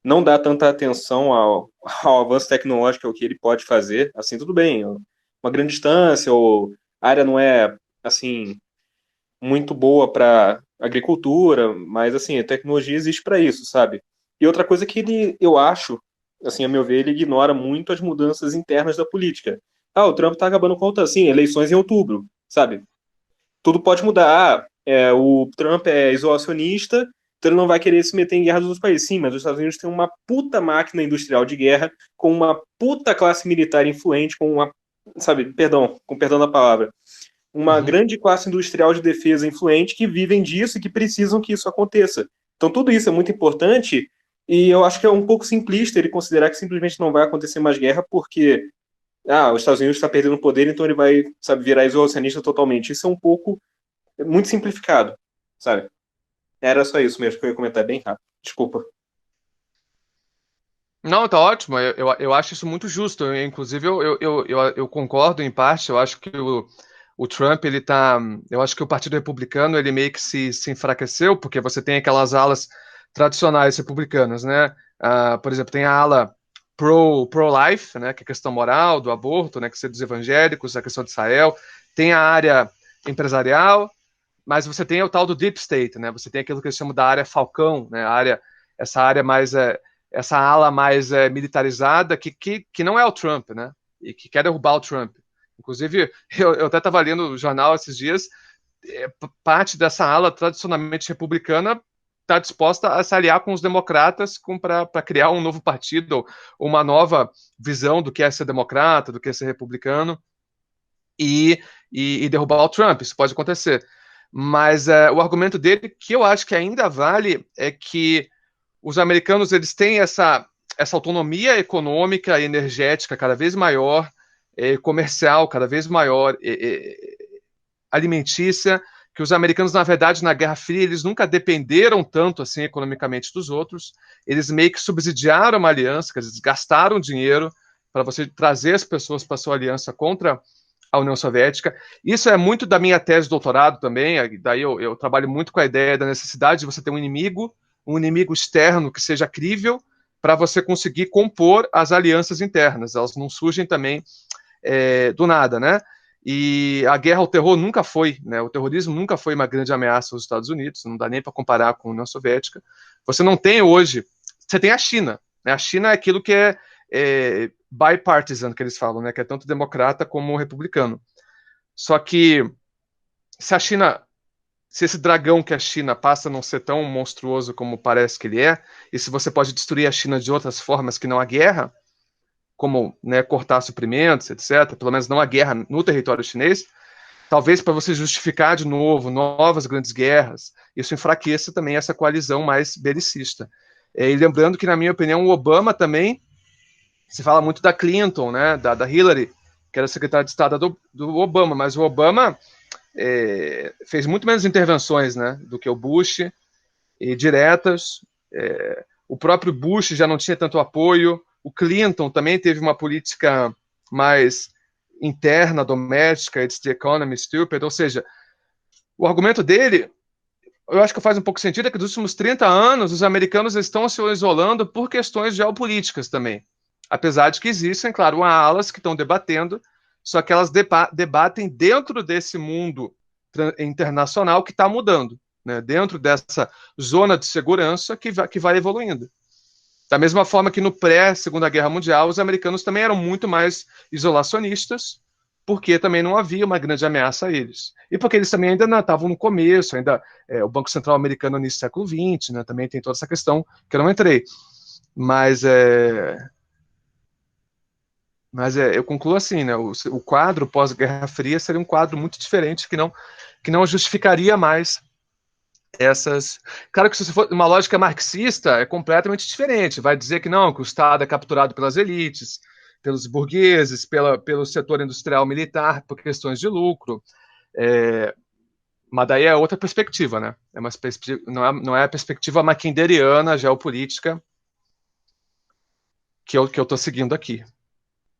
não dá tanta atenção ao avanço tecnológico, ao que ele pode fazer. Assim, tudo bem, uma grande distância, ou a área não é, assim, muito boa para agricultura, mas, assim, a tecnologia existe para isso, sabe? E outra coisa que ele, eu acho, assim, a meu ver, ele ignora muito as mudanças internas da política. Ah, o Trump tá acabando com assim, eleições em outubro, sabe? Tudo pode mudar. O Trump é isolacionista, então ele não vai querer se meter em guerra dos outros países. Sim, mas os Estados Unidos têm uma puta máquina industrial de guerra, com uma puta classe militar influente, com uma, sabe, perdão, com perdão da palavra, uma grande classe industrial de defesa influente que vivem disso e que precisam que isso aconteça. Então tudo isso é muito importante e eu acho que é um pouco simplista ele considerar que simplesmente não vai acontecer mais guerra porque os Estados Unidos está perdendo poder, então ele vai, sabe, virar isolacionista totalmente. Isso é um pouco muito simplificado, sabe? Era só isso mesmo que eu ia comentar bem rápido. Desculpa.
Não, tá ótimo. Eu acho isso muito justo. Inclusive, eu concordo em parte. Eu acho que o Trump, ele tá. Eu acho que o Partido Republicano, ele meio que se enfraqueceu, porque você tem aquelas alas tradicionais republicanas, né? Por exemplo, tem a ala pro-life, né? Que é a questão moral, do aborto, né? Que é dos evangélicos, a questão de Israel. Tem a área empresarial, mas você tem o tal do deep state, né? Você tem aquilo que eles chamam da área falcão, né? Essa área mais essa ala mais militarizada que não é o Trump, né? E que quer derrubar o Trump. Inclusive, eu até estava lendo o jornal esses dias, parte dessa ala tradicionalmente republicana está disposta a se aliar com os democratas para criar um novo partido, uma nova visão do que é ser democrata, do que é ser republicano, e derrubar o Trump. Isso pode acontecer. Mas o argumento dele, que eu acho que ainda vale, é que os americanos eles têm essa autonomia econômica e energética cada vez maior, comercial cada vez maior, alimentícia, que os americanos, na verdade, na Guerra Fria, eles nunca dependeram tanto assim economicamente dos outros, eles meio que subsidiaram uma aliança, quer dizer, gastaram dinheiro para você trazer as pessoas para a sua aliança contra a União Soviética. Isso é muito da minha tese de doutorado também, daí eu trabalho muito com a ideia da necessidade de você ter um inimigo externo que seja crível para você conseguir compor as alianças internas. Elas não surgem também do nada, né? E a guerra ao terror nunca foi, né? O terrorismo nunca foi uma grande ameaça aos Estados Unidos, não dá nem para comparar com a União Soviética. Você não tem hoje, você tem a China, né? A China é aquilo que é bipartisan, que eles falam, né? Que é tanto democrata como republicano. Só que se a China, se esse dragão que é a China passa a não ser tão monstruoso como parece que ele é, e se você pode destruir a China de outras formas que não a guerra, como, né, cortar suprimentos, etc., pelo menos não a guerra no território chinês, talvez para você justificar de novo novas grandes guerras, isso enfraqueça também essa coalizão mais belicista. E lembrando que, na minha opinião, o Obama também, se fala muito da Clinton, né, da Hillary, que era secretária de Estado do Obama, mas o Obama fez muito menos intervenções, né, do que o Bush, e diretas. O próprio Bush já não tinha tanto apoio. O Clinton também teve uma política mais interna, doméstica, it's the economy stupid, ou seja, o argumento dele, eu acho que faz um pouco sentido, é que nos últimos 30 anos os americanos estão se isolando por questões geopolíticas também, apesar de que existem, claro, alas que estão debatendo, só que elas debatem dentro desse mundo internacional que está mudando, né? Dentro dessa zona de segurança que vai evoluindo. Da mesma forma que no pré-Segunda Guerra Mundial, os americanos também eram muito mais isolacionistas, porque também não havia uma grande ameaça a eles. E porque eles também ainda estavam no começo, ainda o Banco Central americano no século XX, né, também tem toda essa questão que eu não entrei. Mas eu concluo assim, né, o quadro pós-Guerra Fria seria um quadro muito diferente que não justificaria mais essas. Claro que se você for uma lógica marxista, é completamente diferente. Vai dizer que não, que o Estado é capturado pelas elites, pelos burgueses, pelo setor industrial militar, por questões de lucro. Mas daí é outra perspectiva, né? Não é a perspectiva mackinderiana, geopolítica, que eu estou seguindo aqui.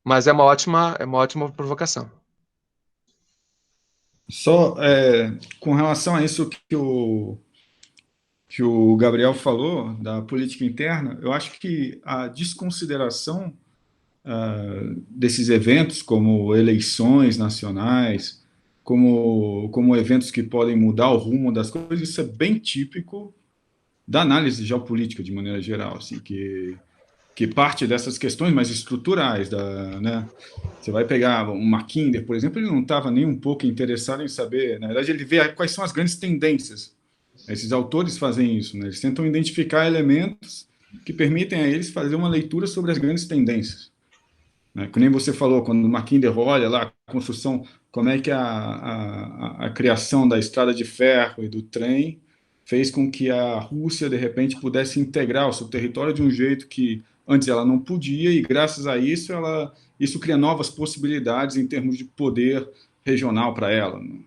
Mas é uma ótima provocação.
Só com relação a isso que o Gabriel falou, da política interna, eu acho que a desconsideração desses eventos, como eleições nacionais, como eventos que podem mudar o rumo das coisas, isso é bem típico da análise geopolítica, de maneira geral, assim, que parte dessas questões mais estruturais, né? Você vai pegar um Mackinder, por exemplo, ele não estava nem um pouco interessado em saber, na verdade, ele vê quais são as grandes tendências. Esses autores fazem isso, né? Eles tentam identificar elementos que permitem a eles fazer uma leitura sobre as grandes tendências. Né? Que nem você falou, quando o Mackinder olha lá a construção, como é que a criação da estrada de ferro e do trem fez com que a Rússia, de repente, pudesse integrar o seu território de um jeito que antes ela não podia, e graças a isso, isso cria novas possibilidades em termos de poder regional para ela. Né?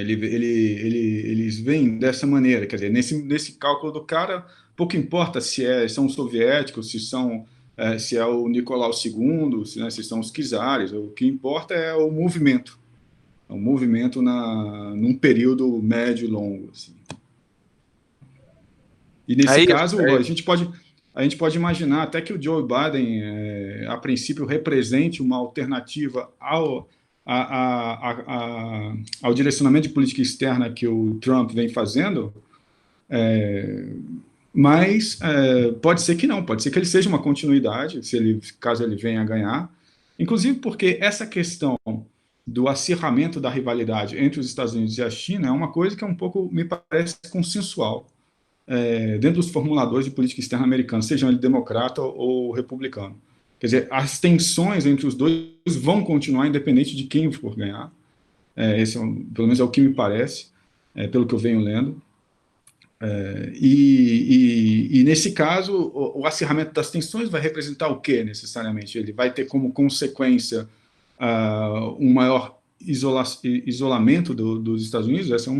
Eles veem dessa maneira, quer dizer, nesse cálculo do cara, pouco importa se são os soviéticos, se é o Nicolau II, se são os czares, o que importa é o movimento num período médio e longo. Assim. E nesse caso, a gente pode imaginar até que o Joe Biden, a princípio, represente uma alternativa ao direcionamento de política externa que o Trump vem fazendo, mas pode ser que não, pode ser que ele seja uma continuidade, caso ele venha a ganhar, inclusive porque essa questão do acirramento da rivalidade entre os Estados Unidos e a China é uma coisa que é um pouco, me parece, consensual dentro dos formuladores de política externa americanos, sejam ele democrata ou republicano. Quer dizer, as tensões entre os dois vão continuar independente de quem for ganhar. Esse pelo menos é o que me parece, pelo que eu venho lendo. E nesse caso, o acirramento das tensões vai representar o quê, necessariamente? Ele vai ter como consequência um maior isolamento dos Estados Unidos? Essa é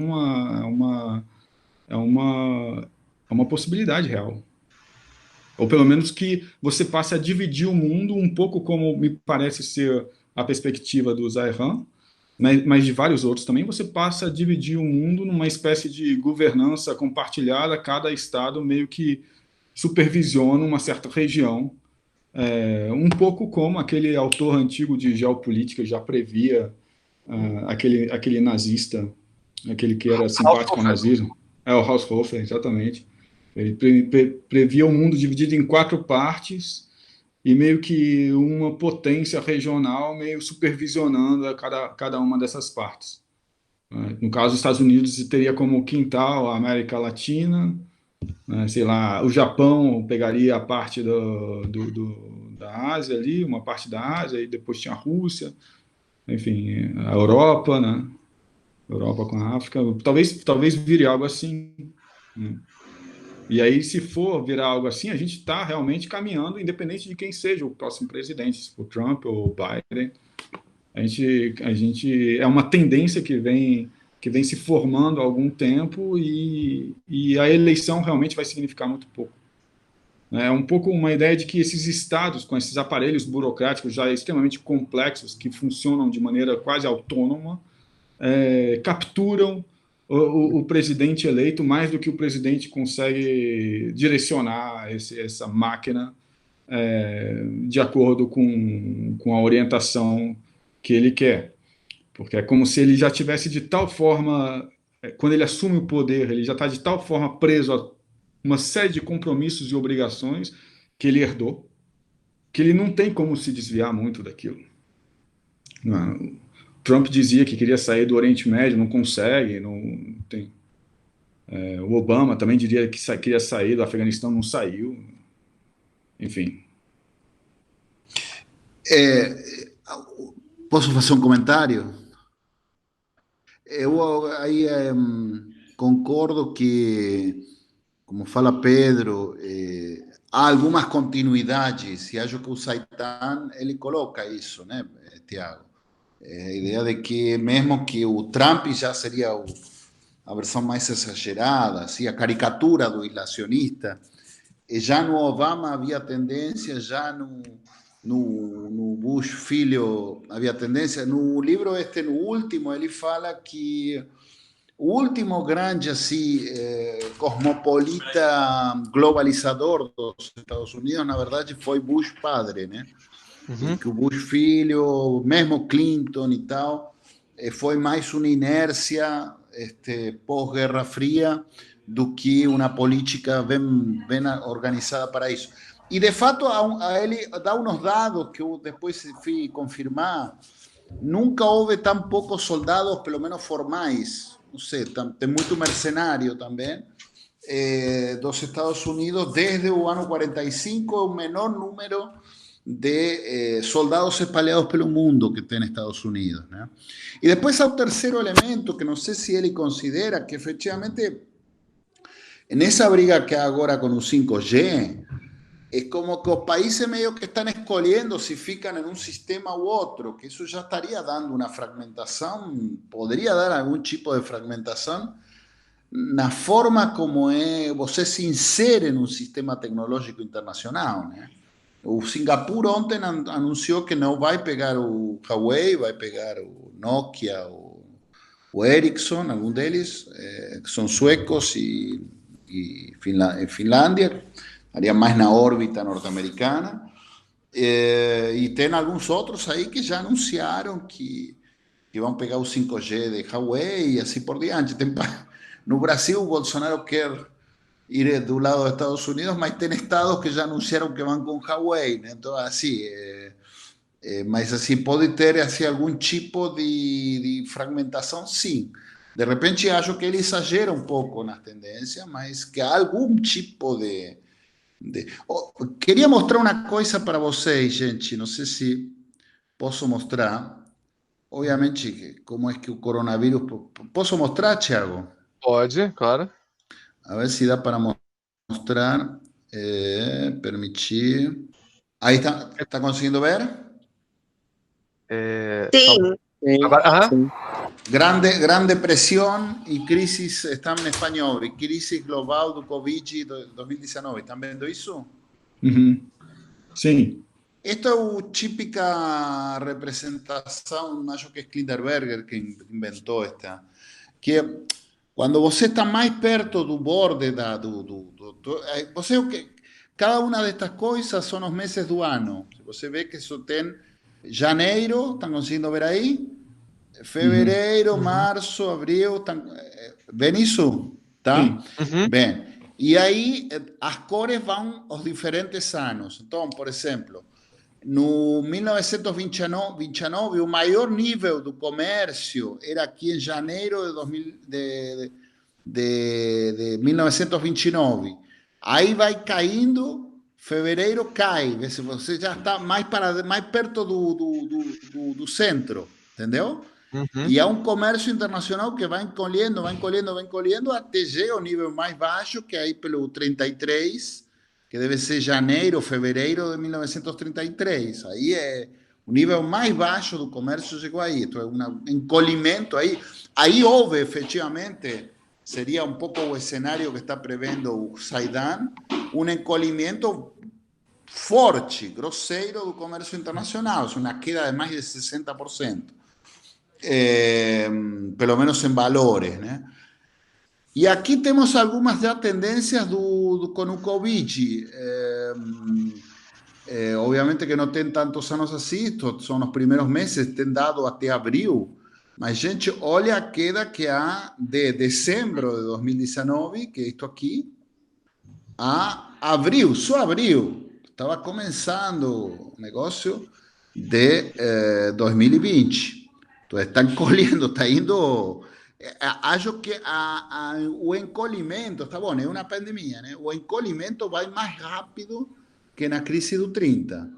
uma possibilidade real. Ou pelo menos que você passe a dividir o mundo um pouco como me parece ser a perspectiva do Zaihan, mas de vários outros também, você passa a dividir o mundo numa espécie de governança compartilhada, cada estado meio que supervisiona uma certa região, um pouco como aquele autor antigo de geopolítica já previa, aquele nazista, aquele que era simpático ao nazismo. O Haushofer, exatamente. Ele previa o mundo dividido em 4 partes e meio que uma potência regional meio supervisionando cada uma dessas partes. No caso dos Estados Unidos, teria como quintal a América Latina, né, sei lá, o Japão pegaria a parte da Ásia ali, uma parte da Ásia, e depois tinha a Rússia, enfim, a Europa, né? Europa com a África, talvez vire algo assim, né? E aí, se for virar algo assim, a gente está realmente caminhando, independente de quem seja o próximo presidente, se for Trump ou Biden. A gente é uma tendência que vem se formando há algum tempo e a eleição realmente vai significar muito pouco. É um pouco uma ideia de que esses estados, com esses aparelhos burocráticos já extremamente complexos, que funcionam de maneira quase autônoma, capturam o presidente eleito mais do que o presidente consegue direcionar essa máquina de acordo com a orientação que ele quer. Porque é como se ele já tivesse de tal forma, quando ele assume o poder, ele já está de tal forma preso a uma série de compromissos e obrigações que ele herdou, que ele não tem como se desviar muito daquilo. Não, Trump dizia que queria sair do Oriente Médio, não consegue, não tem. O Obama também diria que queria sair do Afeganistão, não saiu. Enfim.
Posso fazer um comentário? Eu aí concordo que, como fala Pedro, há algumas continuidades, e acho que o Saitan ele coloca isso, né, Tiago? A ideia de que mesmo que o Trump já seria a versão mais exagerada, assim, a caricatura do ilacionista, já no Obama havia tendência, já no Bush filho havia tendência. No livro no último, ele fala que o último grande assim, cosmopolita globalizador dos Estados Unidos, na verdade, foi Bush padre, né?
Uhum.
Que o Bush filho, mesmo Clinton e tal, foi mais uma inércia pós-Guerra Fria do que uma política bem organizada para isso. E, de fato, ele dá uns dados que eu depois fui confirmar. Nunca houve tão poucos soldados, pelo menos formais. Não sei, tem muito mercenário também. Dos Estados Unidos, desde o ano 45, é o menor número de soldados espalhados pelo mundo que tem Estados Unidos, né? E depois há o terceiro elemento, que não sei se ele considera, que efetivamente, nessa briga que há agora com o 5G, é como que os países meio que estão escolhendo se ficam em um sistema ou outro, que isso já estaria dando uma fragmentação, poderia dar algum tipo de fragmentação na forma como você se insere num sistema tecnológico internacional, né? O Singapur ontem anunciou que não vai pegar o Huawei, vai pegar o Nokia, o Ericsson, algum deles, que são suecos e Finlândia, estaria mais na órbita norte-americana. E tem alguns outros aí que já anunciaram que vão pegar o 5G de Huawei e assim por diante. No Brasil, o Bolsonaro quer ir do lado dos Estados Unidos, mas tem estados que já anunciaram que vão com Huawei, né? Então, assim, mas assim, pode ter assim, algum tipo de fragmentação, sim. De repente, acho que ele exagera um pouco nas tendências, mas que há algum tipo de... Queria mostrar uma coisa para vocês, gente, não sei se posso mostrar. Obviamente, como é que o coronavírus... Posso mostrar, Thiago?
Pode, claro.
A ver se dá para mostrar. Permitir. Aí está conseguindo ver?
Sim.
Agora,
Sim.
Grande pressão e crisis, está em espanhol, crise global do Covid 2019. Estão vendo isso?
Uhum. Sim.
Esta é a típica representação, acho que é Klinderberger que inventou esta, que quando você está mais perto do borde cada uma destas coisas são os meses do ano. Você vê que isso tem janeiro, estão conseguindo ver aí? Fevereiro, março, abril, vem isso? Tá?
Uhum.
Bem, e aí as cores vão aos diferentes anos. Então, por exemplo, no 1929, o maior nível do comércio era aqui em janeiro de 1929. Aí vai caindo, fevereiro cai, você já está mais perto do centro, entendeu?
Uhum.
E há um comércio internacional que vai encolhendo, até chegar ao nível mais baixo, que é aí pelo 33, que deve ser janeiro, fevereiro de 1933. Aí é o nível mais baixo do comércio chegou aí. Então é um encolhimento aí. Aí houve, efetivamente, seria um pouco o cenário que está prevendo o Zaidan, um encolhimento forte, grosseiro do comércio internacional, uma queda de mais de 60%. Pelo menos em valores, né? E aqui temos algumas já tendências com o Covid. Obviamente que não tem tantos anos assim, são os primeiros meses, tem dado até abril, mas, gente, olha a queda que há de dezembro de 2019, que é isto aqui, a abril, só abril. Estava começando o negócio de 2020. Então, está encolhendo, está indo... Acho que o encolhimento, está bom, é uma pandemia, né? O encolhimento vai mais rápido que na crise do 30.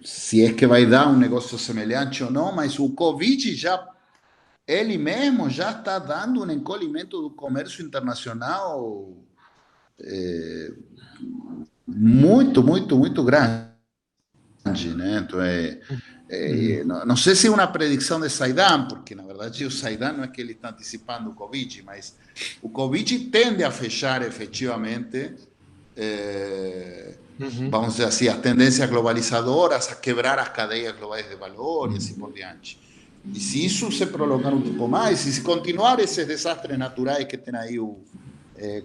Se é que vai dar um negócio semelhante ou não, mas o Covid já, ele mesmo já está dando um encolhimento do comércio internacional muito, muito, muito grande, né? Então, não sei se é uma predição de Zaidan, porque na verdade o Zaidan não é que ele está antecipando o Covid, mas o Covid tende a fechar efetivamente, vamos dizer assim, as tendências globalizadoras, a quebrar as cadeias globais de valor e assim por diante. E se isso se prolongar um pouco mais, e se continuar esses desastres naturais que tem aí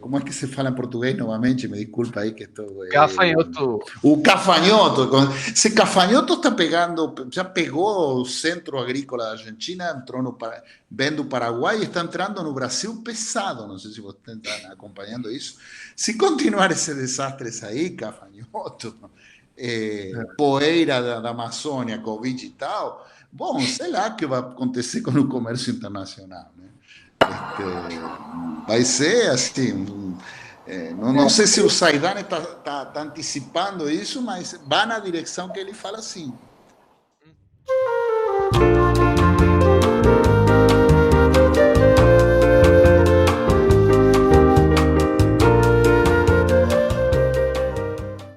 como é que se fala em português novamente? Me desculpa aí que estou...
Gafanhoto.
O cafanhoto. Esse cafanhoto está pegando, já pegou o centro agrícola da Argentina, entrou vem do Paraguai e está entrando no Brasil pesado. Não sei se vocês estão acompanhando isso. Se continuar esses desastres aí, cafanhoto, poeira da Amazônia, Covid e tal, bom, sei lá o que vai acontecer com o comércio internacional, né? Vai ser assim, não sei se o Zaidan está antecipando isso, mas vai na direção que ele fala, sim.